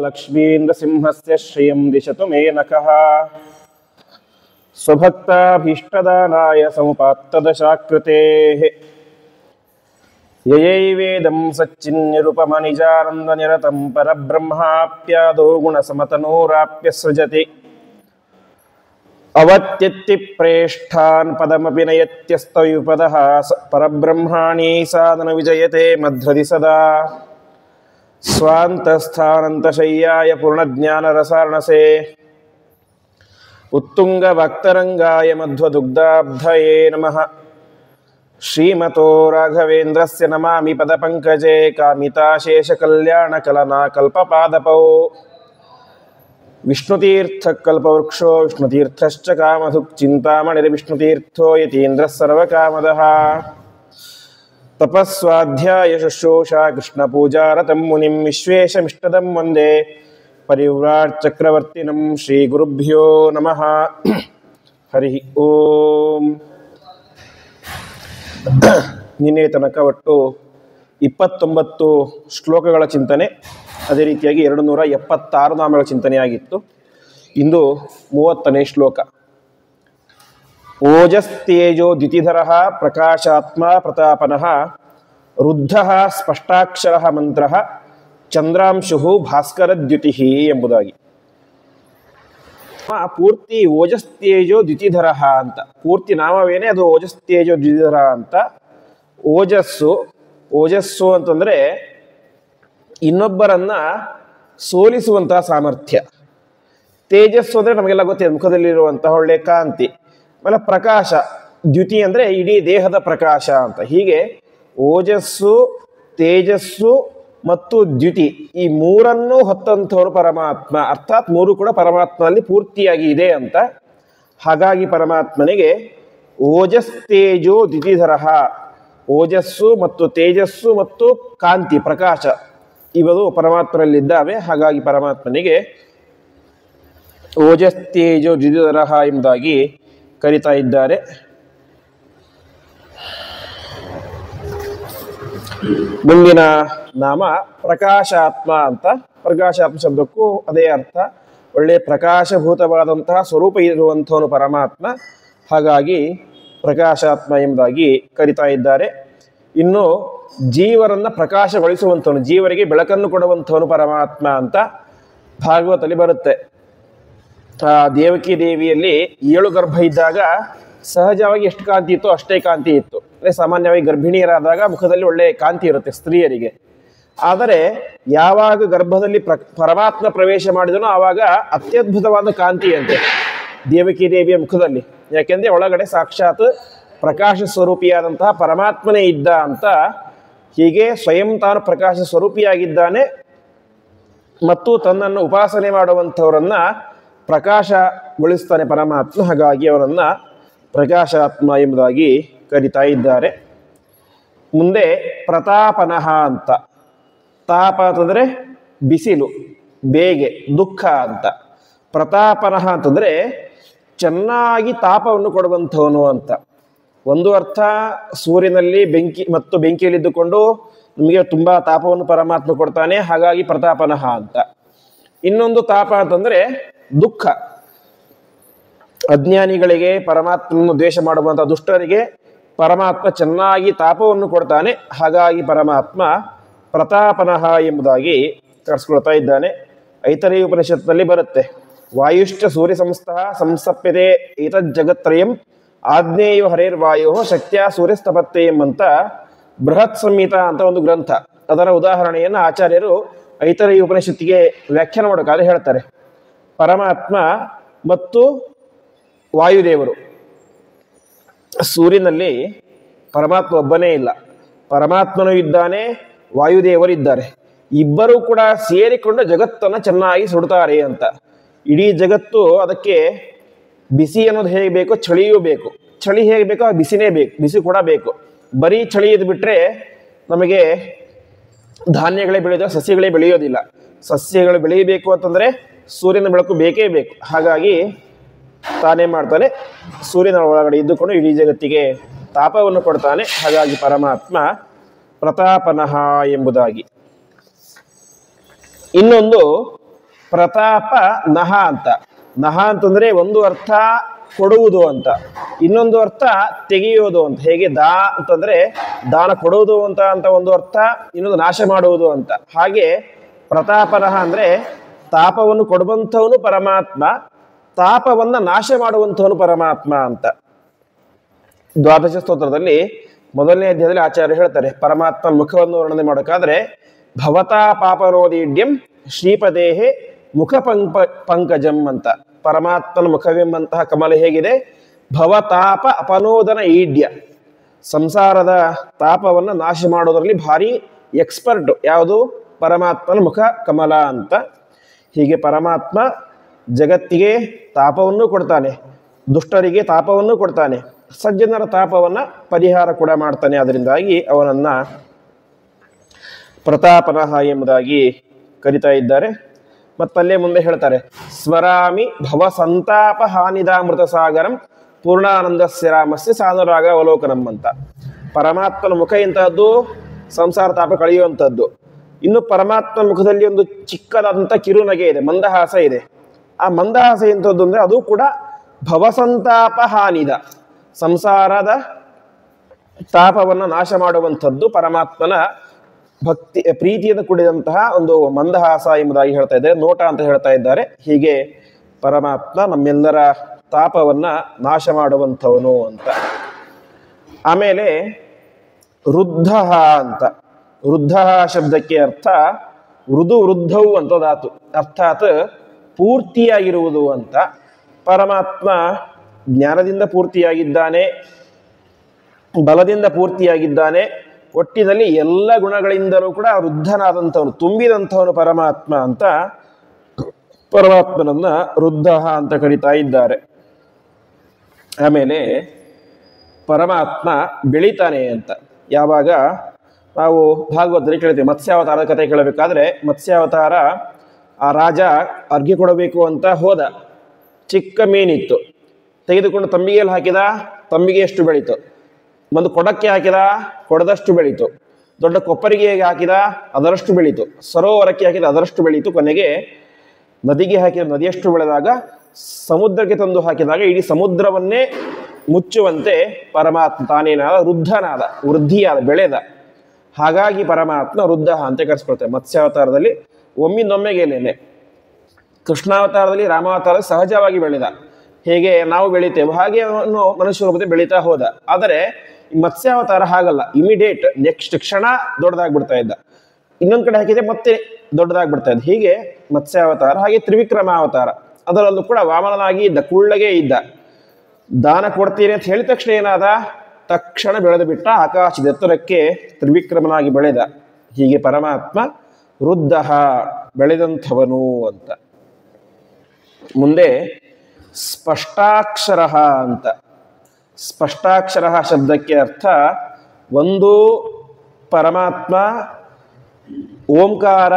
ಲಕ್ಷ್ಮೀಂದ್ರಸಿಂಹಸ್ಯ ಶ್ರಿಯಂ ದಿಶತು ಮೇ ನಖಃ ಸ್ವಭಕ್ತಾಭೀಷ್ಟದಾನಾಯ ಸಮುಪಾತ್ತದಶಾಕೃತೇಃ ಯಯೈವೇದಂ ಸಚ್ಚಿನ್ನಿರುಪಮನಿಜಾನಂದನಿರತಂ ಪರಬ್ರಹ್ಮಾಪ್ಯಾದೋ ಗುಣಸಮತನೋರಾಪ್ಯ ಸೃಜತಿ ಅವತ್ಯತ್ತಿ ಪ್ರೇಷ್ಠಾನ್ ಪದಮಪಿ ನಯತ್ಯಸ್ತಯುಪದಃ ಪರಬ್ರಹ್ಮಾಣಿ ಸಾಧನ ವಿಜಯತೆ ಮಧ್ರದಿ ಸದಾ ಸ್ವಾಂತಸ್ಥಾನಂತಶಯ್ಯಾಯ ಪೂರ್ಣಜ್ಞಾನರಸಾರ್ಣಸೆ ಉತ್ತುಂಗಭಕ್ತರಂಗಾಯ ಮಧ್ವದುಗ್ಧಾಬ್ಧಯೇ ನಮಃ ಶ್ರೀಮತೋ ರಾಘವೇಂದ್ರಸ್ಯ ನಮಾಮಿ ಪದಪಂಕಜೇ ಕಾಮಿತಾಶೇಷಕಲ್ಯಾಣಕಲನಾ ಕಲ್ಪಪಾದಪೌ ವಿಷ್ಣುತೀರ್ಥಕಲ್ಪವೃಕ್ಷೋ ವಿಷ್ಣುತೀರ್ಥಶ್ಚ ಕಾಮಧುಕ್ ಚಿಂತಾಮಣಿರ್ವಿಷ್ಣುತೀರ್ಥೋ ಯತೀಂದ್ರಃ ಸರ್ವಕಾಮದಃ ತಪಸ್ವಾಧ್ಯಾಯ ಶುಶ್ರೂಷಾ ಕೃಷ್ಣಪೂಜಾರತಂ ಮುನಿಂ ವಿಶ್ವೇಶಮಿಷ್ಟದಂ ವಂದೇ ಪರಿವ್ರಾಟ್ ಚಕ್ರವರ್ತಿನಂ ಶ್ರೀಗುರುಭ್ಯೋ ನಮಃ. ಹರಿ ಓಂ. ನಿನ್ನೆ ತನಕ ಒಟ್ಟು 29 ಶ್ಲೋಕಗಳ ಚಿಂತನೆ, ಅದೇ ರೀತಿಯಾಗಿ 276 ನಾಮಗಳ ಚಿಂತನೆಯಾಗಿತ್ತು. ಇಂದು 30ನೇ ಶ್ಲೋಕ. ಓಜಸ್ತೇಜೋ ದ್ಯುತಿಧರಃ ಪ್ರಕಾಶಾತ್ಮ ಪ್ರತಾಪನಃ ರುದ್ಧಃ ಸ್ಪಷ್ಟಾಕ್ಷರಃ ಮಂತ್ರಃ ಚಂದ್ರಾಂಶು ಭಾಸ್ಕರದ್ಯುತಿಃ ಎಂಬುದಾಗಿ. ಪೂರ್ತಿ ಓಜಸ್ತೇಜೋ ದ್ಯುತಿಧರಃ ಅಂತ ಪೂರ್ತಿ ನಾಮವೇನೆ, ಅದು ಓಜಸ್ತೇಜೋ ದ್ಯುತಿಧರ ಅಂತ. ಓಜಸ್ಸು ಅಂತಂದ್ರೆ ಇನ್ನೊಬ್ಬರನ್ನ ಸೋಲಿಸುವಂತಹ ಸಾಮರ್ಥ್ಯ. ತೇಜಸ್ಸು ಅಂದ್ರೆ ನಮಗೆಲ್ಲ ಗೊತ್ತಿದೆ, ಮುಖದಲ್ಲಿರುವಂತಹ ಒಳ್ಳೆ ಕಾಂತಿ. ಆಮೇಲೆ ಪ್ರಕಾಶ, ದ್ಯುತಿ ಅಂದ್ರೆ ಇಡೀ ದೇಹದ ಪ್ರಕಾಶ ಅಂತ. ಹೀಗೆ ಓಜಸ್ಸು, ತೇಜಸ್ಸು ಮತ್ತು ದ್ಯುತಿ, ಈ ಮೂರನ್ನೂ ಹೊತ್ತಂಥವರು ಪರಮಾತ್ಮ. ಅರ್ಥಾತ್ ಮೂರು ಕೂಡ ಪರಮಾತ್ಮನಲ್ಲಿ ಪೂರ್ತಿಯಾಗಿ ಇದೆ ಅಂತ. ಹಾಗಾಗಿ ಪರಮಾತ್ಮನಿಗೆ ಓಜಸ್ತೇಜೋ ದ್ಯುತಿಧರಃ, ಓಜಸ್ಸು ಮತ್ತು ತೇಜಸ್ಸು ಮತ್ತು ಕಾಂತಿ ಪ್ರಕಾಶ ಇವರು ಪರಮಾತ್ಮನಲ್ಲಿದ್ದಾವೆ. ಹಾಗಾಗಿ ಪರಮಾತ್ಮನಿಗೆ ಓಜಸ್ತೇಜೋ ದ್ಯುತಿಧರಃ ಎಂಬುದಾಗಿ ಕರೀತಾ ಇದ್ದಾರೆ. ಮುಂದಿನ ನಾಮ ಪ್ರಕಾಶಾತ್ಮ ಅಂತ. ಪ್ರಕಾಶಾತ್ಮ ಶಬ್ದಕ್ಕೂ ಅದೇ ಅರ್ಥ, ಒಳ್ಳೆ ಪ್ರಕಾಶಭೂತವಾದಂತಹ ಸ್ವರೂಪ ಇರುವಂಥವನು ಪರಮಾತ್ಮ. ಹಾಗಾಗಿ ಪ್ರಕಾಶಾತ್ಮ ಎಂಬುದಾಗಿ ಕರಿತಾ ಇದ್ದಾರೆ. ಇನ್ನು ಜೀವರನ್ನ ಪ್ರಕಾಶಗೊಳಿಸುವಂಥವನು, ಜೀವರಿಗೆ ಬೆಳಕನ್ನು ಕೊಡುವಂಥವನು ಪರಮಾತ್ಮ ಅಂತ ಭಾಗವತದಲ್ಲಿ ಬರುತ್ತೆ. ದೇವಕಿ ದೇವಿಯಲ್ಲಿ 7 ಗರ್ಭ ಇದ್ದಾಗ ಸಹಜವಾಗಿ ಎಷ್ಟು ಕಾಂತಿ ಇತ್ತು ಅಷ್ಟೇ ಕಾಂತಿ ಇತ್ತು. ಅಂದರೆ ಸಾಮಾನ್ಯವಾಗಿ ಗರ್ಭಿಣಿಯರಾದಾಗ ಮುಖದಲ್ಲಿ ಒಳ್ಳೆ ಕಾಂತಿ ಇರುತ್ತೆ ಸ್ತ್ರೀಯರಿಗೆ. ಆದರೆ ಯಾವಾಗ ಗರ್ಭದಲ್ಲಿ ಪರಮಾತ್ಮ ಪ್ರವೇಶ ಮಾಡಿದನೋ ಆವಾಗ ಅತ್ಯದ್ಭುತವಾದ ಕಾಂತಿ ಅಂತೆ ದೇವಕಿ ದೇವಿಯ ಮುಖದಲ್ಲಿ. ಯಾಕೆಂದ್ರೆ ಒಳಗಡೆ ಸಾಕ್ಷಾತ್ ಪ್ರಕಾಶ ಸ್ವರೂಪಿಯಾದಂತಹ ಪರಮಾತ್ಮನೇ ಇದ್ದ ಅಂತ. ಹೀಗೆ ಸ್ವಯಂ ತಾನು ಪ್ರಕಾಶ ಸ್ವರೂಪಿಯಾಗಿದ್ದಾನೆ ಮತ್ತು ತನ್ನನ್ನು ಉಪಾಸನೆ ಮಾಡುವಂಥವರನ್ನ ಪ್ರಕಾಶಗೊಳಿಸ್ತಾನೆ ಪರಮಾತ್ಮ. ಹಾಗಾಗಿ ಅವರನ್ನ ಪ್ರಕಾಶಾತ್ಮ ಎಂಬುದಾಗಿ ಕರೀತಾ ಇದ್ದಾರೆ. ಮುಂದೆ ಪ್ರತಾಪನಃ ಅಂತ. ತಾಪ ಅಂತಂದ್ರೆ ಬಿಸಿಲು, ಬೇಗೆ, ದುಃಖ ಅಂತ. ಪ್ರತಾಪನಃ ಅಂತಂದ್ರೆ ಚೆನ್ನಾಗಿ ತಾಪವನ್ನು ಕೊಡುವಂಥವನು ಅಂತ. ಒಂದು ಅರ್ಥ ಸೂರ್ಯನಲ್ಲಿ ಬೆಂಕಿಯಲ್ಲಿದ್ದುಕೊಂಡು ನಮಗೆ ತುಂಬಾ ತಾಪವನ್ನು ಪರಮಾತ್ಮ ಕೊಡ್ತಾನೆ, ಹಾಗಾಗಿ ಪ್ರತಾಪನಃ ಅಂತ. ಇನ್ನೊಂದು ತಾಪ ಅಂತಂದ್ರೆ ದುಃಖ. ಅಜ್ಞಾನಿಗಳಿಗೆ, ಪರಮಾತ್ಮನನ್ನು ದ್ವೇಷ ಮಾಡುವಂತಹ ದುಷ್ಟರಿಗೆ ಪರಮಾತ್ಮ ಚೆನ್ನಾಗಿ ತಾಪವನ್ನು ಕೊಡ್ತಾನೆ. ಹಾಗಾಗಿ ಪರಮಾತ್ಮ ಪ್ರತಾಪನಃ ಎಂಬುದಾಗಿ ಕರೆಸ್ಕೊಳ್ತಾ ಇದ್ದಾನೆ. ಐತರೇಯ ಉಪನಿಷತ್ನಲ್ಲಿ ಬರುತ್ತೆ, ವಾಯುಶ್ಚ ಸೂರ್ಯ ಸಂಸ್ಥಃ ಸಂಸಪ್ಯತೆ ಏತಜ್ಜಗತ್ರಯಂ ಆಜ್ಞೇಯೋ ಹರೇರ್ವಾಯೋ ಶಕ್ತ್ಯಾ ಸೂರ್ಯಸ್ತಪತ್ತೆ ಎಂಬಂತ ಬೃಹತ್ ಸಂಹಿತ ಅಂತ ಒಂದು ಗ್ರಂಥ. ಅದರ ಉದಾಹರಣೆಯನ್ನು ಆಚಾರ್ಯರು ಐತರೇಯ ಉಪನಿಷತ್ತಿಗೆ ವ್ಯಾಖ್ಯಾನ ಮಾಡೋಕ್ಕಾದ್ರೆ ಹೇಳ್ತಾರೆ. ಪರಮಾತ್ಮ ಮತ್ತು ವಾಯುದೇವರು, ಸೂರ್ಯನಲ್ಲಿ ಪರಮಾತ್ಮ ಒಬ್ಬನೇ ಇಲ್ಲ, ಪರಮಾತ್ಮನೂ ಇದ್ದಾನೆ, ವಾಯುದೇವರು ಇದ್ದಾರೆ. ಇಬ್ಬರೂ ಕೂಡ ಸೇರಿಕೊಂಡು ಜಗತ್ತನ್ನು ಚೆನ್ನಾಗಿ ಸುಡ್ತಾರೆ ಅಂತ. ಇಡೀ ಜಗತ್ತು ಅದಕ್ಕೆ ಬಿಸಿ ಅನ್ನೋದು ಹೇಗೆ ಬೇಕೋ ಚಳಿಯೂ ಬೇಕು, ಚಳಿ ಹೇಗೆ ಬೇಕೋ ಬಿಸಿನೇ ಬೇಕು, ಬಿಸಿ ಕೂಡ ಬೇಕು. ಬರೀ ಚಳಿ ಇದ್ದು ಬಿಟ್ರೆ ನಮಗೆ ಧಾನ್ಯಗಳೇ ಬೆಳೆಯೋದಿಲ್ಲ, ಸಸ್ಯಗಳೇ ಬೆಳೆಯೋದಿಲ್ಲ. ಸಸ್ಯಗಳು ಬೆಳೆಯಬೇಕು ಅಂತಂದ್ರೆ ಸೂರ್ಯನ ಬೆಳಕು ಬೇಕೇ ಬೇಕು. ಹಾಗಾಗಿ ತಾನೇ ಮಾಡ್ತಾನೆ, ಸೂರ್ಯನ ಒಳಗಡೆ ಇದ್ದುಕೊಂಡು ಇಡೀ ಜಗತ್ತಿಗೆ ತಾಪವನ್ನು ಕೊಡ್ತಾನೆ. ಹಾಗಾಗಿ ಪರಮಾತ್ಮ ಪ್ರತಾಪನಃ ಎಂಬುದಾಗಿ. ಇನ್ನೊಂದು ಪ್ರತಾಪ ನಹ ಅಂತ. ನಹ ಅಂತಂದ್ರೆ ಒಂದು ಅರ್ಥ ಕೊಡುವುದು ಅಂತ, ಇನ್ನೊಂದು ಅರ್ಥ ತೆಗೆಯುವುದು ಅಂತ. ಹೇಗೆ ದಾ ಅಂತಂದ್ರೆ ದಾನ ಕೊಡುವುದು ಅಂತ ಒಂದು ಅರ್ಥ, ಇನ್ನೊಂದು ನಾಶ ಮಾಡುವುದು ಅಂತ. ಹಾಗೆ ಪ್ರತಾಪನಃ ಅಂದ್ರೆ ತಾಪವನ್ನು ಕೊಡುವಂಥವನು ಪರಮಾತ್ಮ, ತಾಪವನ್ನ ನಾಶ ಮಾಡುವಂಥವನು ಪರಮಾತ್ಮ ಅಂತ. ದ್ವಾದಶ ಸ್ತೋತ್ರದಲ್ಲಿ ಮೊದಲನೇ ಅಧ್ಯಾಯದಲ್ಲಿ ಆಚಾರ್ಯ ಹೇಳ್ತಾರೆ, ಪರಮಾತ್ಮ ಮುಖವನ್ನು ವರ್ಣನೆ ಮಾಡೋಕ್ಕಾದ್ರೆ ಭವತಾ ಪಾಪರೋದೀಡ್ಯಂ ಶ್ರೀಪದೇಹೆ ಮುಖ ಪಂಕಜಂ ಅಂತ. ಪರಮಾತ್ಮನ ಮುಖವೆಂಬಂತಹ ಕಮಲ ಹೇಗಿದೆ? ಭವತಾಪ ಅಪನೋದನ ಈಡ್ಯ, ಸಂಸಾರದ ತಾಪವನ್ನು ನಾಶ ಮಾಡೋದರಲ್ಲಿ ಭಾರಿ ಎಕ್ಸ್ಪರ್ಟ್ ಯಾವುದು? ಪರಮಾತ್ಮನ ಮುಖ ಕಮಲ ಅಂತ. ಹೀಗೆ ಪರಮಾತ್ಮ ಜಗತ್ತಿಗೆ ತಾಪವನ್ನು ಕೊಡ್ತಾನೆ, ದುಷ್ಟರಿಗೆ ತಾಪವನ್ನು ಕೊಡ್ತಾನೆ, ಸಜ್ಜನರ ತಾಪವನ್ನು ಪರಿಹಾರ ಕೂಡ ಮಾಡ್ತಾನೆ. ಅದರಿಂದಾಗಿ ಅವನನ್ನ ಪ್ರತಾಪನಃ ಎಂಬುದಾಗಿ ಕರಿತಾ ಇದ್ದಾರೆ. ಮತ್ತಲ್ಲೇ ಮುಂದೆ ಹೇಳ್ತಾರೆ, ಸ್ಮರಾಮಿ ಭವ ಸಂತಾಪ ಹಾನಿದಾಮೃತ ಸಾಗರಂ ಪೂರ್ಣಾನಂದಸ್ಯ ರಾಮಸ್ಯ ಸಾನುರಾಗ ಅವಲೋಕನಂ ಅಂತ. ಪರಮಾತ್ಮನ ಮುಖ ಇಂತಹದ್ದು, ಸಂಸಾರ ತಾಪ ಕಳೆಯುವಂಥದ್ದು. ಇನ್ನು ಪರಮಾತ್ಮನ ಮುಖದಲ್ಲಿ ಒಂದು ಚಿಕ್ಕದಾದಂಥ ಕಿರುನಗೆ ಇದೆ, ಮಂದಹಾಸ ಇದೆ. ಆ ಮಂದಹಾಸ ಎಂಥದ್ದು ಅಂದರೆ ಅದು ಕೂಡ ಭವಸಂತಾಪ ಹಾನಿದ, ಸಂಸಾರದ ತಾಪವನ್ನು ನಾಶ ಮಾಡುವಂಥದ್ದು ಪರಮಾತ್ಮನ ಭಕ್ತಿ ಪ್ರೀತಿಯಿಂದ ಕೂಡಿದಂತಹ ಒಂದು ಮಂದಹಾಸ ಎಂಬುದಾಗಿ ಹೇಳ್ತಾ ಇದ್ದಾರೆ, ನೋಟ ಅಂತ ಹೇಳ್ತಾ ಇದ್ದಾರೆ. ಹೀಗೆ ಪರಮಾತ್ಮ ನಮ್ಮೆಲ್ಲರ ತಾಪವನ್ನ ನಾಶ ಮಾಡುವಂಥವನು ಅಂತ. ಆಮೇಲೆ ವೃದ್ಧ ಅಂತ. ವೃದ್ಧ ಶಬ್ದಕ್ಕೆ ಅರ್ಥ ವೃದು ವೃದ್ಧವು ಅಂತ ಧಾತು, ಅರ್ಥಾತ್ ಪೂರ್ತಿಯಾಗಿರುವುದು ಅಂತ. ಪರಮಾತ್ಮ ಜ್ಞಾನದಿಂದ ಪೂರ್ತಿಯಾಗಿದ್ದಾನೆ, ಬಲದಿಂದ ಪೂರ್ತಿಯಾಗಿದ್ದಾನೆ, ಒಟ್ಟಿನಲ್ಲಿ ಎಲ್ಲ ಗುಣಗಳಿಂದಲೂ ಕೂಡ ವೃದ್ಧನಾದಂಥವನು, ತುಂಬಿದಂಥವನು ಪರಮಾತ್ಮ ಅಂತ ಪರಮಾತ್ಮನನ್ನ ವೃದ್ಧ ಅಂತ ಕರೀತಾ ಇದ್ದಾರೆ. ಆಮೇಲೆ ಪರಮಾತ್ಮ ಬೆಳಿತಾನೆ ಅಂತ. ಯಾವಾಗ ನಾವು ಭಾಗವತದಲ್ಲಿ ಕೇಳ್ತೀವಿ, ಮತ್ಸ್ಯಾವತಾರದ ಕಥೆ ಕೇಳಬೇಕಾದ್ರೆ, ಮತ್ಸ್ಯಾವತಾರ ಆ ರಾಜ ಅರ್ಘ್ಯ ಕೊಡಬೇಕು ಅಂತ ಹೋದ, ಚಿಕ್ಕ ಮೀನಿತ್ತು, ತೆಗೆದುಕೊಂಡು ತಂಬಿಗೆಯಲ್ಲಿ ಹಾಕಿದ, ತಂಬಿಗೆ ಎಷ್ಟು ಬೆಳೀತು. ಒಂದು ಕೊಡಕ್ಕೆ ಹಾಕಿದ, ಕೊಡದಷ್ಟು ಬೆಳೀತು. ದೊಡ್ಡ ಕೊಪ್ಪರಿಗೆ ಹಾಕಿದ, ಅದರಷ್ಟು ಬೆಳೀತು. ಸರೋವರಕ್ಕೆ ಹಾಕಿದ, ಅದರಷ್ಟು ಬೆಳೀತು. ಕೊನೆಗೆ ನದಿಗೆ ಹಾಕಿದ, ನದಿಯಷ್ಟು ಬೆಳೆದಾಗ ಸಮುದ್ರಕ್ಕೆ ತಂದು ಹಾಕಿದಾಗ ಇಡೀ ಸಮುದ್ರವನ್ನೇ ಮುಚ್ಚುವಂತೆ ಪರಮಾತ್ಮ ತಾನೇನಾದ, ವೃದ್ಧನಾದ, ವೃದ್ಧಿಯಾದ, ಬೆಳೆದ. ಹಾಗಾಗಿ ಪರಮಾತ್ಮ ವೃದ್ಧ ಅಂತ ಕರೆಸ್ಕೊಳ್ತಾರೆ. ಮತ್ಸ್ಯಾವತಾರದಲ್ಲಿ ಒಮ್ಮಿಂದೊಮ್ಮೆಗೆಲೇನೆ, ಕೃಷ್ಣಾವತಾರದಲ್ಲಿ, ರಾಮಾವತಾರದಲ್ಲಿ ಸಹಜವಾಗಿ ಬೆಳೆದ. ಹೇಗೆ ನಾವು ಬೆಳಿತೇವೆ ಹಾಗೆ ಅವನು ಮನುಷ್ಯ ರೂಪದಲ್ಲಿ ಬೆಳೀತಾ ಹೋದ. ಆದರೆ ಈ ಮತ್ಸ್ಯಾವತಾರ ಹಾಗಲ್ಲ, ಇಮಿಡಿಯೇಟ್ ನೆಕ್ಸ್ಟ್ ಕ್ಷಣ ದೊಡ್ಡದಾಗ್ಬಿಡ್ತಾ ಇದ್ದ, ಇನ್ನೊಂದು ಕಡೆ ಹಾಕಿದ್ರೆ ಮತ್ತೆ ದೊಡ್ಡದಾಗ್ಬಿಡ್ತಾ ಇದ್ದ. ಹೀಗೆ ಮತ್ಸ್ಯಾವತಾರ. ಹಾಗೆ ತ್ರಿವಿಕ್ರಮಾವತಾರ, ಅದರಲ್ಲೂ ಕೂಡ ವಾಮನನಾಗಿ ಇದ್ದ, ಕುಳ್ಳಗೆ ಇದ್ದ. ದಾನ ಕೊಡ್ತೀನಿ ಅಂತ ಹೇಳಿದ ತಕ್ಷಣ ಏನಾದ, ತಕ್ಷಣ ಬೆಳೆದು ಬಿಟ್ಟ, ಆಕಾಶದ ಎತ್ತರಕ್ಕೆ ತ್ರಿವಿಕ್ರಮನಾಗಿ ಬೆಳೆದ. ಹೀಗೆ ಪರಮಾತ್ಮ ವೃದ್ಧ, ಬೆಳೆದಂಥವನು ಅಂತ. ಮುಂದೆ ಸ್ಪಷ್ಟಾಕ್ಷರ ಅಂತ. ಸ್ಪಷ್ಟಾಕ್ಷರ ಶಬ್ದಕ್ಕೆ ಅರ್ಥ ಒಂದು ಪರಮಾತ್ಮ ಓಂಕಾರ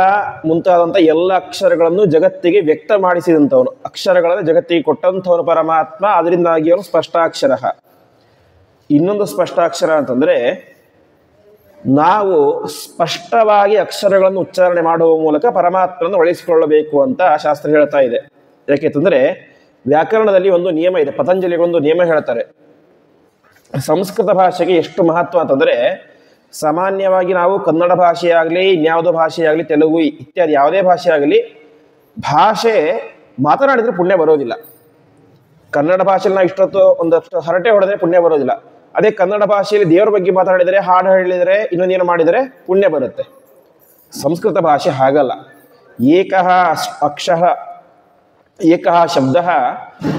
ಮುಂತಾದಂಥ ಎಲ್ಲ ಅಕ್ಷರಗಳನ್ನು ಜಗತ್ತಿಗೆ ವ್ಯಕ್ತ ಮಾಡಿಸಿದಂಥವನು, ಅಕ್ಷರಗಳನ್ನು ಜಗತ್ತಿಗೆ ಕೊಟ್ಟಂಥವನು ಪರಮಾತ್ಮ. ಅದರಿಂದಾಗಿ ಅವನು ಸ್ಪಷ್ಟಾಕ್ಷರ. ಇನ್ನೊಂದು ಸ್ಪಷ್ಟಾಕ್ಷರ ಅಂತಂದರೆ, ನಾವು ಸ್ಪಷ್ಟವಾಗಿ ಅಕ್ಷರಗಳನ್ನು ಉಚ್ಚಾರಣೆ ಮಾಡುವ ಮೂಲಕ ಪರಮಾತ್ಮನನ್ನು ಒಳಿಸಿಕೊಳ್ಳಬೇಕು ಅಂತ ಶಾಸ್ತ್ರ ಹೇಳ್ತಾ ಇದೆ. ಯಾಕೆಂತಂದರೆ ವ್ಯಾಕರಣದಲ್ಲಿ ಒಂದು ನಿಯಮ ಇದೆ, ಪತಂಜಲಿಗೊಂದು ನಿಯಮ ಹೇಳ್ತಾರೆ. ಸಂಸ್ಕೃತ ಭಾಷೆಗೆ ಎಷ್ಟು ಮಹತ್ವ ಅಂತಂದರೆ, ಸಾಮಾನ್ಯವಾಗಿ ನಾವು ಕನ್ನಡ ಭಾಷೆಯಾಗಲಿ, ಇನ್ಯಾವುದೋ ಭಾಷೆಯಾಗಲಿ, ತೆಲುಗು ಇತ್ಯಾದಿ ಯಾವುದೇ ಭಾಷೆ ಆಗಲಿ, ಭಾಷೆ ಮಾತನಾಡಿದರೆ ಪುಣ್ಯ ಬರೋದಿಲ್ಲ. ಕನ್ನಡ ಭಾಷೆಯಲ್ಲಿ ನಾವು ಇಷ್ಟೊತ್ತು ಒಂದಷ್ಟು ಹರಟೆ ಹೊಡೆದ್ರೆ ಪುಣ್ಯ ಬರೋದಿಲ್ಲ. ಅದೇ ಕನ್ನಡ ಭಾಷೆಯಲ್ಲಿ ದೇವರ ಬಗ್ಗೆ ಮಾತಾಡಿದರೆ, ಹಾಡು ಹೇಳಿದರೆ, ಇನ್ನೊಂದೇನು ಮಾಡಿದರೆ ಪುಣ್ಯ ಬರುತ್ತೆ. ಸಂಸ್ಕೃತ ಭಾಷೆ ಹಾಗಲ್ಲ. ಏಕಃ ಅಕ್ಷರ, ಏಕಃ ಶಬ್ದಃ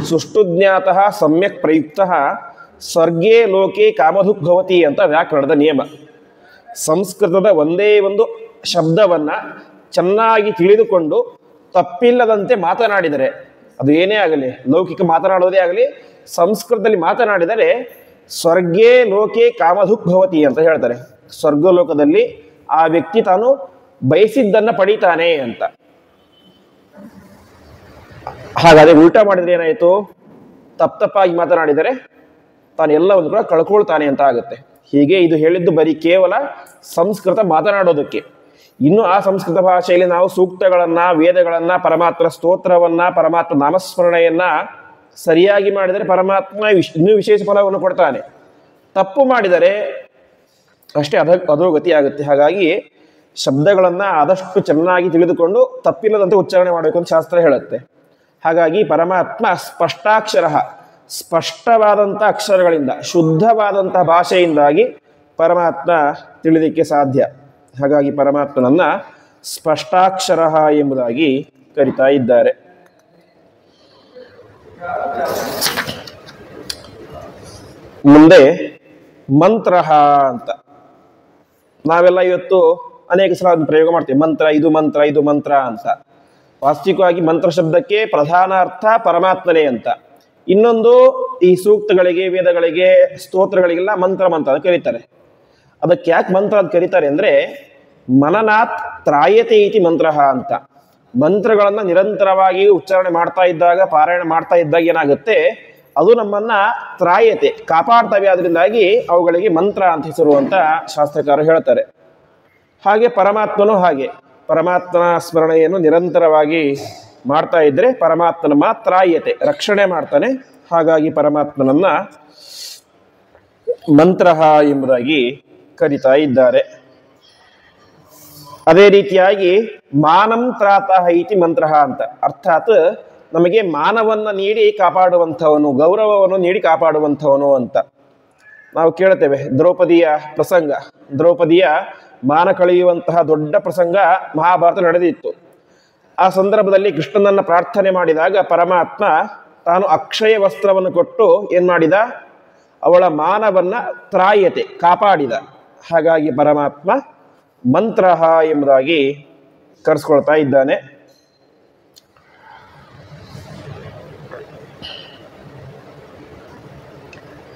ಸುಷ್ಟುಜ್ಞಾತಃ ಸಮ್ಯಕ್ ಪ್ರಯುಕ್ತಃ ಸ್ವರ್ಗೇ ಲೋಕೆ ಕಾಮಧುಕ್ ಭವತಿ ಅಂತ ವ್ಯಾಕರಣದ ನಿಯಮ. ಸಂಸ್ಕೃತದ ಒಂದೇ ಒಂದು ಶಬ್ದವನ್ನು ಚೆನ್ನಾಗಿ ತಿಳಿದುಕೊಂಡು ತಪ್ಪಿಲ್ಲದಂತೆ ಮಾತನಾಡಿದರೆ, ಅದು ಏನೇ ಆಗಲಿ, ಲೌಕಿಕ ಮಾತನಾಡೋದೇ ಆಗಲಿ, ಸಂಸ್ಕೃತದಲ್ಲಿ ಮಾತನಾಡಿದರೆ ಸ್ವರ್ಗೇ ಲೋಕೆ ಕಾಮಧುಕ್ ಭವತಿ ಅಂತ ಹೇಳ್ತಾರೆ. ಸ್ವರ್ಗಲೋಕದಲ್ಲಿ ಆ ವ್ಯಕ್ತಿ ತಾನು ಬಯಸಿದ್ದನ್ನು ಪಡೀತಾನೆ ಅಂತ. ಹಾಗಾದರೆ ಉಲ್ಟಾ ಮಾಡಿದರೆ ಏನಾಯಿತು, ತಪ್ಪಾಗಿ ಮಾತನಾಡಿದರೆ ತಾನು ಎಲ್ಲವನ್ನು ಕೂಡ ಕಳ್ಕೊಳ್ತಾನೆ ಅಂತ ಆಗುತ್ತೆ. ಹೀಗೆ ಇದು ಹೇಳಿದ್ದು ಬರೀ ಕೇವಲ ಸಂಸ್ಕೃತ ಮಾತನಾಡೋದಕ್ಕೆ. ಇನ್ನು ಆ ಸಂಸ್ಕೃತ ಭಾಷೆಯಲ್ಲಿ ನಾವು ಸೂಕ್ತಗಳನ್ನ, ವೇದಗಳನ್ನ, ಪರಮಾತ್ಮ ಸ್ತೋತ್ರವನ್ನ, ಪರಮಾತ್ಮ ನಾಮಸ್ಮರಣೆಯನ್ನ ಸರಿಯಾಗಿ ಮಾಡಿದರೆ ಪರಮಾತ್ಮ ಇನ್ನೂ ವಿಶೇಷ ಫಲವನ್ನು ಕೊಡ್ತಾನೆ. ತಪ್ಪು ಮಾಡಿದರೆ ಅಷ್ಟೇ ಅಧೋಗತಿ ಆಗುತ್ತೆ. ಹಾಗಾಗಿ ಶಬ್ದಗಳನ್ನು ಆದಷ್ಟು ಚೆನ್ನಾಗಿ ತಿಳಿದುಕೊಂಡು ತಪ್ಪಿಲ್ಲದಂತೆ ಉಚ್ಚಾರಣೆ ಮಾಡಬೇಕು ಅಂತ ಶಾಸ್ತ್ರ ಹೇಳುತ್ತೆ. ಹಾಗಾಗಿ ಪರಮಾತ್ಮ ಸ್ಪಷ್ಟಾಕ್ಷರ, ಸ್ಪಷ್ಟವಾದಂಥ ಅಕ್ಷರಗಳಿಂದ, ಶುದ್ಧವಾದಂಥ ಭಾಷೆಯಿಂದಾಗಿ ಪರಮಾತ್ಮ ತಿಳಿಲಿಕ್ಕೆ ಸಾಧ್ಯ. ಹಾಗಾಗಿ ಪರಮಾತ್ಮನನ್ನ ಸ್ಪಷ್ಟಾಕ್ಷರ ಎಂಬುದಾಗಿ ಕರಿತಾ ಇದ್ದಾರೆ. ಮುಂದೆ ಮಂತ್ರ ಅಂತ ನಾವೆಲ್ಲ ಇವತ್ತು ಅನೇಕ ಸಲ ಪ್ರಯೋಗ ಮಾಡ್ತೀವಿ. ಮಂತ್ರ, ಇದು ಮಂತ್ರ, ಇದು ಮಂತ್ರ ಅಂತ. ವಾಸ್ತವಿಕವಾಗಿ ಮಂತ್ರ ಶಬ್ದಕ್ಕೆ ಪ್ರಧಾನ ಅರ್ಥ ಪರಮಾತ್ಮನೇ ಅಂತ. ಇನ್ನೊಂದು ಈ ಸೂಕ್ತಗಳಿಗೆ, ವೇದಗಳಿಗೆ, ಸ್ತೋತ್ರಗಳಿಗೆಲ್ಲ ಮಂತ್ರ ಮಂತ್ರ ಅಂತ ಕರೀತಾರೆ. ಅದಕ್ಕೆ ಯಾಕೆ ಮಂತ್ರ ಅಂತ ಕರೀತಾರೆ ಅಂದರೆ, ಮನನಾತ್ ತ್ರಾಯತೆ ಇತಿ ಮಂತ್ರ ಅಂತ. ಮಂತ್ರಗಳನ್ನು ನಿರಂತರವಾಗಿ ಉಚ್ಚಾರಣೆ ಮಾಡ್ತಾ ಇದ್ದಾಗ, ಪಾರಾಯಣ ಮಾಡ್ತಾ ಇದ್ದಾಗ ಏನಾಗುತ್ತೆ, ಅದು ನಮ್ಮನ್ನ ತ್ರಾಯತೆ, ಕಾಪಾಡ್ತವೆ. ಅದರಿಂದಾಗಿ ಅವುಗಳಿಗೆ ಮಂತ್ರ ಅಂತ ಹೆಸರು ಅಂತ ಶಾಸ್ತ್ರಕಾರರು ಹೇಳ್ತಾರೆ. ಹಾಗೆ ಪರಮಾತ್ಮನೂ ಹಾಗೆ, ಪರಮಾತ್ಮನ ಸ್ಮರಣೆಯನ್ನು ನಿರಂತರವಾಗಿ ಮಾಡ್ತಾ ಇದ್ರೆ ಪರಮಾತ್ಮನ ಮಾತ್ರಾಯತೆ, ರಕ್ಷಣೆ ಮಾಡ್ತಾನೆ. ಹಾಗಾಗಿ ಪರಮಾತ್ಮನನ್ನ ಮಂತ್ರ ಎಂಬುದಾಗಿ ಕರೀತಾ ಇದ್ದಾರೆ. ಅದೇ ರೀತಿಯಾಗಿ ಮಾನಂ ತ್ರಾತಃ ಇತಿ ಮಂತ್ರ ಅಂತ. ಅರ್ಥಾತ್ ನಮಗೆ ಮಾನವನ್ನ ನೀಡಿ ಕಾಪಾಡುವಂಥವನು, ಗೌರವವನ್ನು ನೀಡಿ ಕಾಪಾಡುವಂಥವನು ಅಂತ. ನಾವು ಕೇಳ್ತೇವೆ ದ್ರೌಪದಿಯ ಪ್ರಸಂಗ, ದ್ರೌಪದಿಯ ಮಾನ ಕಳೆಯುವಂತಹ ದೊಡ್ಡ ಪ್ರಸಂಗ ಮಹಾಭಾರತ ನಡೆದಿತ್ತು. ಆ ಸಂದರ್ಭದಲ್ಲಿ ಕೃಷ್ಣನನ್ನ ಪ್ರಾರ್ಥನೆ ಮಾಡಿದಾಗ ಪರಮಾತ್ಮ ತಾನು ಅಕ್ಷಯ ವಸ್ತ್ರವನ್ನು ಕೊಟ್ಟು ಏನ್ ಮಾಡಿದ, ಅವಳ ಮಾನವನ್ನ ತ್ರಾಯತೆ, ಕಾಪಾಡಿದ. ಹಾಗಾಗಿ ಪರಮಾತ್ಮ ಮಂತ್ರ ಎಂಬುದಾಗಿ ಕರೆಸ್ಕೊಳ್ತಾ ಇದ್ದಾನೆ.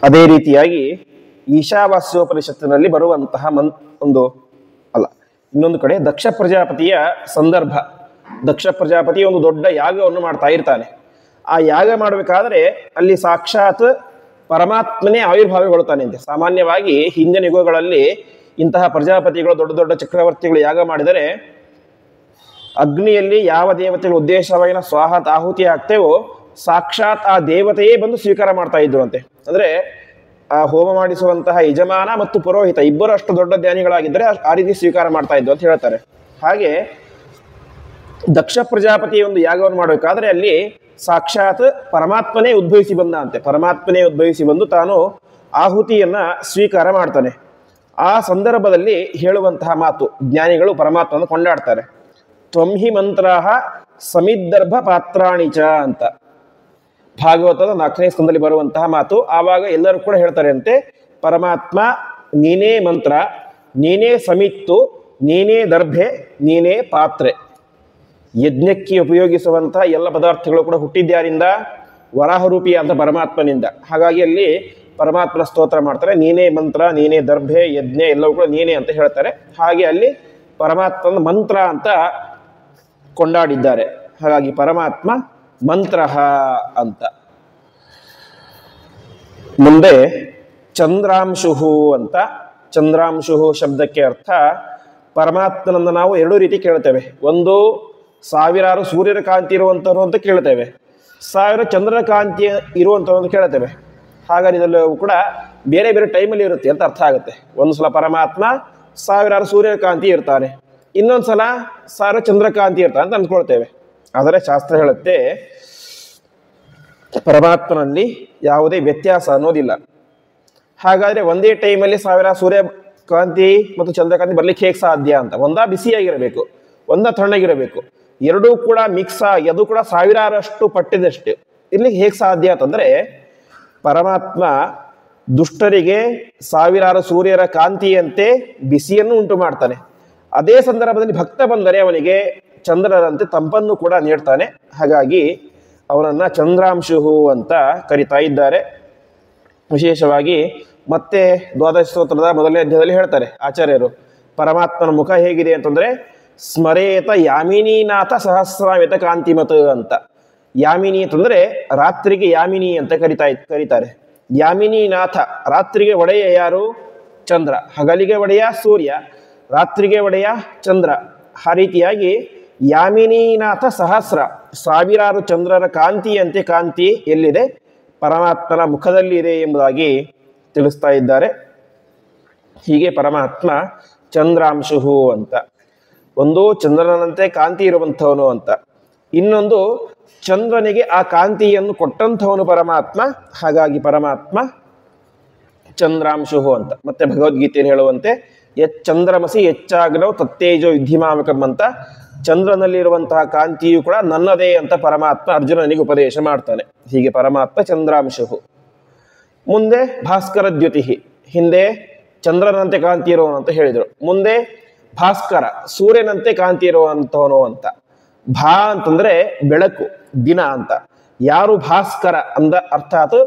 ಅದೇ ರೀತಿಯಾಗಿ ಈಶಾವಾಸ್ಯೋಪನಿಷತ್ತಿನಲ್ಲಿ ಬರುವಂತಹ ಇನ್ನೊಂದು ಕಡೆ ದಕ್ಷ ಪ್ರಜಾಪತಿಯ ಸಂದರ್ಭ. ದಕ್ಷ ಪ್ರಜಾಪತಿ ಒಂದು ದೊಡ್ಡ ಯಾಗವನ್ನು ಮಾಡ್ತಾ ಇರ್ತಾನೆ. ಆ ಯಾಗ ಮಾಡಬೇಕಾದ್ರೆ ಅಲ್ಲಿ ಸಾಕ್ಷಾತ್ ಪರಮಾತ್ಮನೇ ಆವಿರ್ಭಾವಗೊಳ್ತಾನೆ ಅಂತೆ. ಸಾಮಾನ್ಯವಾಗಿ ಹಿಂದಿನ ಯುಗಗಳಲ್ಲಿ ಇಂತಹ ಪ್ರಜಾಪತಿಗಳು, ದೊಡ್ಡ ದೊಡ್ಡ ಚಕ್ರವರ್ತಿಗಳು ಯಾಗ ಮಾಡಿದರೆ ಅಗ್ನಿಯಲ್ಲಿ ಯಾವ ದೇವತೆಗಳ ಉದ್ದೇಶವಾಗಿನ ಸ್ವಾಹಾತ್ ಆಹುತಿ ಆಗ್ತೇವೋ ಸಾಕ್ಷಾತ್ ಆ ದೇವತೆಯೇ ಬಂದು ಸ್ವೀಕಾರ ಮಾಡ್ತಾ ಇದ್ರು ಅಂತೆ. ಅಂದ್ರೆ ಆ ಹೋಮ ಮಾಡಿಸುವಂತಹ ಯಜಮಾನ ಮತ್ತು ಪುರೋಹಿತ ಇಬ್ಬರು ಅಷ್ಟು ದೊಡ್ಡ ಜ್ಞಾನಿಗಳಾಗಿದ್ದರೆ ಆ ರೀತಿ ಸ್ವೀಕಾರ ಮಾಡ್ತಾ ಇದ್ರು ಅಂತ ಹೇಳ್ತಾರೆ. ಹಾಗೆ ದಕ್ಷ ಪ್ರಜಾಪತಿ ಒಂದು ಯಾಗವನ್ನು ಮಾಡಬೇಕಾದ್ರೆ ಅಲ್ಲಿ ಸಾಕ್ಷಾತ್ ಪರಮಾತ್ಮನೇ ಉದ್ಭವಿಸಿ ಬಂದ ಅಂತೆ. ಪರಮಾತ್ಮನೇ ಉದ್ಭವಿಸಿ ಬಂದು ತಾನು ಆಹುತಿಯನ್ನ ಸ್ವೀಕಾರ ಮಾಡ್ತಾನೆ. ಆ ಸಂದರ್ಭದಲ್ಲಿ ಹೇಳುವಂತಹ ಮಾತು ಜ್ಞಾನಿಗಳು ಪರಮಾತ್ಮನ ಕೊಂಡಾಡ್ತಾರೆ. ತ್ವಂಹಿ ಮಂತ್ರಾಹ ಸಮಿದ್ದರ್ಭ ಪಾತ್ರಾಣಿಚ ಅಂತ ಭಾಗವತದ 4ನೇ ಸ್ಕಂದದಲ್ಲಿ ಬರುವಂತಹ ಮಾತು. ಆವಾಗ ಎಲ್ಲರೂ ಕೂಡ ಹೇಳ್ತಾರೆ ಅಂತೆ, ಪರಮಾತ್ಮ ನೀನೇ ಮಂತ್ರ, ನೀನೇ ಸಮಿತ್ತು, ನೀನೇ ದರ್ಭೆ, ನೀನೇ ಪಾತ್ರೆ. ಯಜ್ಞಕ್ಕೆ ಉಪಯೋಗಿಸುವಂತಹ ಎಲ್ಲ ಪದಾರ್ಥಗಳು ಕೂಡ ಹುಟ್ಟಿದ್ಯಾರಿಂದ, ವರಾಹರೂಪಿಯ ಅಂತ ಪರಮಾತ್ಮನಿಂದ. ಹಾಗಾಗಿ ಅಲ್ಲಿ ಪರಮಾತ್ಮನ ಸ್ತೋತ್ರ ಮಾಡ್ತಾರೆ. ನೀನೇ ಮಂತ್ರ, ನೀನೇ ದರ್ಭೆ, ಯಜ್ಞ ಎಲ್ಲವೂ ಕೂಡ ನೀನೇ ಅಂತ ಹೇಳ್ತಾರೆ. ಹಾಗೆ ಅಲ್ಲಿ ಪರಮಾತ್ಮನ ಮಂತ್ರ ಅಂತ ಕೊಂಡಾಡಿದ್ದಾರೆ. ಹಾಗಾಗಿ ಪರಮಾತ್ಮ ಮಂತ್ರ ಅಂತ. ಮುಂದೆ ಚಂದ್ರಾಂಶುಹು ಅಂತ. ಚಂದ್ರಾಂಶುಹು ಶಬ್ದಕ್ಕೆ ಅರ್ಥ ಪರಮಾತ್ಮನನ್ನು ನಾವು ಎರಡು ರೀತಿ ಕೇಳ್ತೇವೆ. ಒಂದು ಸಾವಿರಾರು ಸೂರ್ಯನ ಕಾಂತಿ ಇರುವಂಥವ್ರು ಅಂತ ಕೇಳ್ತೇವೆ, 1000 ಚಂದ್ರನ ಕಾಂತಿ ಇರುವಂಥವ್ರು ಅಂತ ಕೇಳ್ತೇವೆ. ಹಾಗಾಗಿ ಇದೆಲ್ಲವೂ ಕೂಡ ಬೇರೆ ಬೇರೆ ಟೈಮಲ್ಲಿ ಇರುತ್ತೆ ಅಂತ ಅರ್ಥ ಆಗುತ್ತೆ. ಒಂದು ಸಲ ಪರಮಾತ್ಮ ಸಾವಿರಾರು ಸೂರ್ಯಕಾಂತಿ ಇರ್ತಾನೆ, ಇನ್ನೊಂದು ಸಲ 1000 ಚಂದ್ರಕಾಂತಿ ಇರ್ತಾನೆ ಅಂತ ಅಂದ್ಕೊಳ್ತೇವೆ. ಆದರೆ ಶಾಸ್ತ್ರ ಹೇಳುತ್ತೆ ಪರಮಾತ್ಮನಲ್ಲಿ ಯಾವುದೇ ವ್ಯತ್ಯಾಸ ಅನ್ನೋದಿಲ್ಲ. ಹಾಗಾದರೆ ಒಂದೇ ಟೈಮಲ್ಲಿ 1000 ಸೂರ್ಯಕಾಂತಿ ಮತ್ತು ಚಂದ್ರಕಾಂತಿ ಬರ್ಲಿಕ್ಕೆ ಹೇಗೆ ಸಾಧ್ಯ ಅಂತ? ಒಂದಾ ಬಿಸಿಯಾಗಿರಬೇಕು, ಒಂದಾ ತಣ್ಣಗಿರಬೇಕು. ಎರಡೂ ಕೂಡ ಮಿಕ್ಸ್ ಆಗಿ ಅದು ಕೂಡ ಸಾವಿರಾರಷ್ಟು ಪಟ್ಟಿದಷ್ಟು ಇರ್ಲಿಕ್ಕೆ ಹೇಗೆ ಸಾಧ್ಯ ಅಂತಂದರೆ, ಪರಮಾತ್ಮ ದುಷ್ಟರಿಗೆ ಸಾವಿರಾರು ಸೂರ್ಯರ ಕಾಂತಿಯಂತೆ ಬಿಸಿಯನ್ನು ಉಂಟು ಮಾಡ್ತಾನೆ. ಅದೇ ಸಂದರ್ಭದಲ್ಲಿ ಭಕ್ತ ಬಂದರೆ ಅವನಿಗೆ ಚಂದ್ರರಂತೆ ತಂಪನ್ನು ಕೂಡ ನೀಡ್ತಾನೆ. ಹಾಗಾಗಿ ಅವನನ್ನು ಚಂದ್ರಾಂಶುಹು ಅಂತ ಕರಿತಾ ಇದ್ದಾರೆ. ವಿಶೇಷವಾಗಿ ಮತ್ತೆ ದ್ವಾದಶ ಸ್ತೋತ್ರದ ಮೊದಲನೇ ಅಧ್ಯಾಯದಲ್ಲಿ ಹೇಳ್ತಾರೆ ಆಚಾರ್ಯರು, ಪರಮಾತ್ಮನ ಮುಖ ಹೇಗಿದೆ ಅಂತಂದರೆ ಸ್ಮರೇತ ಯಾಮಿನೀನಾಥ ಸಹಸ್ರಾವೇತ ಕಾಂತಿಮತ್ ಅಂತ. ಯಾಮಿನಿ ಅಂತಂದರೆ ರಾತ್ರಿಗೆ ಯಾಮಿನಿ ಅಂತ ಕರೀತಾರೆ. ಯಾಮಿನೀನಾಥ, ರಾತ್ರಿಗೆ ಒಡೆಯ ಯಾರು? ಚಂದ್ರ, ಹಗಲಿಗೆ ಒಡೆಯ ಸೂರ್ಯ. ರಾತ್ರಿಗೆ ಒಡೆಯ ಚಂದ್ರ. ಆ ರೀತಿಯಾಗಿ ಯಾಮಿನೀನಾಥ ಸಹಸ್ರ, ಸಾವಿರಾರು ಚಂದ್ರರ ಕಾಂತಿಯಂತೆ ಕಾಂತಿ ಎಲ್ಲಿದೆ? ಪರಮಾತ್ಮನ ಮುಖದಲ್ಲಿ ಇದೆ ಎಂಬುದಾಗಿ ತಿಳಿಸ್ತಾ ಇದ್ದಾರೆ. ಹೀಗೆ ಪರಮಾತ್ಮ ಚಂದ್ರಾಂಶುಹು ಅಂತ, ಒಂದು ಚಂದ್ರನಂತೆ ಕಾಂತಿ ಇರುವಂಥವನು ಅಂತ, ಇನ್ನೊಂದು ಚಂದ್ರನಿಗೆ ಆ ಕಾಂತಿಯನ್ನು ಕೊಟ್ಟಂಥವನು ಪರಮಾತ್ಮ. ಹಾಗಾಗಿ ಪರಮಾತ್ಮ ಚಂದ್ರಾಂಶುಹು ಅಂತ. ಮತ್ತೆ ಭಗವದ್ಗೀತೆಯಲ್ಲಿ ಹೇಳುವಂತೆ ಚಂದ್ರಮಸಿ ಹೆಚ್ಚಾಗ್ನೋ ತತ್ತೇಜೋ ವಿದ್ಧಿಮಾಮಕಂ ಅಂತ, ಚಂದ್ರನಲ್ಲಿರುವಂತಹ ಕಾಂತಿಯು ಕೂಡ ನನ್ನದೇ ಅಂತ ಪರಮಾತ್ಮ ಅರ್ಜುನನಿಗೆ ಉಪದೇಶ ಮಾಡ್ತಾನೆ. ಹೀಗೆ ಪರಮಾತ್ಮ ಚಂದ್ರಾಂಶುಹು. ಮುಂದೆ ಭಾಸ್ಕರ ದ್ಯುತಿ, ಹಿಂದೆ ಚಂದ್ರನಂತೆ ಕಾಂತಿ ಇರುವವನು ಅಂತ ಹೇಳಿದರು, ಮುಂದೆ ಭಾಸ್ಕರ ಸೂರ್ಯನಂತೆ ಕಾಂತಿ ಇರುವಂಥವನು ಅಂತ. ಭಾ ಅಂತಂದ್ರೆ ಬೆಳಕು, ದಿನ ಅಂತ. ಯಾರು ಭಾಸ್ಕರ ಅಂದ ಅರ್ಥಾತ್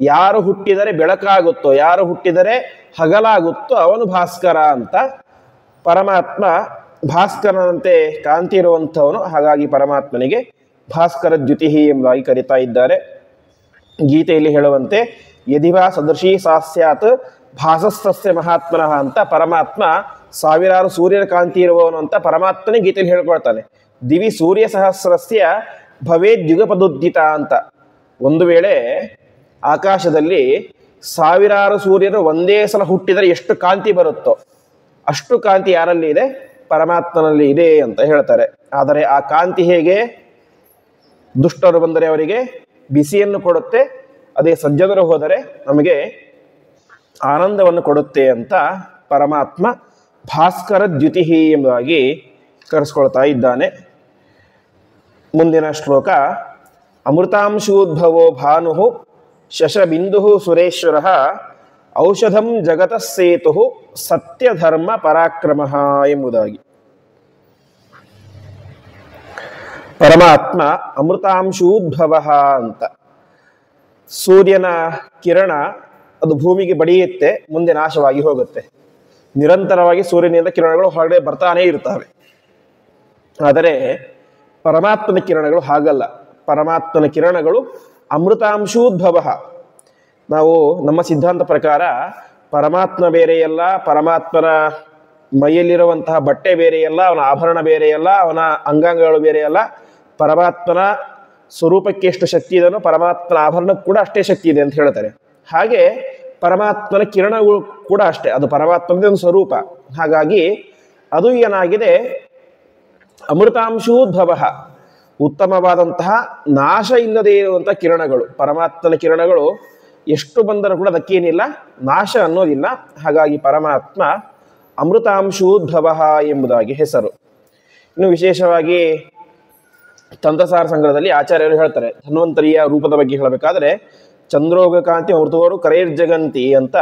ಯಾರು ಹುಟ್ಟಿದರೆ ಬೆಳಕಾಗುತ್ತೋ, ಯಾರು ಹುಟ್ಟಿದರೆ ಹಗಲಾಗುತ್ತೋ ಅವನು ಭಾಸ್ಕರ ಅಂತ. ಪರಮಾತ್ಮ ಭಾಸ್ಕರನಂತೆ ಕಾಂತಿ ಇರುವಂಥವನು. ಹಾಗಾಗಿ ಪರಮಾತ್ಮನಿಗೆ ಭಾಸ್ಕರ ದ್ಯುತಿ ಎಂಬುದಾಗಿ ಕರೀತಾ ಇದ್ದಾರೆ. ಗೀತೆಯಲ್ಲಿ ಹೇಳುವಂತೆ ಯದಿಭಾ ಸದೃಶೀ ಸಾಸ್ಯಾತ್ ಭಾಸಸ್ತಸ್ಯ ಮಹಾತ್ಮನಃ ಅಂತ ಪರಮಾತ್ಮ ಸಾವಿರಾರು ಸೂರ್ಯನ ಕಾಂತಿ ಇರುವವನು ಅಂತ ಪರಮಾತ್ಮನೇ ಗೀತೆಯಲ್ಲಿ ಹೇಳ್ಕೊಳ್ತಾನೆ. ದಿವಿ ಸೂರ್ಯ ಸಹಸ್ರಸ್ಯ ಭವೇದ್ ಯುಗಪದುದ್ದಿತ ಅಂತ. ಒಂದು ವೇಳೆ ಆಕಾಶದಲ್ಲಿ ಸಾವಿರಾರು ಸೂರ್ಯರು ಒಂದೇ ಸಲ ಹುಟ್ಟಿದರೆ ಎಷ್ಟು ಕಾಂತಿ ಬರುತ್ತೋ ಅಷ್ಟು ಕಾಂತಿ ಯಾರಲ್ಲಿ ಇದೆ? ಪರಮಾತ್ಮನಲ್ಲಿ ಇದೆ ಅಂತ ಹೇಳ್ತಾರೆ. ಆದರೆ ಆ ಕಾಂತಿ ಹೇಗೆ? ದುಷ್ಟರು ಬಂದರೆ ಅವರಿಗೆ ಬಿಸಿಯನ್ನು ಕೊಡುತ್ತೆ, ಅದೇ ಸಜ್ಜನರು ಹೋದರೆ ನಮಗೆ ಆನಂದವನ್ನು ಕೊಡುತ್ತೆ ಅಂತ ಪರಮಾತ್ಮ ಭಾಸ್ಕರ ದ್ಯುತಿ ಎಂಬುದಾಗಿ ಕರೆಸ್ಕೊಳ್ತಾ ಇದ್ದಾನೆ. ಮುಂದಿನ ಶ್ಲೋಕ ಅಮೃತಾಂಶೂದ್ಭವೋ ಭಾನು ಶಶಬಿಂದು ಸುರೇಶ್ವರ ಔಷಧಂ ಜಗತಃ ಸೇತು ಸತ್ಯಧರ್ಮ ಪರಾಕ್ರಮ ಎಂಬುದಾಗಿ. ಪರಮಾತ್ಮ ಅಮೃತಾಂಶೂದ್ಭವ ಅಂತ. ಸೂರ್ಯನ ಕಿರಣ ಅದು ಭೂಮಿಗೆ ಬಡಿಯುತ್ತೆ, ಮುಂದೆ ನಾಶವಾಗಿ ಹೋಗುತ್ತೆ. ನಿರಂತರವಾಗಿ ಸೂರ್ಯನಿಂದ ಕಿರಣಗಳು ಹೊರಗಡೆ ಬರ್ತಾನೇ ಇರ್ತವೆ. ಆದರೆ ಪರಮಾತ್ಮನ ಕಿರಣಗಳು ಹಾಗಲ್ಲ. ಪರಮಾತ್ಮನ ಕಿರಣಗಳು ಅಮೃತಾಂಶೂದ್ಭವ. ನಾವು ನಮ್ಮ ಸಿದ್ಧಾಂತ ಪ್ರಕಾರ ಪರಮಾತ್ಮ ಬೇರೆಯಲ್ಲ, ಪರಮಾತ್ಮನ ಮೈಯಲ್ಲಿರುವಂತಹ ಬಟ್ಟೆ ಬೇರೆಯಲ್ಲ, ಅವನ ಆಭರಣ ಬೇರೆಯಲ್ಲ, ಅವನ ಅಂಗಾಂಗಗಳು ಬೇರೆಯಲ್ಲ. ಪರಮಾತ್ಮನ ಸ್ವರೂಪಕ್ಕೆ ಎಷ್ಟು ಶಕ್ತಿ ಇದೆಯೋ ಪರಮಾತ್ಮನ ಆಭರಣಕ್ಕೆ ಕೂಡ ಅಷ್ಟೇ ಶಕ್ತಿ ಇದೆ ಅಂತ ಹೇಳ್ತಾರೆ. ಹಾಗೆ ಪರಮಾತ್ಮನ ಕಿರಣಗಳು ಕೂಡ ಅಷ್ಟೇ, ಅದು ಪರಮಾತ್ಮನದೇ ಒಂದು ಸ್ವರೂಪ. ಹಾಗಾಗಿ ಅದು ಏನಾಗಿದೆ? ಅಮೃತಾಂಶೂದ್ಭವ, ಉತ್ತಮವಾದಂತಹ ನಾಶ ಇಲ್ಲದೇ ಇರುವಂತಹ ಕಿರಣಗಳು. ಪರಮಾತ್ಮನ ಕಿರಣಗಳು ಎಷ್ಟು ಬಂದರೂ ಕೂಡ ಅದಕ್ಕೇನಿಲ್ಲ, ನಾಶ ಅನ್ನೋದಿಲ್ಲ. ಹಾಗಾಗಿ ಪರಮಾತ್ಮ ಅಮೃತಾಂಶೂದ್ಭವ ಎಂಬುದಾಗಿ ಹೆಸರು. ಇನ್ನು ವಿಶೇಷವಾಗಿ ತಂತ್ರಸಾರ ಸಂಗ್ರಹದಲ್ಲಿ ಆಚಾರ್ಯರು ಹೇಳ್ತಾರೆ, ಧನ್ವಂತರಿಯ ರೂಪದ ಬಗ್ಗೆ ಹೇಳಬೇಕಾದ್ರೆ ಚಂದ್ರೋಗ ಕಾಂತಿ ಅಮೃತೋರು ಕರೈರ್ಜಗಂತಿ ಅಂತ.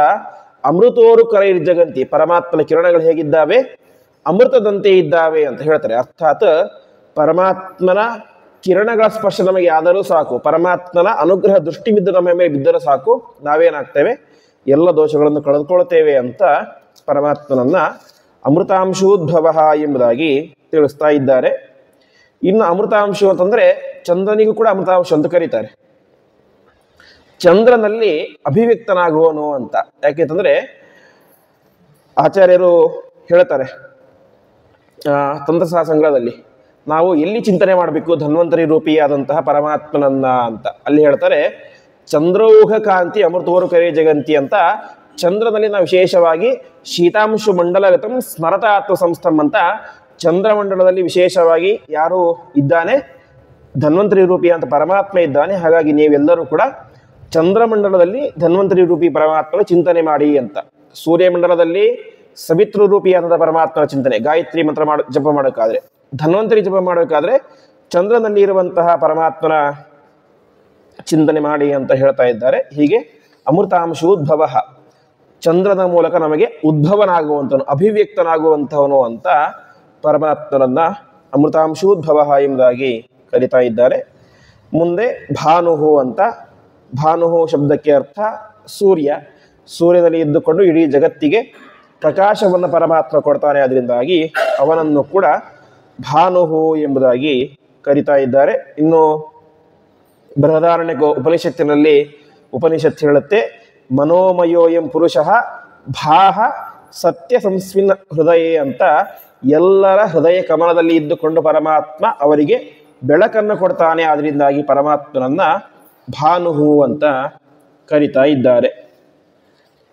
ಅಮೃತೋರು ಕರೈರ್ಜಗಂತಿ, ಪರಮಾತ್ಮನ ಕಿರಣಗಳು ಹೇಗಿದ್ದಾವೆ? ಅಮೃತದಂತೆ ಇದ್ದಾವೆ ಅಂತ ಹೇಳ್ತಾರೆ. ಅರ್ಥಾತ್ ಪರಮಾತ್ಮನ ಕಿರಣಗಳ ಸ್ಪರ್ಶ ನಮಗೆ ಆದರೂ ಸಾಕು, ಪರಮಾತ್ಮನ ಅನುಗ್ರಹ ದೃಷ್ಟಿ ಬಿದ್ದು ನಮ್ಮ ಮೇಲೆ ಬಿದ್ದರೂ ಸಾಕು, ನಾವೇನಾಗ್ತೇವೆ? ಎಲ್ಲ ದೋಷಗಳನ್ನು ಕಳೆದುಕೊಳ್ತೇವೆ ಅಂತ ಪರಮಾತ್ಮನನ್ನ ಅಮೃತಾಂಶೋದ್ಭವ ಎಂಬುದಾಗಿ ತಿಳಿಸ್ತಾ ಇದ್ದಾರೆ. ಇನ್ನು ಅಮೃತಾಂಶ ಅಂತಂದ್ರೆ ಚಂದ್ರನಿಗೂ ಕೂಡ ಅಮೃತಾಂಶ ಅಂತ ಕರೀತಾರೆ. ಚಂದ್ರನಲ್ಲಿ ಅಭಿವ್ಯಕ್ತನಾಗುವನು ಅಂತ. ಯಾಕೆಂತಂದ್ರೆ ಆಚಾರ್ಯರು ಹೇಳ್ತಾರೆ ತಂತ್ರಸಾರ ಸಂಗ್ರಹದಲ್ಲಿ, ನಾವು ಎಲ್ಲಿ ಚಿಂತನೆ ಮಾಡಬೇಕು ಧನ್ವಂತರಿ ರೂಪಿಯಾದಂತಹ ಪರಮಾತ್ಮನನ್ನ ಅಂತ. ಅಲ್ಲಿ ಹೇಳ್ತಾರೆ ಚಂದ್ರೌಘ ಕಾಂತಿ ಅಮೃತೋರು ಕರೆ ಜಗಂತಿ ಅಂತ. ಚಂದ್ರನಲ್ಲಿ ನಾವು ವಿಶೇಷವಾಗಿ ಶೀತಾಂಶು ಮಂಡಲಗತಂ ಸ್ಮರತ ಆತ್ಮ ಸಂಸ್ಥಂ ಅಂತ. ಚಂದ್ರಮಂಡಲದಲ್ಲಿ ವಿಶೇಷವಾಗಿ ಯಾರು ಇದ್ದಾನೆ? ಧನ್ವಂತರಿ ರೂಪಿ ಅಂತ ಪರಮಾತ್ಮ ಇದ್ದಾನೆ. ಹಾಗಾಗಿ ನೀವೆಲ್ಲರೂ ಕೂಡ ಚಂದ್ರಮಂಡಲದಲ್ಲಿ ಧನ್ವಂತರಿ ರೂಪಿ ಪರಮಾತ್ಮನ ಚಿಂತನೆ ಮಾಡಿ ಅಂತ. ಸೂರ್ಯಮಂಡಲದಲ್ಲಿ ಸವಿತೃ ರೂಪಿಯಾದ ಪರಮಾತ್ಮನ ಚಿಂತನೆ, ಗಾಯತ್ರಿ ಮಂತ್ರ ಜಪ ಮಾಡೋಕ್ಕಾದ್ರೆ, ಧನ್ವಂತರಿ ಜಪ ಮಾಡಬೇಕಾದ್ರೆ ಚಂದ್ರನಲ್ಲಿ ಇರುವಂತಹ ಪರಮಾತ್ಮನ ಚಿಂತನೆ ಮಾಡಿ ಅಂತ ಹೇಳ್ತಾ ಇದ್ದಾರೆ. ಹೀಗೆ ಅಮೃತಾಂಶೋದ್ಭವ, ಚಂದ್ರನ ಮೂಲಕ ನಮಗೆ ಉದ್ಭವನಾಗುವಂಥವನು, ಅಭಿವ್ಯಕ್ತನಾಗುವಂಥವನು ಅಂತ ಪರಮಾತ್ಮನನ್ನ ಅಮೃತಾಂಶೋದ್ಭವ ಎಂಬುದಾಗಿ ಕರೀತಾ ಇದ್ದಾರೆ. ಮುಂದೆ ಭಾನುಹು ಅಂತ. ಭಾನುಹು ಶಬ್ದಕ್ಕೆ ಅರ್ಥ ಸೂರ್ಯ. ಸೂರ್ಯನಲ್ಲಿ ಇದ್ದುಕೊಂಡು ಇಡೀ ಜಗತ್ತಿಗೆ ಪ್ರಕಾಶವನ್ನು ಪರಮಾತ್ಮ ಕೊಡ್ತಾನೆ. ಅದರಿಂದಾಗಿ ಅವನನ್ನು ಕೂಡ ಭಾನುಹು ಎಂಬುದಾಗಿ ಕರೀತಾ ಇದ್ದಾರೆ. ಇನ್ನು ಬೃಹದಾರಣ್ಯಕ ಉಪನಿಷತ್ತಿನಲ್ಲಿ ಉಪನಿಷತ್ತು ಹೇಳುತ್ತೆ, ಮನೋಮಯೋಯಂ ಪುರುಷ ಭಾಹ ಸತ್ಯ ಸಂಸ್ವಿನ್ ಹೃದಯ ಅಂತ ಎಲ್ಲರ ಹೃದಯ ಕಮಲದಲ್ಲಿ ಇದ್ದುಕೊಂಡು ಪರಮಾತ್ಮ ಅವರಿಗೆ ಬೆಳಕನ್ನು ಕೊಡ್ತಾನೆ. ಆದ್ರಿಂದಾಗಿ ಪರಮಾತ್ಮನನ್ನ ಭಾನುಹು ಅಂತ ಕರಿತಾ ಇದ್ದಾರೆ.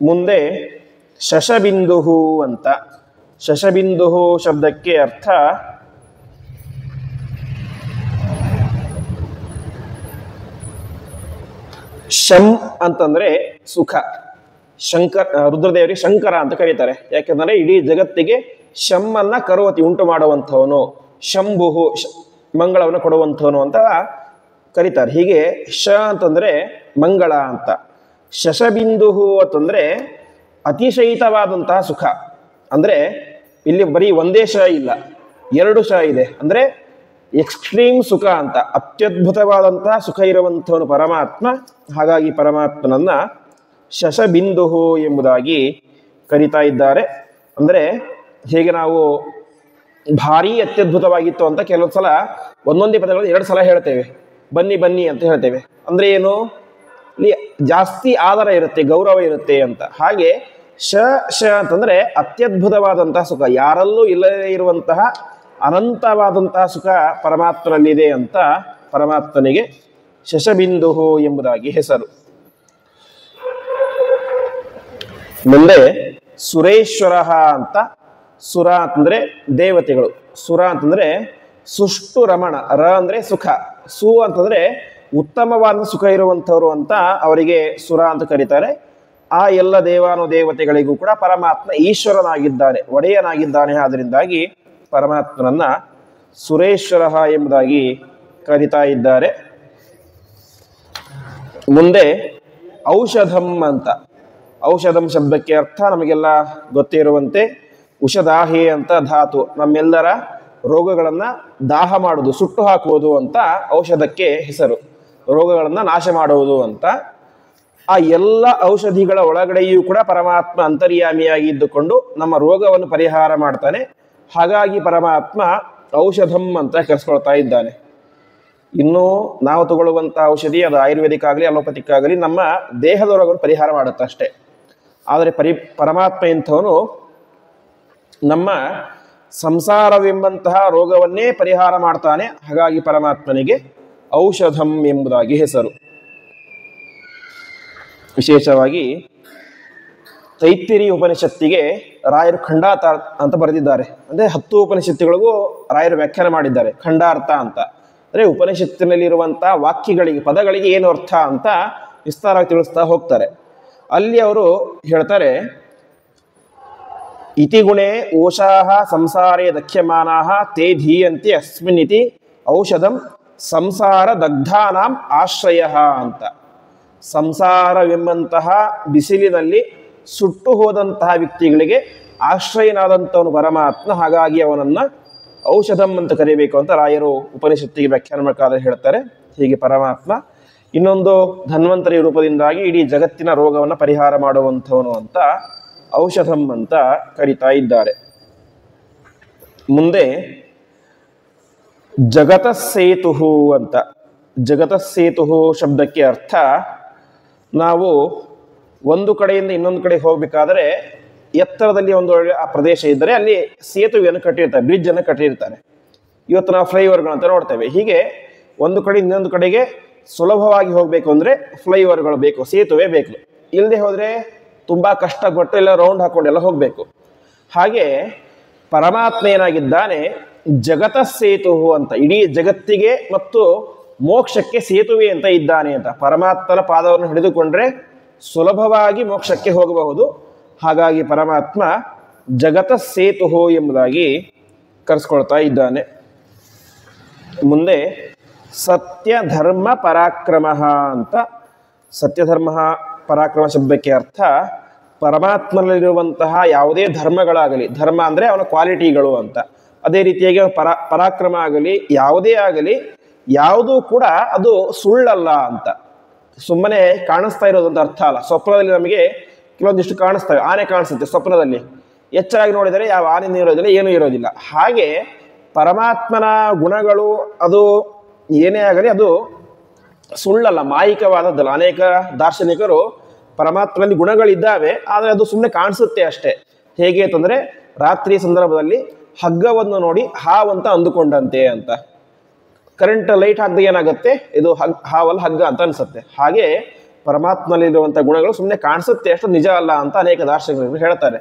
ಮುಂದೆ ಶಶಬಿಂದುಹು ಅಂತ. ಶಶಬಿಂದುಹು ಶಬ್ದಕ್ಕೆ ಅರ್ಥ ಶಂ ಅಂತಂದ್ರೆ ಸುಖ. ರುದ್ರದೇವರಿಗೆ ಶಂಕರ ಅಂತ ಕರೀತಾರೆ. ಯಾಕೆಂದ್ರೆ ಇಡೀ ಜಗತ್ತಿಗೆ ಶಮ್ಮನ್ನ ಕರುವತಿ ಉಂಟು ಮಾಡುವಂಥವನು, ಶಂಭುಹು ಮಂಗಳವನ್ನು ಕೊಡುವಂಥವನು ಅಂತ ಕರೀತಾರೆ. ಹೀಗೆ ಶ ಅಂತಂದ್ರೆ ಮಂಗಳ ಅಂತ. ಶಶಬಿಂದುಹು ಅಂತಂದ್ರೆ ಅತಿಶಯಿತವಾದಂತಹ ಸುಖ. ಅಂದ್ರೆ ಇಲ್ಲಿ ಬರೀ ಒಂದೇ ಶ ಇಲ್ಲ, ಎರಡು ಶ ಇದೆ. ಅಂದ್ರೆ ಎಕ್ಸ್ಟ್ರೀಮ್ ಸುಖ ಅಂತ, ಅತ್ಯದ್ಭುತವಾದಂತಹ ಸುಖ ಇರುವಂಥವನು ಪರಮಾತ್ಮ. ಹಾಗಾಗಿ ಪರಮಾತ್ಮನನ್ನ ಶಶಬಿಂದುಹು ಎಂಬುದಾಗಿ ಕರೀತಾ ಇದ್ದಾರೆ. ಅಂದರೆ ಹೇಗೆ ನಾವು ಭಾರಿ ಅತ್ಯದ್ಭುತವಾಗಿತ್ತು ಅಂತ ಕೆಲವೊಂದು ಸಲ ಒಂದೊಂದೇ ಪದಗಳು ಎರಡು ಸಲ ಹೇಳ್ತೇವೆ, ಬನ್ನಿ ಬನ್ನಿ ಅಂತ ಹೇಳ್ತೇವೆ. ಅಂದ್ರೆ ಏನು, ಇಲ್ಲಿ ಜಾಸ್ತಿ ಆದರ ಇರುತ್ತೆ, ಗೌರವ ಇರುತ್ತೆ ಅಂತ. ಹಾಗೆ ಶ ಶ ಅಂತಂದ್ರೆ ಅತ್ಯದ್ಭುತವಾದಂತಹ ಸುಖ, ಯಾರಲ್ಲೂ ಇಲ್ಲದೇ ಇರುವಂತಹ ಅನಂತವಾದಂತಹ ಸುಖ ಪರಮಾತ್ಮನಲ್ಲಿದೆ ಅಂತ ಪರಮಾತ್ಮನಿಗೆ ಶಶಬಿಂದುಹು ಎಂಬುದಾಗಿ ಹೆಸರು. ಮುಂದೆ ಸುರೇಶ್ವರ ಅಂತ. ಸುರ ಅಂತಂದ್ರೆ ದೇವತೆಗಳು, ಸುರ ಅಂತಂದ್ರೆ ಸುಷ್ಟು ರಮಣ, ರ ಅಂದ್ರೆ ಸುಖ, ಸು ಅಂತಂದ್ರೆ ಉತ್ತಮವಾದ ಸುಖ ಇರುವಂಥವ್ರು ಅಂತ ಅವರಿಗೆ ಸುರ ಅಂತ ಕರೀತಾರೆ. ಆ ಎಲ್ಲ ದೇವಾನುದೇವತೆಗಳಿಗೂ ಕೂಡ ಪರಮಾತ್ಮ ಈಶ್ವರನಾಗಿದ್ದಾನೆ, ಒಡೆಯನಾಗಿದ್ದಾನೆ. ಆದ್ದರಿಂದಾಗಿ ಪರಮಾತ್ಮನನ್ನ ಸುರೇಶ್ವರ ಎಂಬುದಾಗಿ ಕರೀತಾ ಇದ್ದಾರೆ. ಮುಂದೆ ಔಷಧಂ ಅಂತ. ಔಷಧಂ ಶಬ್ದಕ್ಕೆ ಅರ್ಥ ನಮಗೆಲ್ಲ ಗೊತ್ತೇ ಇರುವಂತೆ ಉಷಧಾಹಿ ಅಂತ ಧಾತು, ನಮ್ಮೆಲ್ಲರ ರೋಗಗಳನ್ನ ದಾಹ ಮಾಡುವುದು, ಸುಟ್ಟು ಹಾಕುವುದು ಅಂತ ಔಷಧಕ್ಕೆ ಹೆಸರು. ರೋಗಗಳನ್ನ ನಾಶ ಮಾಡುವುದು ಅಂತ. ಆ ಎಲ್ಲ ಔಷಧಿಗಳ ಒಳಗಡೆಯೂ ಕೂಡ ಪರಮಾತ್ಮ ಅಂತರ್ಯಾಮಿಯಾಗಿ ಇದ್ದುಕೊಂಡು ನಮ್ಮ ರೋಗವನ್ನು ಪರಿಹಾರ ಮಾಡ್ತಾನೆ. ಹಾಗಾಗಿ ಪರಮಾತ್ಮ ಔಷಧಂ ಅಂತ ಕರೆಸ್ಕೊಳ್ತಾ ಇದ್ದಾನೆ. ಇನ್ನು ನಾವು ತಗೊಳ್ಳುವಂತಹ ಔಷಧಿ ಅದು ಆಯುರ್ವೇದಿಕ್ ಆಗಲಿ ಅಲೋಪತಿಕ್ ಆಗಲಿ ನಮ್ಮ ದೇಹದ ರೋಗವನ್ನು ಪರಿಹಾರ ಮಾಡುತ್ತೆ ಅಷ್ಟೇ. ಆದರೆ ಪರಮಾತ್ಮ ಇಂಥವನು ನಮ್ಮ ಸಂಸಾರವೆಂಬಂತಹ ರೋಗವನ್ನೇ ಪರಿಹಾರ ಮಾಡ್ತಾನೆ. ಹಾಗಾಗಿ ಪರಮಾತ್ಮನಿಗೆ ಔಷಧಂ ಎಂಬುದಾಗಿ ಹೆಸರು. ವಿಶೇಷವಾಗಿ ತೈತ್ತಿರಿ ಉಪನಿಷತ್ತಿಗೆ ರಾಯರು ಖಂಡಾರ್ಥ ಅಂತ ಬರೆದಿದ್ದಾರೆ. ಅಂದರೆ 10 ಉಪನಿಷತ್ತುಗಳಿಗೂ ರಾಯರು ವ್ಯಾಖ್ಯಾನ ಮಾಡಿದ್ದಾರೆ ಖಂಡಾರ್ಥ ಅಂತ. ಅಂದರೆ ಉಪನಿಷತ್ತಿನಲ್ಲಿರುವಂತಹ ವಾಕ್ಯಗಳಿಗೆ, ಪದಗಳಿಗೆ ಏನು ಅರ್ಥ ಅಂತ ವಿಸ್ತಾರವಾಗಿ ತಿಳಿಸ್ತಾ ಹೋಗ್ತಾರೆ. ಅಲ್ಲಿ ಅವರು ಹೇಳ್ತಾರೆ, ಇತಿ ಗುಣೇ ಓಷಾಹ ಸಂಸಾರೇ ದಕ್ಷ್ಯಮಾನಾಹ ತೇ ಧೀಯಂತೆ ಅಸ್ಮಿನ್ ಇತಿ ಔಷಧಂ ಸಂಸಾರ ದಗ್ಧಾನಾಂ ಆಶ್ರಯ ಅಂತ. ಸಂಸಾರವೆಂಬಂತಹ ಬಿಸಿಲಿನಲ್ಲಿ ಸುಟ್ಟು ಹೋದಂತಹ ವ್ಯಕ್ತಿಗಳಿಗೆ ಆಶ್ರಯನಾದಂಥವನು ಪರಮಾತ್ಮ. ಹಾಗಾಗಿ ಅವನನ್ನ ಔಷಧಂ ಅಂತ ಕರೀಬೇಕು ಅಂತ ರಾಯರು ಉಪನಿಷತ್ತಿಗೆ ವ್ಯಾಖ್ಯಾನ ಬೇಕಾದ್ರೆ ಹೇಳ್ತಾರೆ. ಹೀಗೆ ಪರಮಾತ್ಮ ಇನ್ನೊಂದು ಧನ್ವಂತರಿ ರೂಪದಿಂದಾಗಿ ಇಡೀ ಜಗತ್ತಿನ ರೋಗವನ್ನು ಪರಿಹಾರ ಮಾಡುವಂಥವನು ಅಂತ ಔಷಧಂ ಅಂತ ಕರೀತಾ ಇದ್ದಾರೆ. ಮುಂದೆ ಜಗತಸ್ಸೇತುಹು ಅಂತ. ಜಗತಸ್ಸೇತುಹು ಶಬ್ದಕ್ಕೆ ಅರ್ಥ ನಾವು ಒಂದು ಕಡೆಯಿಂದ ಇನ್ನೊಂದು ಕಡೆ ಹೋಗಬೇಕಾದ್ರೆ ಎತ್ತರದಲ್ಲಿ ಒಂದು ಆ ಪ್ರದೇಶ ಇದ್ದರೆ ಅಲ್ಲಿ ಸೇತುವೆಯನ್ನು ಕಟ್ಟಿರ್ತಾರೆ, ಬ್ರಿಡ್ಜ್ ಅನ್ನು ಕಟ್ಟಿರ್ತಾರೆ. ಇವತ್ತು ನಾವು ಫ್ಲೈಓವರ್ಗಳಂತ ನೋಡ್ತೇವೆ. ಹೀಗೆ ಒಂದು ಕಡೆ ಇನ್ನೊಂದು ಕಡೆಗೆ ಸುಲಭವಾಗಿ ಹೋಗಬೇಕು ಅಂದರೆ ಫ್ಲೈಓವರ್ಗಳು ಬೇಕು, ಸೇತುವೆ ಬೇಕು. ಇಲ್ಲದೆ ಹೋದರೆ ತುಂಬ ಕಷ್ಟಪಟ್ಟು ಎಲ್ಲ ರೌಂಡ್ ಹಾಕೊಂಡೆಲ್ಲ ಹೋಗಬೇಕು. ಹಾಗೆ ಪರಮಾತ್ಮ ಏನಾಗಿದ್ದಾನೆ, ಜಗತಸ್ಸೇತುಹು ಅಂತ, ಇಡೀ ಜಗತ್ತಿಗೆ ಮತ್ತು ಮೋಕ್ಷಕ್ಕೆ ಸೇತುವೆ ಅಂತ ಇದ್ದಾನೆ ಅಂತ. ಪರಮಾತ್ಮನ ಪಾದವನ್ನು ಹಿಡಿದುಕೊಂಡ್ರೆ ಸುಲಭವಾಗಿ ಮೋಕ್ಷಕ್ಕೆ ಹೋಗಬಹುದು. ಹಾಗಾಗಿ ಪರಮಾತ್ಮ ಜಗತಸ್ಸೇತುಹು ಎಂಬುದಾಗಿ ಕರೆಸ್ಕೊಳ್ತಾ ಇದ್ದಾನೆ. ಮುಂದೆ ಸತ್ಯ ಧರ್ಮ ಪರಾಕ್ರಮ ಅಂತ. ಸತ್ಯಧರ್ಮ ಪರಾಕ್ರಮ ಶಬ್ದಕ್ಕೆ ಅರ್ಥ ಪರಮಾತ್ಮನಲ್ಲಿರುವಂತಹ ಯಾವುದೇ ಧರ್ಮಗಳಾಗಲಿ, ಧರ್ಮ ಅಂದರೆ ಅವನ ಕ್ವಾಲಿಟಿಗಳು ಅಂತ. ಅದೇ ರೀತಿಯಾಗಿ ಪರಾಕ್ರಮ ಆಗಲಿ, ಯಾವುದೇ ಆಗಲಿ, ಯಾವುದೂ ಕೂಡ ಅದು ಸುಳ್ಳಲ್ಲ ಅಂತ. ಸುಮ್ಮನೆ ಕಾಣಿಸ್ತಾ ಇರೋದು ಅಂತ ಅರ್ಥ ಅಲ್ಲ. ಸ್ವಪ್ನದಲ್ಲಿ ನಮಗೆ ಕೆಲವೊಂದಿಷ್ಟು ಕಾಣಿಸ್ತವೆ, ಆನೆ ಕಾಣಿಸುತ್ತೆ ಸ್ವಪ್ನದಲ್ಲಿ, ಎಚ್ಚರಾಗಿ ನೋಡಿದರೆ ಯಾವ ಆನೆ ಇರೋದಿಲ್ಲ, ಏನೂ ಇರೋದಿಲ್ಲ. ಹಾಗೆ ಪರಮಾತ್ಮನ ಗುಣಗಳು ಅದು ಏನೇ ಆಗಲಿ ಅದು ಸುಳ್ಳಲ್ಲ, ಮಾಯಿಕವಾದದ್ದಲ್ಲ. ಅನೇಕ ದಾರ್ಶನಿಕರು ಪರಮಾತ್ಮನಲ್ಲಿ ಗುಣಗಳಿದ್ದಾವೆ, ಆದರೆ ಅದು ಸುಮ್ಮನೆ ಕಾಣಿಸುತ್ತೆ ಅಷ್ಟೇ. ಹೇಗೆ ಅಂತಂದರೆ ರಾತ್ರಿ ಸಂದರ್ಭದಲ್ಲಿ ಹಗ್ಗವನ್ನು ನೋಡಿ ಹಾವಂತ ಅಂದುಕೊಂಡಂತೆ ಅಂತ. ಕರೆಂಟ್ ಲೈಟ್ ಹಾಕಿದಾಗ ಏನಾಗುತ್ತೆ, ಇದು ಹಾವಲ್ಲ ಹಗ್ಗ ಅಂತ ಅನಿಸುತ್ತೆ. ಹಾಗೆ ಪರಮಾತ್ಮನಲ್ಲಿರುವಂಥ ಗುಣಗಳು ಸುಮ್ಮನೆ ಕಾಣಿಸುತ್ತೆ, ಅಷ್ಟು ನಿಜ ಅಲ್ಲ ಅಂತ ಅನೇಕ ದಾರ್ಶನಿಕರು ಹೇಳ್ತಾರೆ.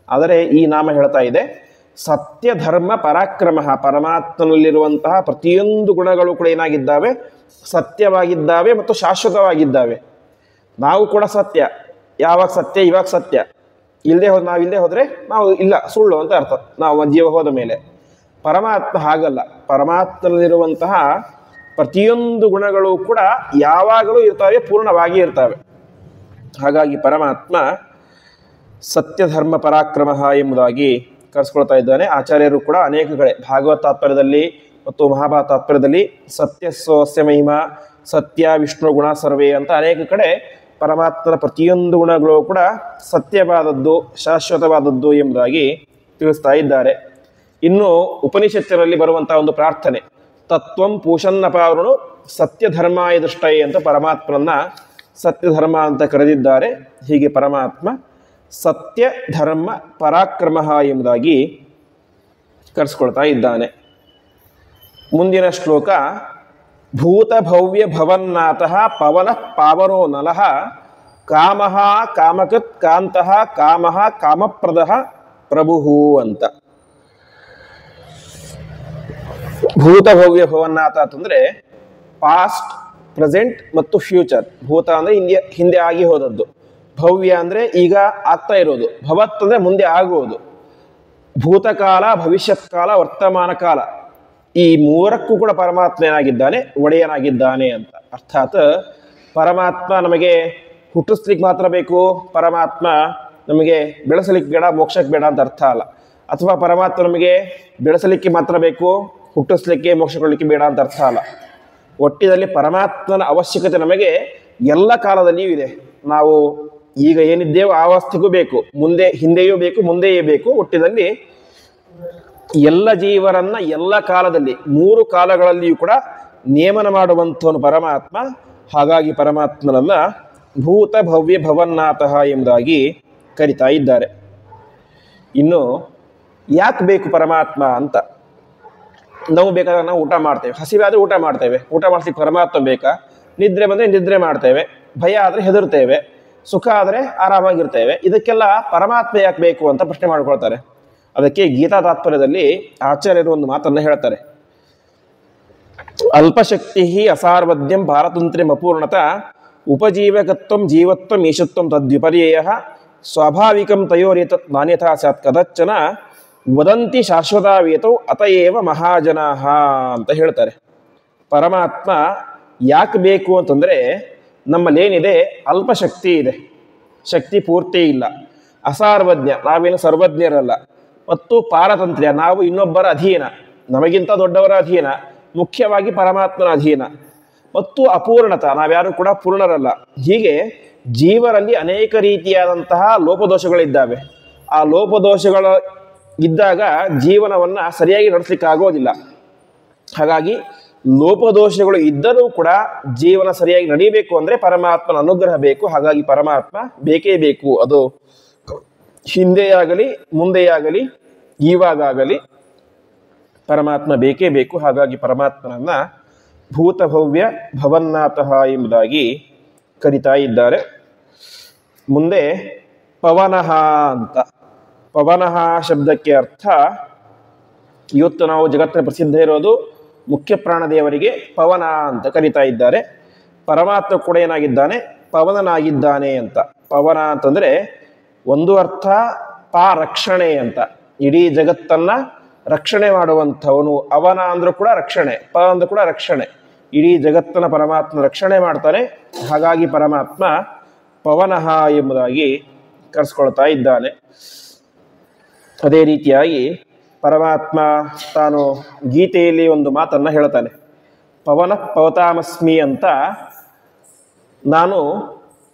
ಆದರೆ ಈ ನಾಮ ಹೇಳ್ತಾ ಇದೆ ಸತ್ಯ ಧರ್ಮ ಪರಾಕ್ರಮ. ಪರಮಾತ್ಮನಲ್ಲಿರುವಂತಹ ಪ್ರತಿಯೊಂದು ಗುಣಗಳು ಕೂಡ ಏನಾಗಿದ್ದಾವೆ, ಸತ್ಯವಾಗಿದ್ದಾವೆ ಮತ್ತು ಶಾಶ್ವತವಾಗಿದ್ದಾವೆ. ನಾವು ಕೂಡ ಸತ್ಯ, ಯಾವಾಗ ಸತ್ಯ ಇವಾಗ ಸತ್ಯ, ನಾವು ಇಲ್ಲದೆ ಹೋದರೆ ನಾವು ಇಲ್ಲ ಸುಳ್ಳು ಅಂತ ಅರ್ಥ, ನಾವು ಜೀವ ಹೋದ ಮೇಲೆ. ಪರಮಾತ್ಮ ಹಾಗಲ್ಲ, ಪರಮಾತ್ಮನಲ್ಲಿರುವಂತಹ ಪ್ರತಿಯೊಂದು ಗುಣಗಳು ಕೂಡ ಯಾವಾಗಲೂ ಇರ್ತವೆ, ಪೂರ್ಣವಾಗಿ ಇರ್ತವೆ. ಹಾಗಾಗಿ ಪರಮಾತ್ಮ ಸತ್ಯ ಧರ್ಮ ಪರಾಕ್ರಮ ಎಂಬುದಾಗಿ ಕರೆಸ್ಕೊಳ್ತಾ ಇದ್ದಾನೆ. ಆಚಾರ್ಯರು ಕೂಡ ಅನೇಕ ಕಡೆ ಭಾಗವತ ತಾತ್ಪರ್ಯದಲ್ಲಿ ಮತ್ತು ಮಹಾಭಾರತ ತಾತ್ಪರ್ಯದಲ್ಲಿ ಸತ್ಯ ಸ್ವಸ್ಯ ಮಹಿಮಾ, ಸತ್ಯ ವಿಷ್ಣು ಗುಣ ಸರ್ವೇ ಅಂತ ಅನೇಕ ಕಡೆ ಪರಮಾತ್ಮನ ಪ್ರತಿಯೊಂದು ಗುಣಗಳು ಕೂಡ ಸತ್ಯವಾದದ್ದು, ಶಾಶ್ವತವಾದದ್ದು ಎಂಬುದಾಗಿ ತಿಳಿಸ್ತಾ ಇದ್ದಾರೆ. ಇನ್ನು ಉಪನಿಷತ್ತಿನಲ್ಲಿ ಬರುವಂತಹ ಒಂದು ಪ್ರಾರ್ಥನೆ, ತತ್ವಂ ಪೂಷನ್ನಪಾವೃಣು ಸತ್ಯ ಧರ್ಮಾಯ ದೃಷ್ಟಯೇ ಅಂತ ಪರಮಾತ್ಮನನ್ನ ಸತ್ಯ ಧರ್ಮ ಅಂತ ಕರೆದಿದ್ದಾರೆ. ಹೀಗೆ ಪರಮಾತ್ಮ ಸತ್ಯ ಧರ್ಮ ಪರಾಕ್ರಮ ಎಂಬುದಾಗಿ ಕರೆಸ್ಕೊಳ್ತಾ ಇದ್ದಾನೆ. ಮುಂದಿನ ಶ್ಲೋಕ, ಭೂತ ಭವ್ಯ ಭವನ್ನಾಥಃ ಪವನಃ ಪಾವನೋ ನಲಃ ಕಾಮಃ ಕಾಮಕೃತ್ ಕಾಂತಃ ಕಾಮಃ ಕಾಮಪ್ರದಃ ಪ್ರಭುಃ ಅಂತ. ಭೂತ ಭವ್ಯ ಭವನ್ನಾಥ ಅಂತಂದ್ರೆ ಪಾಸ್ಟ್, ಪ್ರೆಸೆಂಟ್ ಮತ್ತು ಫ್ಯೂಚರ್. ಭೂತ ಅಂದ್ರೆ ಹಿಂದೆ ಆಗಿ ಹೋದದ್ದು, ಭವ್ಯ ಅಂದ್ರೆ ಈಗ ಆಗ್ತಾ ಇರೋದು, ಭವತ್ ಅಂದ್ರೆ ಮುಂದೆ ಆಗುವುದು. ಭೂತಕಾಲ, ಭವಿಷ್ಯತ್ ಕಾಲ, ವರ್ತಮಾನ ಕಾಲ, ಈ ಮೂರಕ್ಕೂ ಕೂಡ ಪರಮಾತ್ಮ ಏನಾಗಿದ್ದಾನೆ, ಒಡೆಯನಾಗಿದ್ದಾನೆ ಅಂತ. ಅರ್ಥಾತ್ ಪರಮಾತ್ಮ ನಮಗೆ ಹುಟ್ಟಿಸ್ಲಿಕ್ಕೆ ಮಾತ್ರ ಬೇಕು, ಪರಮಾತ್ಮ ನಮಗೆ ಬೆಳೆಸಲಿಕ್ಕೆ ಬೇಡ, ಮೋಕ್ಷಕ್ಕೆ ಬೇಡ ಅಂತ ಅರ್ಥ ಅಲ್ಲ. ಅಥವಾ ಪರಮಾತ್ಮ ನಮಗೆ ಬೆಳೆಸಲಿಕ್ಕೆ ಮಾತ್ರ ಬೇಕು, ಹುಟ್ಟಿಸ್ಲಿಕ್ಕೆ ಮೋಕ್ಷ ಕೊಡಲಿಕ್ಕೆ ಬೇಡ ಅಂತ ಅರ್ಥ ಅಲ್ಲ. ಒಟ್ಟಿನಲ್ಲಿ ಪರಮಾತ್ಮನ ಅವಶ್ಯಕತೆ ನಮಗೆ ಎಲ್ಲ ಕಾಲದಲ್ಲಿಯೂ ಇದೆ. ನಾವು ಈಗ ಏನಿದ್ದೇವೋ ಆ ಅವಸ್ಥೆಗೂ ಬೇಕು, ಹಿಂದೆಯೂ ಬೇಕು, ಮುಂದೆಯೇ ಬೇಕು. ಒಟ್ಟಿನಲ್ಲಿ ಎಲ್ಲ ಜೀವರನ್ನ ಎಲ್ಲ ಕಾಲದಲ್ಲಿ, ಮೂರು ಕಾಲಗಳಲ್ಲಿಯೂ ಕೂಡ ನೇಮನ ಮಾಡುವಂಥವನು ಪರಮಾತ್ಮ. ಹಾಗಾಗಿ ಪರಮಾತ್ಮನನ್ನ ಭೂತ ಭವ್ಯ ಭವನ್ನಾಥಃ ಎಂಬುದಾಗಿ ಕರಿತಾ ಇದ್ದಾರೆ. ಇನ್ನು ಯಾಕೆ ಬೇಕು ಪರಮಾತ್ಮ ಅಂತ, ನಾವು ಬೇಕಾದ್ರೆ ನಾವು ಊಟ ಮಾಡ್ತೇವೆ, ಹಸಿವಾದರೆ ಊಟ ಮಾಡ್ತೇವೆ, ಊಟ ಮಾಡಿಸ್ಲಿಕ್ಕೆ ಪರಮಾತ್ಮ ಬೇಕಾ? ನಿದ್ರೆ ಬಂದರೆ ನಿದ್ರೆ ಮಾಡ್ತೇವೆ, ಭಯ ಆದರೆ ಹೆದರ್ತೇವೆ, ಸುಖ ಆದರೆ ಆರಾಮಾಗಿರ್ತೇವೆ. ಇದಕ್ಕೆಲ್ಲ ಪರಮಾತ್ಮ ಯಾಕೆ ಬೇಕು ಅಂತ ಪ್ರಶ್ನೆ ಮಾಡ್ಕೊಳ್ತಾರೆ. ಅದಕ್ಕೆ ಗೀತಾ ತಾತ್ಪರ್ಯದಲ್ಲಿ ಆಚಾರ್ಯರು ಒಂದು ಮಾತನ್ನು ಹೇಳ್ತಾರೆ, ಅಲ್ಪಶಕ್ತಿ ಅಸಾರ್ವದ್ಯಂ ಪಾರತಂತ್ರ್ಯಂ ಅಪೂರ್ಣತ ಉಪಜೀವಕತ್ವಂ ಜೀವತ್ವಂ ಈಶತ್ವಂ ತದ್ವಿಪರ್ಯಯ ಸ್ವಾಭಾವಿಕಂ ತಯೋರೇತತ್ ನಾನ್ಯಥಾ ಸ್ಯಾತ್ ಕದಚ್ಚನ ವದಂತಿ ಶಾಶ್ವತಾವೇತೌ ಅತಯೇವ ಮಹಾಜನಾಹ ಅಂತ ಹೇಳ್ತಾರೆ. ಪರಮಾತ್ಮ ಯಾಕೆ ಬೇಕು ಅಂತಂದರೆ, ನಮ್ಮಲ್ಲೇನಿದೆ ಅಲ್ಪಶಕ್ತಿ ಇದೆ, ಶಕ್ತಿ ಪೂರ್ತಿ ಇಲ್ಲ. ಅಸಾರ್ವಜ್ಞ, ನಾವೇನು ಸರ್ವಜ್ಞರಲ್ಲ. ಮತ್ತು ಪಾರತಂತ್ರ್ಯ, ನಾವು ಇನ್ನೊಬ್ಬರ ಅಧೀನ, ನಮಗಿಂತ ದೊಡ್ಡವರ ಅಧೀನ, ಮುಖ್ಯವಾಗಿ ಪರಮಾತ್ಮನ ಅಧೀನ. ಮತ್ತು ಅಪೂರ್ಣತ, ನಾವ್ಯಾರು ಕೂಡ ಪೂರ್ಣರಲ್ಲ. ಹೀಗೆ ಜೀವರಲ್ಲಿ ಅನೇಕ ರೀತಿಯಾದಂತಹ ಲೋಪದೋಷಗಳಿದ್ದಾವೆ. ಆ ಲೋಪದೋಷಗಳು ಇದ್ದಾಗ ಜೀವನವನ್ನು ಸರಿಯಾಗಿ ನಡೆಸಲಿಕ್ಕೆ ಆಗೋದಿಲ್ಲ. ಹಾಗಾಗಿ ಲೋಪದೋಷಗಳು ಇದ್ದರೂ ಕೂಡ ಜೀವನ ಸರಿಯಾಗಿ ನಡೀಬೇಕು ಅಂದರೆ ಪರಮಾತ್ಮನ ಅನುಗ್ರಹ ಬೇಕು. ಹಾಗಾಗಿ ಪರಮಾತ್ಮ ಬೇಕೇ ಬೇಕು. ಅದು ಹಿಂದೆಯಾಗಲಿ ಮುಂದೆಯಾಗಲಿ ಈವಾಗಲಿ ಪರಮಾತ್ಮ ಬೇಕೇ ಬೇಕು. ಹಾಗಾಗಿ ಪರಮಾತ್ಮನನ್ನ ಭೂತಭವ್ಯ ಭವನ್ನಾಥಃ ಎಂಬುದಾಗಿ ಕರಿತಾ ಇದ್ದಾರೆ. ಮುಂದೆ ಪವನಃ ಅಂತ. ಪವನಃ ಶಬ್ದಕ್ಕೆ ಅರ್ಥ, ಇವತ್ತು ನಾವು ಜಗತ್ತಿನ ಪ್ರಸಿದ್ಧ ಇರೋದು ಮುಖ್ಯ ಪ್ರಾಣದೇವರಿಗೆ ಪವನ ಅಂತ ಕರಿತಾ ಇದ್ದಾರೆ. ಪರಮಾತ್ಮ ಕೂಡ ಏನಾಗಿದ್ದಾನೆ, ಪವನನಾಗಿದ್ದಾನೆ ಅಂತ. ಪವನ ಅಂತಂದರೆ ಒಂದು ಅರ್ಥ ರಕ್ಷಣೆ ಅಂತ, ಇಡೀ ಜಗತ್ತನ್ನ ರಕ್ಷಣೆ ಮಾಡುವಂಥವನು. ಅವನ ಅಂದ್ರೂ ಕೂಡ ರಕ್ಷಣೆ, ಅಂದ್ರೂ ಕೂಡ ರಕ್ಷಣೆ. ಇಡೀ ಜಗತ್ತನ್ನ ಪರಮಾತ್ಮ ರಕ್ಷಣೆ ಮಾಡ್ತಾನೆ. ಹಾಗಾಗಿ ಪರಮಾತ್ಮ ಪವನಃ ಎಂಬುದಾಗಿ ಕರೆಸ್ಕೊಳ್ತಾ ಇದ್ದಾನೆ. ಅದೇ ರೀತಿಯಾಗಿ ಪರಮಾತ್ಮ ತಾನು ಗೀತೆಯಲ್ಲಿ ಒಂದು ಮಾತನ್ನು ಹೇಳ್ತಾನೆ, ಪವನಃ ಪವತಾಮಸ್ಮಿ ಅಂತ. ನಾನು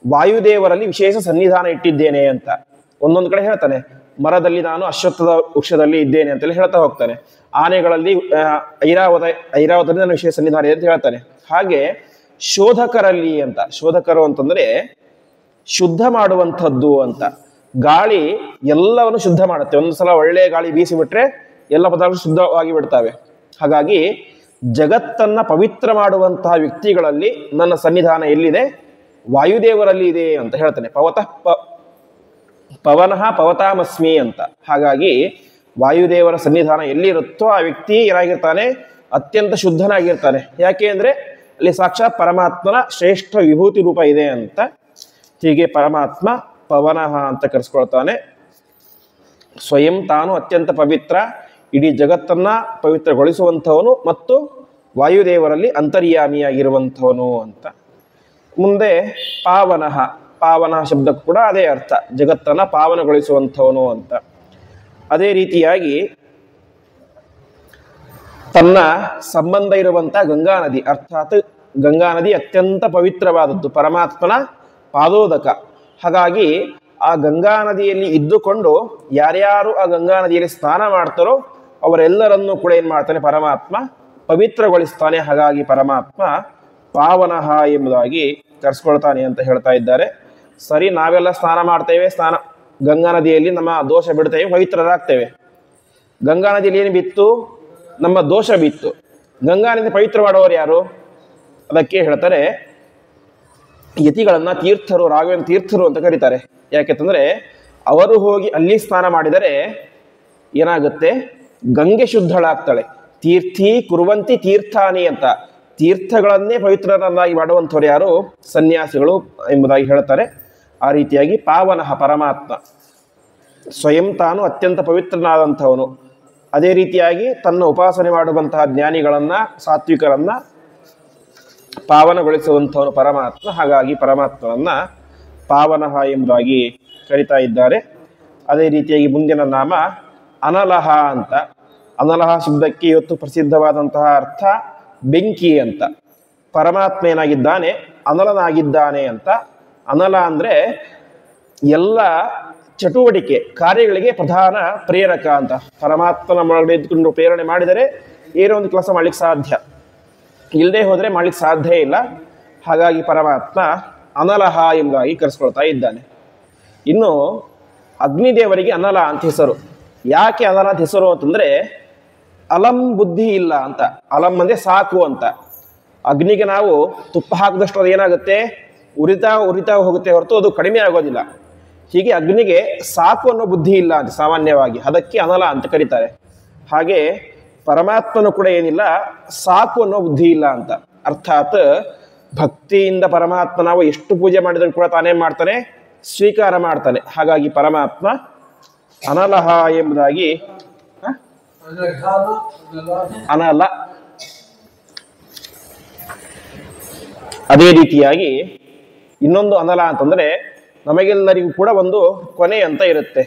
ವಾಯುದೇವರಲ್ಲಿ ವಿಶೇಷ ಸನ್ನಿಧಾನ ಇಟ್ಟಿದ್ದೇನೆ ಅಂತ ಒಂದೊಂದು ಕಡೆ ಹೇಳ್ತಾನೆ. ಮರದಲ್ಲಿ ನಾನು ಅಶ್ವತ್ಥದ ವೃಕ್ಷದಲ್ಲಿ ಇದ್ದೇನೆ ಅಂತೇಳಿ ಹೇಳ್ತಾ ಹೋಗ್ತಾನೆ. ಆನೆಗಳಲ್ಲಿ ಐರಾವತದಲ್ಲಿ ನಾನು ವಿಶೇಷ ಸನ್ನಿಧಾನ ಇದೆ ಅಂತ ಹೇಳ್ತಾನೆ. ಹಾಗೆ ಶೋಧಕರಲ್ಲಿ ಅಂತ, ಶೋಧಕರು ಅಂತಂದರೆ ಶುದ್ಧ ಮಾಡುವಂಥದ್ದು ಅಂತ. ಗಾಳಿ ಎಲ್ಲವನ್ನು ಶುದ್ಧ ಮಾಡುತ್ತೆ. ಒಂದು ಸಲ ಒಳ್ಳೆ ಗಾಳಿ ಬೀಸಿಬಿಟ್ರೆ ಎಲ್ಲ ಪದಾರ್ಥಗಳು ಶುದ್ಧವಾಗಿ ಬಿಡ್ತವೆ. ಹಾಗಾಗಿ ಜಗತ್ತನ್ನ ಪವಿತ್ರ ಮಾಡುವಂತಹ ವ್ಯಕ್ತಿಗಳಲ್ಲಿ ನನ್ನ ಸನ್ನಿಧಾನ ಎಲ್ಲಿದೆ? ವಾಯುದೇವರಲ್ಲಿ ಇದೆ ಅಂತ ಹೇಳ್ತಾನೆ. ಪವನಃ ಪವತಾಮಸ್ಮಿ ಅಂತ. ಹಾಗಾಗಿ ವಾಯುದೇವರ ಸನ್ನಿಧಾನ ಎಲ್ಲಿರುತ್ತೋ ಆ ವ್ಯಕ್ತಿ ಏನಾಗಿರ್ತಾನೆ? ಅತ್ಯಂತ ಶುದ್ಧನಾಗಿರ್ತಾನೆ. ಯಾಕೆ ಅಂದ್ರೆ ಅಲ್ಲಿ ಸಾಕ್ಷಾತ್ ಪರಮಾತ್ಮನ ಶ್ರೇಷ್ಠ ವಿಭೂತಿ ರೂಪ ಇದೆ ಅಂತ. ಹೀಗೆ ಪರಮಾತ್ಮ ಪವನಃ ಅಂತ ಕರೆಸ್ಕೊಳ್ತಾನೆ. ಸ್ವಯಂ ತಾನು ಅತ್ಯಂತ ಪವಿತ್ರ, ಇಡೀ ಜಗತ್ತನ್ನ ಪವಿತ್ರಗೊಳಿಸುವಂಥವನು ಮತ್ತು ವಾಯುದೇವರಲ್ಲಿ ಅಂತರ್ಯಾಮಿಯಾಗಿರುವಂಥವನು ಅಂತ. ಮುಂದೆ ಪಾವನಃ, ಪಾವನ ಶಬ್ದಕ್ಕೂ ಕೂಡ ಅದೇ ಅರ್ಥ, ಜಗತ್ತನ್ನ ಪಾವನಗೊಳಿಸುವಂಥವನು ಅಂತ. ಅದೇ ರೀತಿಯಾಗಿ ತನ್ನ ಸಂಬಂಧ ಇರುವಂತಹ ಗಂಗಾ ನದಿ, ಅರ್ಥಾತ್ ಗಂಗಾ ನದಿ ಅತ್ಯಂತ ಪವಿತ್ರವಾದದ್ದು, ಪರಮಾತ್ಮನ ಪಾದೋದಕ. ಹಾಗಾಗಿ ಆ ಗಂಗಾ ನದಿಯಲ್ಲಿ ಇದ್ದುಕೊಂಡು ಯಾರ್ಯಾರು ಆ ಗಂಗಾ ನದಿಯಲ್ಲಿ ಸ್ನಾನ ಮಾಡ್ತಾರೋ ಅವರೆಲ್ಲರನ್ನೂ ಕೂಡ ಏನ್ ಮಾಡ್ತಾನೆ? ಪರಮಾತ್ಮ ಪವಿತ್ರಗೊಳಿಸ್ತಾನೆ. ಹಾಗಾಗಿ ಪರಮಾತ್ಮ ಪಾವನಃ ಎಂಬುದಾಗಿ ಕರೆಸ್ಕೊಳ್ತಾನೆ ಅಂತ ಹೇಳ್ತಾ ಇದ್ದಾರೆ. ಸರಿ, ನಾವೆಲ್ಲ ಸ್ನಾನ ಮಾಡ್ತೇವೆ, ಗಂಗಾ ನದಿಯಲ್ಲಿ ನಮ್ಮ ದೋಷ ಬಿಡ್ತೇವೆ, ಪವಿತ್ರರಾಗ್ತೇವೆ. ಗಂಗಾ ನದಿಯಲ್ಲಿ ಏನು ಬಿತ್ತು? ನಮ್ಮ ದೋಷ ಬಿತ್ತು. ಗಂಗಾ ನದಿ ಪವಿತ್ರ ಮಾಡುವವರು ಯಾರು? ಅದಕ್ಕೆ ಹೇಳ್ತಾರೆ, ಯತಿಗಳನ್ನ ತೀರ್ಥರು, ರಾಘವೇಂದ್ರ ತೀರ್ಥರು ಅಂತ ಕರೀತಾರೆ. ಯಾಕೆಂತಂದ್ರೆ ಅವರು ಹೋಗಿ ಅಲ್ಲಿ ಸ್ನಾನ ಮಾಡಿದರೆ ಏನಾಗುತ್ತೆ? ಗಂಗೆ ಶುದ್ಧಳಾಗ್ತಾಳೆ. ತೀರ್ಥಿ ಕುರುವಂತಿ ತೀರ್ಥಾನಿ ಅಂತ. ತೀರ್ಥಗಳನ್ನೇ ಪವಿತ್ರರನ್ನಾಗಿ ಮಾಡುವಂಥವ್ರು ಯಾರು? ಸನ್ಯಾಸಿಗಳು ಎಂಬುದಾಗಿ ಹೇಳ್ತಾರೆ. ಆ ರೀತಿಯಾಗಿ ಪಾವನಃ, ಪರಮಾತ್ಮ ಸ್ವಯಂ ತಾನು ಅತ್ಯಂತ ಪವಿತ್ರನಾದಂಥವನು. ಅದೇ ರೀತಿಯಾಗಿ ತನ್ನ ಉಪಾಸನೆ ಮಾಡುವಂತಹ ಜ್ಞಾನಿಗಳನ್ನ, ಸಾತ್ವಿಕರನ್ನ ಪಾವನಗೊಳಿಸುವಂಥವನು ಪರಮಾತ್ಮ. ಹಾಗಾಗಿ ಪರಮಾತ್ಮನನ್ನ ಪಾವನಃ ಎಂಬುದಾಗಿ ಕರಿತಾ ಇದ್ದಾರೆ. ಅದೇ ರೀತಿಯಾಗಿ ಮುಂದಿನ ನಾಮ ಅನಲಹ ಅಂತ. ಅನಲಹ ಶಬ್ದಕ್ಕೆ ಇವತ್ತು ಪ್ರಸಿದ್ಧವಾದಂತಹ ಅರ್ಥ ಬೆಂಕಿ ಅಂತ. ಪರಮಾತ್ಮ ಏನಾಗಿದ್ದಾನೆ? ಅನಲನಾಗಿದ್ದಾನೆ ಅಂತ. ಅನಲ ಅಂದ್ರೆ ಎಲ್ಲ ಚಟುವಟಿಕೆ ಕಾರ್ಯಗಳಿಗೆ ಪ್ರಧಾನ ಪ್ರೇರಕ ಅಂತ. ಪರಮಾತ್ಮನ ಒಳಗಡೆ ಇದ್ದುಕೊಂಡು ಪ್ರೇರಣೆ ಮಾಡಿದರೆ ಏನೋ ಒಂದು ಕೆಲಸ ಮಾಡ್ಲಿಕ್ಕೆ ಸಾಧ್ಯ, ಇಲ್ಲದೆ ಹೋದರೆ ಮಾಡ್ಲಿಕ್ಕೆ ಸಾಧ್ಯ ಇಲ್ಲ. ಹಾಗಾಗಿ ಪರಮಾತ್ಮ ಅನಲಹ ಎಂಬುದಾಗಿ ಕರೆಸ್ಕೊಳ್ತಾ ಇದ್ದಾನೆ. ಇನ್ನು ಅಗ್ನಿದೇವರಿಗೆ ಅನಲ ಅಂತ ಹೆಸರು. ಯಾಕೆ ಅನಲ ಅಂತ ಹೆಸರು ಅಂತಂದ್ರೆ ಅಲಂ ಬುದ್ಧಿ ಇಲ್ಲ ಅಂತ. ಅಲಂ ಅಂದ್ರೆ ಸಾಕು ಅಂತ. ಅಗ್ನಿಗೆ ನಾವು ತುಪ್ಪ ಹಾಕಿದಷ್ಟು ಅದು ಏನಾಗುತ್ತೆ? ಉರಿತಾ ಹೋಗುತ್ತೆ ಹೊರತು ಅದು ಕಡಿಮೆ ಆಗೋದಿಲ್ಲ. ಹೀಗೆ ಅಗ್ನಿಗೆ ಸಾಕು ಅನ್ನೋ ಬುದ್ಧಿ ಇಲ್ಲ ಅಂತ ಸಾಮಾನ್ಯವಾಗಿ, ಅದಕ್ಕೆ ಅನಲ ಅಂತ ಕರೀತಾರೆ. ಹಾಗೆ ಪರಮಾತ್ಮನು ಕೂಡ ಏನಿಲ್ಲ, ಸಾಕು ಅನ್ನೋ ಬುದ್ಧಿ ಇಲ್ಲ ಅಂತ. ಅರ್ಥಾತ್ ಭಕ್ತಿಯಿಂದ ಪರಮಾತ್ಮ ನಾವು ಎಷ್ಟು ಪೂಜೆ ಮಾಡಿದ್ರು ಕೂಡ ತಾನೇನ್ ಮಾಡ್ತಾನೆ? ಸ್ವೀಕಾರ ಮಾಡ್ತಾನೆ. ಹಾಗಾಗಿ ಪರಮಾತ್ಮ ಅನಲಹ ಎಂಬುದಾಗಿ ಅನಲ. ಅದೇ ರೀತಿಯಾಗಿ ಇನ್ನೊಂದು ಅನಲ ಅಂತಂದ್ರೆ ನಮಗೆಲ್ಲರಿಗೂ ಕೂಡ ಒಂದು ಕೊನೆ ಅಂತ ಇರುತ್ತೆ.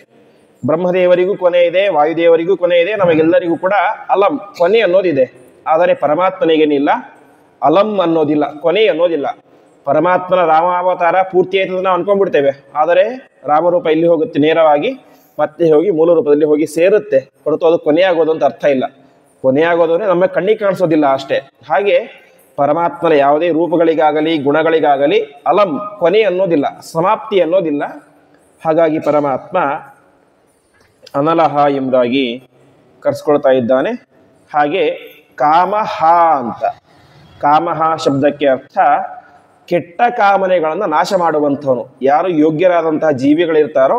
ಬ್ರಹ್ಮದೇವರಿಗೂ ಕೊನೆ ಇದೆ, ವಾಯುದೇವರಿಗೂ ಕೊನೆ ಇದೆ, ನಮಗೆಲ್ಲರಿಗೂ ಕೂಡ ಅಲಂ ಕೊನೆ ಅನ್ನೋದಿದೆ. ಆದರೆ ಪರಮಾತ್ಮನಿಗೇನಿಲ್ಲ, ಅಲಂ ಅನ್ನೋದಿಲ್ಲ, ಕೊನೆ ಅನ್ನೋದಿಲ್ಲ. ಪರಮಾತ್ಮನ ರಾಮಾವತಾರ ಪೂರ್ತಿ ಆಯ್ತದ ನಾವು ಅನ್ಕೊಂಡ್ಬಿಡ್ತೇವೆ. ಆದರೆ ರಾಮರೂಪ ಇಲ್ಲಿ ಹೋಗುತ್ತೆ ನೇರವಾಗಿ, ಮತ್ತೆ ಹೋಗಿ ಮೂಲ ರೂಪದಲ್ಲಿ ಹೋಗಿ ಸೇರುತ್ತೆ ಹೊರತು ಅದು ಕೊನೆಯಾಗೋದು ಅಂತ ಅರ್ಥ ಇಲ್ಲ. ಕೊನೆಯಾಗೋದು ಅಂದ್ರೆ ನಮ್ಮ ಕಣ್ಣಿಗೆ ಕಾಣಿಸೋದಿಲ್ಲ ಅಷ್ಟೇ. ಹಾಗೆ ಪರಮಾತ್ಮನ ಯಾವುದೇ ರೂಪಗಳಿಗಾಗಲಿ ಗುಣಗಳಿಗಾಗಲಿ ಅಲಂ ಕೊನೆ ಅನ್ನೋದಿಲ್ಲ, ಸಮಾಪ್ತಿ ಅನ್ನೋದಿಲ್ಲ. ಹಾಗಾಗಿ ಪರಮಾತ್ಮ ಅನಲಹ ಎಂಬುದಾಗಿ ಕರೆಸ್ಕೊಳ್ತಾ ಇದ್ದಾನೆ. ಹಾಗೆ ಕಾಮಹ ಅಂತ. ಕಾಮಹ ಶಬ್ದಕ್ಕೆ ಅರ್ಥ ಕೆಟ್ಟ ಕಾಮನೆಗಳನ್ನು ನಾಶ ಮಾಡುವಂಥವನು. ಯಾರು ಯೋಗ್ಯರಾದಂತಹ ಜೀವಿಗಳಿರ್ತಾರೋ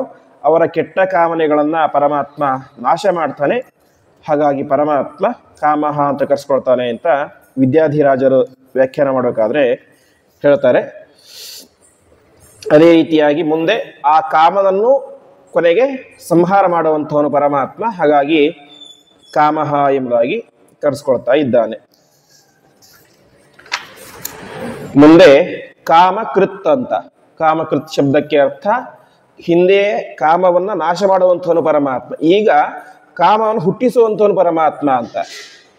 ಅವರ ಕೆಟ್ಟ ಕಾಮನೆಗಳನ್ನು ಪರಮಾತ್ಮ ನಾಶ ಮಾಡ್ತಾನೆ. ಹಾಗಾಗಿ ಪರಮಾತ್ಮ ಕಾಮಹ ಅಂತ ಕರೆಸ್ಕೊಳ್ತಾನೆ ಅಂತ ವಿದ್ಯಾಧಿರಾಜರು ವ್ಯಾಖ್ಯಾನ ಮಾಡಬೇಕಾದ್ರೆ ಹೇಳ್ತಾರೆ. ಅದೇ ರೀತಿಯಾಗಿ ಮುಂದೆ ಆ ಕಾಮನನ್ನು ಕೊನೆಗೆ ಸಂಹಾರ ಮಾಡುವಂಥವನು ಪರಮಾತ್ಮ. ಹಾಗಾಗಿ ಕಾಮಹ ಎಂಬುದಾಗಿ ಕರೆಸ್ಕೊಳ್ತಾ ಇದ್ದಾನೆ. ಮುಂದೆ ಕಾಮಕೃತ್ ಅಂತ. ಕಾಮಕೃತ್ ಶಬ್ದಕ್ಕೆ ಅರ್ಥ ಹಿಂದೆ ಕಾಮವನ್ನ ನಾಶ ಮಾಡುವಂಥವನು ಪರಮಾತ್ಮ, ಈಗ ಕಾಮವನ್ನು ಹುಟ್ಟಿಸುವಂಥವನು ಪರಮಾತ್ಮ ಅಂತ.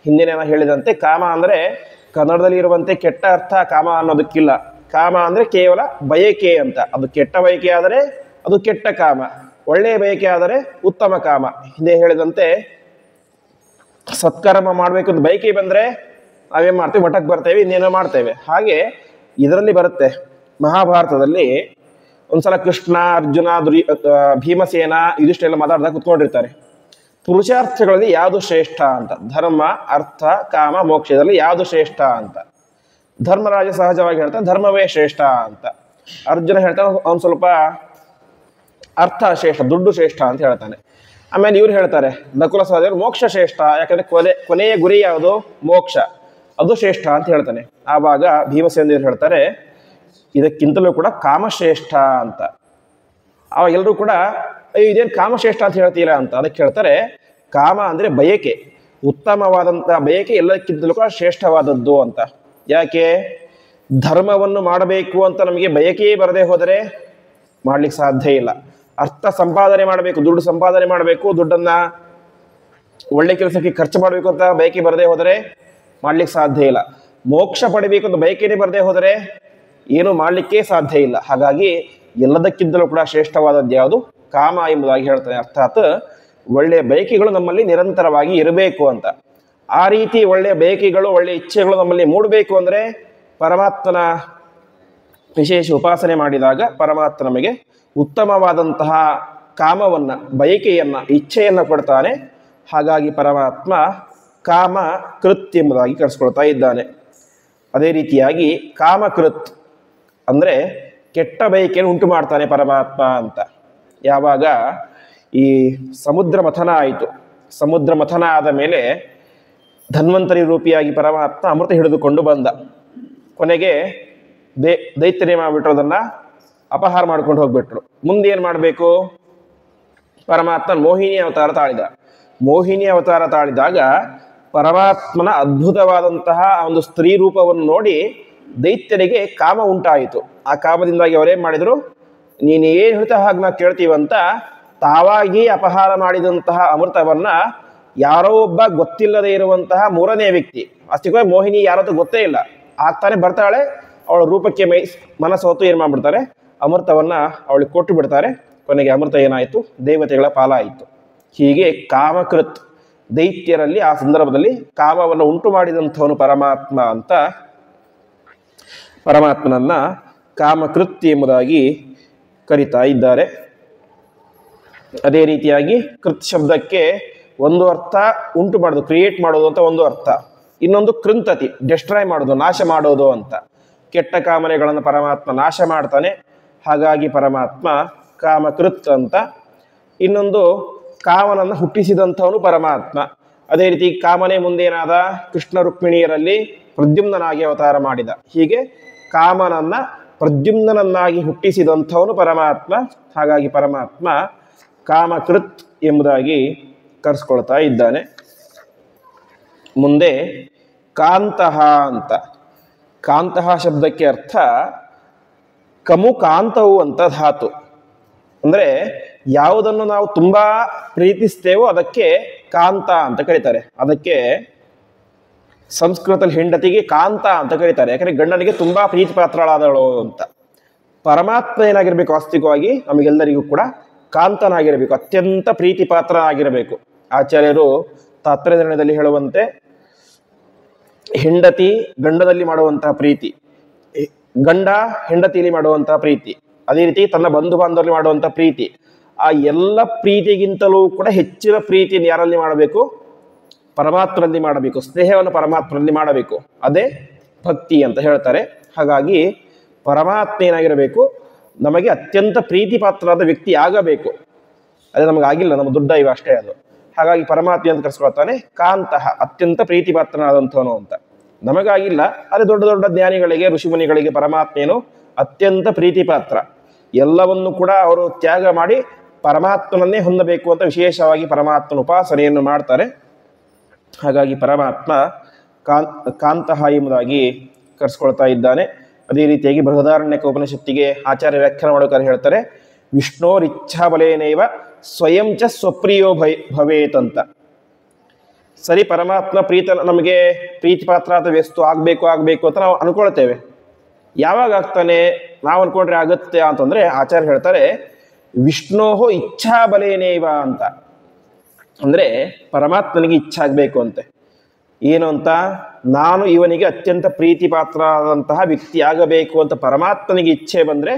ಹಿಂದಿನ ಹೇಳಿದಂತೆ ಕಾಮ ಅಂದ್ರೆ ಕನ್ನಡದಲ್ಲಿ ಇರುವಂತೆ ಕೆಟ್ಟ ಅರ್ಥ ಕಾಮ ಅನ್ನೋದಕ್ಕಿಲ್ಲ. ಕಾಮ ಅಂದ್ರೆ ಕೇವಲ ಬಯಕೆ ಅಂತ. ಅದು ಕೆಟ್ಟ ಬಯಕೆ ಆದರೆ ಅದು ಕೆಟ್ಟ ಕಾಮ, ಒಳ್ಳೆಯ ಬಯಕೆ ಆದರೆ ಉತ್ತಮ ಕಾಮ. ಹಿಂದೆ ಹೇಳಿದಂತೆ ಸತ್ಕರ್ಮ ಮಾಡ್ಬೇಕು ಅಂತ ಬಯಕೆ ಬಂದ್ರೆ ನಾವೇನ್ ಮಾಡ್ತೇವೆ? ಮಠಕ್ಕೆ ಬರ್ತೇವೆ, ಇನ್ನೇನೋ ಮಾಡ್ತೇವೆ. ಹಾಗೆ ಇದರಲ್ಲಿ ಬರುತ್ತೆ, ಮಹಾಭಾರತದಲ್ಲಿ ಒಂದ್ಸಲ ಕೃಷ್ಣ, ಅರ್ಜುನ, ಭೀಮಸೇನ ಇದಿಷ್ಟೆಲ್ಲ ಮಾತಾಡಿದಾಗ ಕುತ್ಕೊಂಡಿರ್ತಾರೆ. ಪುರುಷಾರ್ಥಗಳಲ್ಲಿ ಯಾವುದು ಶ್ರೇಷ್ಠ ಅಂತ, ಧರ್ಮ, ಅರ್ಥ, ಕಾಮ, ಮೋಕ್ಷದಲ್ಲಿ ಯಾವುದು ಶ್ರೇಷ್ಠ ಅಂತ. ಧರ್ಮರಾಜ ಸಹಜವಾಗಿ ಹೇಳ್ತಾನೆ ಧರ್ಮವೇ ಶ್ರೇಷ್ಠ ಅಂತ. ಅರ್ಜುನ ಹೇಳ್ತಾನೆ ಅವನು ಸ್ವಲ್ಪ ಅರ್ಥ ಶ್ರೇಷ್ಠ, ದುಡ್ಡು ಶ್ರೇಷ್ಠ ಅಂತ ಹೇಳ್ತಾನೆ. ಆಮೇಲೆ ಇವ್ರು ಹೇಳ್ತಾರೆ ನಕುಲ ಸಹದೇವರು ಮೋಕ್ಷ ಶ್ರೇಷ್ಠ, ಯಾಕಂದ್ರೆ ಕೊನೆಯ ಗುರಿ ಯಾವುದು? ಮೋಕ್ಷ, ಅದು ಶ್ರೇಷ್ಠ ಅಂತ ಹೇಳ್ತಾನೆ. ಆವಾಗ ಭೀಮಸೇನರು ಹೇಳ್ತಾರೆ ಇದಕ್ಕಿಂತಲೂ ಕೂಡ ಕಾಮಶ್ರೇಷ್ಠ ಅಂತ. ಆವಾಗ ಎಲ್ಲರೂ ಕೂಡ ಇದೇನು ಕಾಮಶ್ರೇಷ್ಠ ಅಂತ ಹೇಳ್ತೀರಾ ಅಂತ. ಅದಕ್ಕೆ ಹೇಳ್ತಾರೆ ಕಾಮ ಅಂದರೆ ಬಯಕೆ, ಉತ್ತಮವಾದಂತಹ ಬಯಕೆ ಎಲ್ಲಕ್ಕಿಂತಲೂ ಕೂಡ ಶ್ರೇಷ್ಠವಾದದ್ದು ಅಂತ. ಯಾಕೆ? ಧರ್ಮವನ್ನು ಮಾಡಬೇಕು ಅಂತ ನಮಗೆ ಬಯಕೆಯೇ ಬರದೇ ಹೋದರೆ ಮಾಡ್ಲಿಕ್ಕೆ ಸಾಧ್ಯ ಇಲ್ಲ. ಅರ್ಥ ಸಂಪಾದನೆ ಮಾಡಬೇಕು, ದುಡ್ಡು ಸಂಪಾದನೆ ಮಾಡಬೇಕು, ದುಡ್ಡನ್ನು ಒಳ್ಳೆ ಕೆಲಸಕ್ಕೆ ಖರ್ಚು ಮಾಡಬೇಕು ಅಂತ ಬಯಕೆ ಬರದೇ ಹೋದರೆ ಮಾಡ್ಲಿಕ್ಕೆ ಸಾಧ್ಯ ಇಲ್ಲ. ಮೋಕ್ಷ ಪಡಿಬೇಕು ಅಂತ ಬಯಕೆನೇ ಬರದೇ ಹೋದರೆ ಏನು ಮಾಡಲಿಕ್ಕೆ ಸಾಧ್ಯ ಇಲ್ಲ. ಹಾಗಾಗಿ ಎಲ್ಲದಕ್ಕಿಂತಲೂ ಕೂಡ ಶ್ರೇಷ್ಠವಾದದ್ದು ಯಾವುದು? ಕಾಮ ಎಂಬುದಾಗಿ ಹೇಳ್ತಾನೆ. ಅರ್ಥಾತ್ ಒಳ್ಳೆಯ ಬಯಕೆಗಳು ನಮ್ಮಲ್ಲಿ ನಿರಂತರವಾಗಿ ಇರಬೇಕು ಅಂತ. ಆ ರೀತಿ ಒಳ್ಳೆಯ ಬಯಕೆಗಳು, ಒಳ್ಳೆಯ ಇಚ್ಛೆಗಳು ನಮ್ಮಲ್ಲಿ ಮೂಡಬೇಕು ಅಂದರೆ ಪರಮಾತ್ಮನ ವಿಶೇಷ ಉಪಾಸನೆ ಮಾಡಿದಾಗ ಪರಮಾತ್ಮ ನಮಗೆ ಉತ್ತಮವಾದಂತಹ ಕಾಮವನ್ನು, ಬಯಕೆಯನ್ನು, ಇಚ್ಛೆಯನ್ನು ಕೊಡ್ತಾನೆ. ಹಾಗಾಗಿ ಪರಮಾತ್ಮ ಕಾಮ ಕೃತ್ ಎಂಬುದಾಗಿ ಕರೆಸ್ಕೊಳ್ತಾ ಇದ್ದಾನೆ. ಅದೇ ರೀತಿಯಾಗಿ ಕಾಮಕೃತ್ ಅಂದರೆ ಕೆಟ್ಟ ಬಯಕೆಯನ್ನು ಉಂಟು ಮಾಡ್ತಾನೆ ಪರಮಾತ್ಮ ಅಂತ. ಯಾವಾಗ ಈ ಸಮುದ್ರ ಮಥನ ಆಯಿತು, ಸಮುದ್ರ ಮಥನ ಆದ ಮೇಲೆ ಧನ್ವಂತರಿ ರೂಪಿಯಾಗಿ ಪರಮಾತ್ಮ ಅಮೃತ ಹಿಡಿದುಕೊಂಡು ಬಂದ. ಕೊನೆಗೆ ದೈತ್ಯನೇ ಮಾಡಿಬಿಟ್ರು, ಅದನ್ನು ಅಪಹಾರ ಮಾಡ್ಕೊಂಡು ಹೋಗ್ಬಿಟ್ರು. ಮುಂದೇನು ಮಾಡಬೇಕು? ಪರಮಾತ್ಮ ಮೋಹಿನಿ ಅವತಾರ ತಾಳಿದ. ಮೋಹಿನಿ ಅವತಾರ ತಾಳಿದಾಗ ಪರಮಾತ್ಮನ ಅದ್ಭುತವಾದಂತಹ ಒಂದು ಸ್ತ್ರೀ ರೂಪವನ್ನು ನೋಡಿ ದೈತ್ಯರಿಗೆ ಕಾಮ ಉಂಟಾಯಿತು. ಆ ಕಾಮದಿಂದಾಗಿ ಅವರೇನು ಮಾಡಿದರು? ನೀನು ಏನು ಹೇಳ್ತಾ ಹಾಗೆ ನಾವು ಕೇಳ್ತೀವಂತ ತಾವಾಗಿ ಅಪಹಾರ ಮಾಡಿದಂತಹ ಅಮೃತವನ್ನು ಯಾರೋ ಒಬ್ಬ ಗೊತ್ತಿಲ್ಲದೆ ಇರುವಂತಹ ಮೂರನೇ ವ್ಯಕ್ತಿ, ಅಷ್ಟೇ ಮೋಹಿನಿ ಯಾರತ್ತೂ ಗೊತ್ತೇ ಇಲ್ಲ, ಆಗ್ತಾನೆ ಬರ್ತಾಳೆ, ಅವಳ ರೂಪಕ್ಕೆ ಮನಸ್ಸು ಹೊತ್ತು ಏನು ಮಾಡಿಬಿಡ್ತಾರೆ? ಅಮೃತವನ್ನು ಅವಳಿಗೆ ಕೊಟ್ಟು ಬಿಡ್ತಾರೆ. ಕೊನೆಗೆ ಅಮೃತ ಏನಾಯಿತು? ದೇವತೆಗಳ ಪಾಲಾಯಿತು. ಹೀಗೆ ಕಾಮಕೃತ್, ದೈತ್ಯರಲ್ಲಿ ಆ ಸಂದರ್ಭದಲ್ಲಿ ಕಾಮವನ್ನು ಉಂಟು ಮಾಡಿದಂಥವನು ಪರಮಾತ್ಮ ಅಂತ ಪರಮಾತ್ಮನನ್ನ ಕಾಮಕೃತ್ ಎಂಬುದಾಗಿ ಕರೀತಾ ಇದ್ದಾರೆ. ಅದೇ ರೀತಿಯಾಗಿ ಕೃತ್ ಶಬ್ದಕ್ಕೆ ಒಂದು ಅರ್ಥ ಉಂಟು ಮಾಡೋದು, ಕ್ರಿಯೇಟ್ ಮಾಡೋದು ಅಂತ ಒಂದು ಅರ್ಥ. ಇನ್ನೊಂದು ಕೃಂತತಿ, ಡೆಸ್ಟ್ರಾಯ್ ಮಾಡೋದು, ನಾಶ ಮಾಡೋದು ಅಂತ. ಕೆಟ್ಟ ಕಾಮನೆಗಳನ್ನು ಪರಮಾತ್ಮ ನಾಶ ಮಾಡ್ತಾನೆ. ಹಾಗಾಗಿ ಪರಮಾತ್ಮ ಕಾಮಕೃತ್ ಅಂತ. ಇನ್ನೊಂದು ಕಾಮನನ್ನು ಹುಟ್ಟಿಸಿದಂಥವನು ಪರಮಾತ್ಮ. ಅದೇ ರೀತಿ ಕಾಮನೆ ಮುಂದೇನಾದ? ಕೃಷ್ಣ ರುಕ್ಮಿಣಿಯರಲ್ಲಿ ಪ್ರದ್ಯುಮ್ನಾಗಿ ಅವತಾರ ಮಾಡಿದ. ಹೀಗೆ ಕಾಮನನ್ನ ಪ್ರದ್ಯುಮ್ನನ್ನಾಗಿ ಹುಟ್ಟಿಸಿದಂಥವನು ಪರಮಾತ್ಮ. ಹಾಗಾಗಿ ಪರಮಾತ್ಮ ಕಾಮಕೃತ್ ಎಂಬುದಾಗಿ ಕರೆಸ್ಕೊಳ್ತಾ ಇದ್ದಾನೆ. ಮುಂದೆ ಕಾಂತಃ ಅಂತ. ಕಾಂತಃ ಶಬ್ದಕ್ಕೆ ಅರ್ಥ ಕಮು ಕಾಂತವು ಅಂತ ಧಾತು. ಅಂದರೆ ಯಾವುದನ್ನು ನಾವು ತುಂಬ ಪ್ರೀತಿಸ್ತೇವೋ ಅದಕ್ಕೆ ಕಾಂತ ಅಂತ ಕರೀತಾರೆ. ಅದಕ್ಕೆ ಸಂಸ್ಕೃತದಲ್ಲಿ ಹೆಂಡತಿಗೆ ಕಾಂತ ಅಂತ ಕರೀತಾರೆ. ಯಾಕಂದರೆ ಗಂಡನಿಗೆ ತುಂಬ ಪ್ರೀತಿ ಪಾತ್ರಳಾದವಳು ಅಂತ. ಪರಮಾತ್ಮ ಏನಾಗಿರಬೇಕು? ವಾಸ್ತವಿಕವಾಗಿ ನಮಗೆಲ್ಲರಿಗೂ ಕೂಡ ಕಾಂತನಾಗಿರಬೇಕು, ಅತ್ಯಂತ ಪ್ರೀತಿ ಪಾತ್ರನಾಗಿರಬೇಕು. ಆಚಾರ್ಯರು ತಾತ್ಪರ್ಯದಲ್ಲಿ ಹೇಳುವಂತೆ ಹೆಂಡತಿ ಗಂಡದಲ್ಲಿ ಮಾಡುವಂತಹ ಪ್ರೀತಿ, ಗಂಡ ಹೆಂಡತಿಯಲ್ಲಿ ಮಾಡುವಂತಹ ಪ್ರೀತಿ, ಅದೇ ರೀತಿ ತನ್ನ ಬಂಧು ಬಾಂಧವರಲ್ಲಿ ಮಾಡುವಂಥ ಪ್ರೀತಿ, ಆ ಎಲ್ಲ ಪ್ರೀತಿಗಿಂತಲೂ ಕೂಡ ಹೆಚ್ಚಿನ ಪ್ರೀತಿಯನ್ನು ಯಾರಲ್ಲಿ ಮಾಡಬೇಕು? ಪರಮಾತ್ಮನಲ್ಲಿ ಮಾಡಬೇಕು. ಸ್ನೇಹವನ್ನು ಪರಮಾತ್ಮನಲ್ಲಿ ಮಾಡಬೇಕು. ಅದೇ ಭಕ್ತಿ ಅಂತ ಹೇಳ್ತಾರೆ. ಹಾಗಾಗಿ ಪರಮಾತ್ಮ ಏನಾಗಿರಬೇಕು? ನಮಗೆ ಅತ್ಯಂತ ಪ್ರೀತಿ ಪಾತ್ರರಾದ ವ್ಯಕ್ತಿ ಆಗಬೇಕು. ಅದೇ ನಮಗಾಗಿಲ್ಲ, ನಮ್ಮ ದುಡ್ಡ ಇವ ಅಷ್ಟೇ ಅದು. ಹಾಗಾಗಿ ಪರಮಾತ್ಮ ಅಂತ ಕರೆಸ್ಕೊಳ್ತಾನೆ ಕಾಂತಃ, ಅತ್ಯಂತ ಪ್ರೀತಿ ಪಾತ್ರನಾದಂಥವನು ಅಂತ. ನಮಗಾಗಿಲ್ಲ, ಅದೇ ದೊಡ್ಡ ದೊಡ್ಡ ಜ್ಞಾನಿಗಳಿಗೆ, ಋಷಿಮುನಿಗಳಿಗೆ ಪರಮಾತ್ಮೇನು ಅತ್ಯಂತ ಪ್ರೀತಿ ಪಾತ್ರ. ಎಲ್ಲವನ್ನು ಕೂಡ ಅವರು ತ್ಯಾಗ ಮಾಡಿ ಪರಮಾತ್ಮನನ್ನೇ ಹೊಂದಬೇಕು ಅಂತ ವಿಶೇಷವಾಗಿ ಪರಮಾತ್ಮನ ಉಪಾಸನೆಯನ್ನು ಮಾಡ್ತಾರೆ. ಹಾಗಾಗಿ ಪರಮಾತ್ಮ ಕಾಂತಃ ಎಂಬುದಾಗಿ ಕರೆಸ್ಕೊಳ್ತಾ ಇದ್ದಾನೆ. ಅದೇ ರೀತಿಯಾಗಿ ಬೃಹದಾರಣ್ಯಕ ಉಪನಿಷತ್ತಿಗೆ ಆಚಾರ್ಯ ವ್ಯಾಖ್ಯಾನ ಮಾಡೋಕೆ ಹೇಳ್ತಾರೆ, ವಿಷ್ಣೋರಿಚ್ಛಾಬಲೇನೈವ ಸ್ವಯಂ ಚ ಸ್ವಪ್ರಿಯೋ ಭವೇತ್ ಅಂತ. ಸರಿ, ಪರಮಾತ್ಮ ನಮಗೆ ಪ್ರೀತಿ ಪಾತ್ರ ಅಥವಾ ವ್ಯಸ್ತು ಆಗಬೇಕು ಅಂತ ನಾವು ಅನ್ಕೊಳ್ತೇವೆ. ಯಾವಾಗ ಆಗ್ತಾನೆ? ನಾವು ಅನ್ಕೊಂಡ್ರೆ ಆಗುತ್ತೆ ಅಂತಂದರೆ ಆಚಾರ್ಯ ಹೇಳ್ತಾರೆ ವಿಷ್ಣೋಹೋ ಇಚ್ಛಾಬಲೇನೇವ ಅಂತ. ಅಂದರೆ ಪರಮಾತ್ಮನಿಗೆ ಇಚ್ಛೆ ಆಗಬೇಕು ಅಂತೆ. ಏನು ಅಂತ? ನಾನು ಇವನಿಗೆ ಅತ್ಯಂತ ಪ್ರೀತಿ ಪಾತ್ರರಾದಂತಹ ವ್ಯಕ್ತಿ ಆಗಬೇಕು ಅಂತ ಪರಮಾತ್ಮನಿಗೆ ಇಚ್ಛೆ ಬಂದರೆ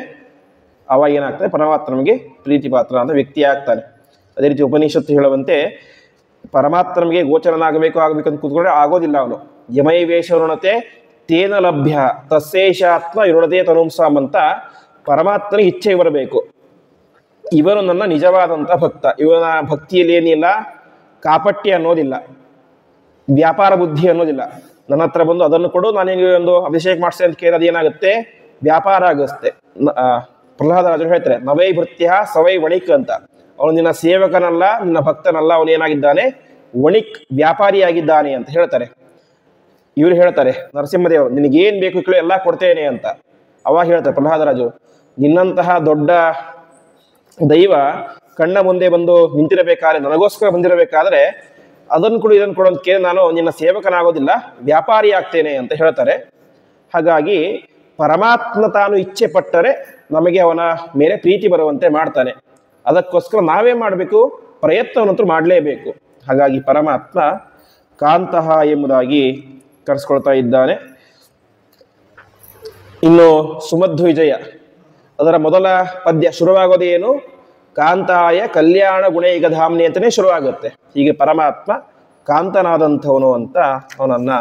ಅವಾಗ ಏನಾಗ್ತದೆ, ಪರಮಾತ್ಮ ನಮಗೆ ಪ್ರೀತಿ ಪಾತ್ರ ಅಂತ ವ್ಯಕ್ತಿ ಆಗ್ತಾನೆ. ಅದೇ ರೀತಿ ಉಪನಿಷತ್ತು ಹೇಳುವಂತೆ ಪರಮಾತ್ಮ ನಮಗೆ ಗೋಚರನಾಗಬೇಕು ಅಂತ ಕೂತ್ಕೊಂಡ್ರೆ ಆಗೋದಿಲ್ಲ. ಅವನು ಯಮೈವೇಶರುಣತೆ ತೇನ ಲಭ್ಯ ತಸ್ಸೇಷಾತ್ಮ ಇರುಣತೆ ತನುಂಸಾಮ್ ಅಂತ ಪರಮಾತ್ಮನಿಗೆ ಇಚ್ಛೆ ಬರಬೇಕು. ಇವನು ನನ್ನ ನಿಜವಾದಂಥ ಭಕ್ತ, ಇವನ ಭಕ್ತಿಯಲ್ಲಿ ಏನಿಲ್ಲ ಕಾಪಟ್ಯ ಅನ್ನೋದಿಲ್ಲ, ವ್ಯಾಪಾರ ಬುದ್ಧಿ ಅನ್ನೋದಿಲ್ಲ. ನನ್ನ ಹತ್ರ ಬಂದು ಅದನ್ನು ಕೊಡು, ನಾನಿಗೆ ಒಂದು ಅಭಿಷೇಕ ಮಾಡಿಸ್ತೇನೆ ಅಂತ ಕೇಳೋದು ಏನಾಗುತ್ತೆ, ವ್ಯಾಪಾರ ಆಗಿಸ್ತೆ. ಪ್ರಹ್ಲಾದ ರಾಜರು ಹೇಳ್ತಾರೆ, ನವೈ ಭೃತ್ಯ ಸವೈ ವಣಿಕ್ ಅಂತ. ಅವನು ನಿನ್ನ ಸೇವಕನಲ್ಲ, ನಿನ್ನ ಭಕ್ತನಲ್ಲ, ಅವನು ಏನಾಗಿದ್ದಾನೆ, ವಣಿಕ್ ವ್ಯಾಪಾರಿಯಾಗಿದ್ದಾನೆ ಅಂತ ಹೇಳ್ತಾರೆ. ಇವರು ಹೇಳ್ತಾರೆ ನರಸಿಂಹದೇವರು, ನಿನಗೇನು ಬೇಕು ಕೇಳಿ ಎಲ್ಲ ಕೊಡ್ತೇನೆ ಅಂತ. ಅವಾಗ ಹೇಳ್ತಾರೆ ಪ್ರಹ್ಲಾದರಾಜು, ನಿನ್ನಂತಹ ದೊಡ್ಡ ದೈವ ಕಣ್ಣ ಮುಂದೆ ಬಂದು ನಿಂತಿರಬೇಕಾದ್ರೆ, ನನಗೋಸ್ಕರ ಬಂದಿರಬೇಕಾದ್ರೆ ಅದನ್ನು ಕೊಡು ಇದನ್ನು ಕೊಡು ಅಂತ ಕೇಳಿ ನಾನು ನಿನ್ನ ಸೇವಕನಾಗೋದಿಲ್ಲ, ವ್ಯಾಪಾರಿ ಆಗ್ತೇನೆ ಅಂತ ಹೇಳ್ತಾರೆ. ಹಾಗಾಗಿ ಪರಮಾತ್ಮ ತಾನು ಇಚ್ಛೆ ಪಟ್ಟರೆ ನಮಗೆ ಅವನ ಮೇಲೆ ಪ್ರೀತಿ ಬರುವಂತೆ ಮಾಡ್ತಾನೆ. ಅದಕ್ಕೋಸ್ಕರ ನಾವೇ ಮಾಡಬೇಕು, ಪ್ರಯತ್ನವನ್ನಂತೂ ಮಾಡಲೇಬೇಕು. ಹಾಗಾಗಿ ಪರಮಾತ್ಮ ಕಾಂತಃ ಎಂಬುದಾಗಿ ಕರೆಸ್ಕೊಳ್ತಾ ಇದ್ದಾನೆ. ಇನ್ನು ಸುಮಧ್ವ ವಿಜಯ ಅದರ ಮೊದಲ ಪದ್ಯ ಶುರುವಾಗೋದೇನು, ಕಾಂತಾಯ ಕಲ್ಯಾಣ ಗುಣೈಕಧಾಮ್ನಿ ಅಂತಲೇ ಶುರುವಾಗುತ್ತೆ. ಹೀಗೆ ಪರಮಾತ್ಮ ಕಾಂತನಾದಂಥವನು ಅಂತ ಅವನನ್ನು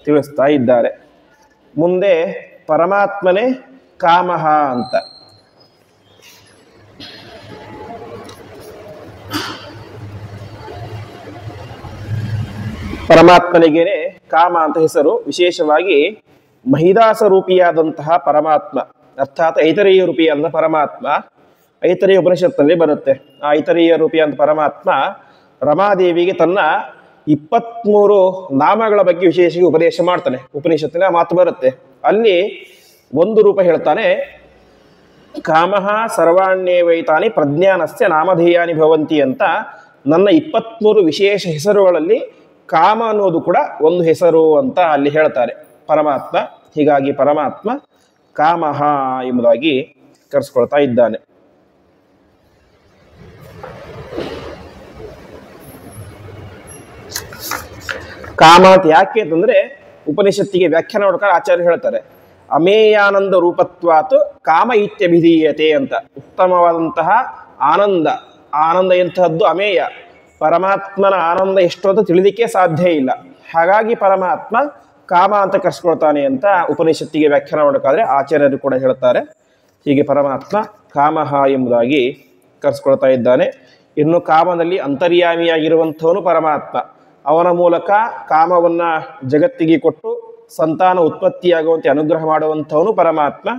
ತಿಳಿಸ್ತಾ ಇದ್ದಾರೆ. ಮುಂದೆ ಪರಮಾತ್ಮನೇ ಕಾಮಃ ಅಂತ. ಪರಮಾತ್ಮನಿಗೇನೆ ಕಾಮ ಅಂತ ಹೆಸರು. ವಿಶೇಷವಾಗಿ ಮಹಿದಾಸ ರೂಪಿಯಾದಂತಹ ಪರಮಾತ್ಮ, ಅರ್ಥಾತ್ ಐತರೇಯ ರೂಪಿಯಾದ ಪರಮಾತ್ಮ ಐತರೇಯ ಉಪನಿಷತ್ತಲ್ಲಿ ಬರುತ್ತೆ. ಆ ಐತರೇಯ ರೂಪಿಯಾದ ಪರಮಾತ್ಮ ರಮಾದೇವಿಗೆ ತನ್ನ 23 ನಾಮಗಳ ಬಗ್ಗೆ ವಿಶೇಷವಾಗಿ ಉಪದೇಶ ಮಾಡ್ತಾನೆ. ಉಪನಿಷತ್ತಿನ ಮಾತು ಬರುತ್ತೆ, ಅಲ್ಲಿ ಒಂದು ರೂಪ ಹೇಳ್ತಾನೆ, ಕಾಮಃ ಸರ್ವಾಣ್ಯೇವೈತಾನಿ ಪ್ರಜ್ಞಾನಸ್ಯ ನಾಮಧೇಯಾನಿ ಭವಂತಿ ಅಂತ. ನನ್ನ 23 ವಿಶೇಷ ಹೆಸರುಗಳಲ್ಲಿ ಕಾಮ ಅನ್ನೋದು ಕೂಡ ಒಂದು ಹೆಸರು ಅಂತ ಅಲ್ಲಿ ಹೇಳ್ತಾರೆ ಪರಮಾತ್ಮ. ಹೀಗಾಗಿ ಪರಮಾತ್ಮ ಕಾಮಃ ಎಂಬುದಾಗಿ ಕರೆಸ್ಕೊಳ್ತಾ ಇದ್ದಾನೆ. ಕಾಮ ಅಂತ ಯಾಕೆ ಅಂತಂದ್ರೆ ಉಪನಿಷತ್ತಿಗೆ ವ್ಯಾಖ್ಯಾನ ನೋಡ್ಕೊಂಡು ಆಚಾರ್ಯ ಹೇಳ್ತಾರೆ, ಅಮೇಯಾನಂದ ರೂಪತ್ವಾತ್ ಕಾಮ ಇತ್ಯಭಿಧೀಯತೆ ಅಂತ. ಉತ್ತಮವಾದಂತಹ ಆನಂದ ಎಂತಹದ್ದು ಅಮೇಯ, ಪರಮಾತ್ಮನ ಆನಂದ ಎಷ್ಟು ಅಂತ ತಿಳಿಲಿಕ್ಕೆ ಸಾಧ್ಯ ಇಲ್ಲ. ಹಾಗಾಗಿ ಪರಮಾತ್ಮ ಕಾಮ ಅಂತ ಕರೆಸ್ಕೊಳ್ತಾನೆ ಅಂತ ಉಪನಿಷತ್ತಿಗೆ ವ್ಯಾಖ್ಯಾನ ಮಾಡಬೇಕಾದ್ರೆ ಆಚಾರ್ಯರು ಕೂಡ ಹೇಳ್ತಾರೆ. ಹೀಗೆ ಪರಮಾತ್ಮ ಕಾಮಃ ಎಂಬುದಾಗಿ ಕರೆಸ್ಕೊಳ್ತಾ ಇದ್ದಾನೆ. ಇನ್ನು ಕಾಮದಲ್ಲಿ ಅಂತರ್ಯಾಮಿಯಾಗಿರುವಂಥವನು ಪರಮಾತ್ಮ. ಅವನ ಮೂಲಕ ಕಾಮವನ್ನ ಜಗತ್ತಿಗೆ ಕೊಟ್ಟು ಸಂತಾನ ಉತ್ಪತ್ತಿಯಾಗುವಂತೆ ಅನುಗ್ರಹ ಮಾಡುವಂಥವನು ಪರಮಾತ್ಮ.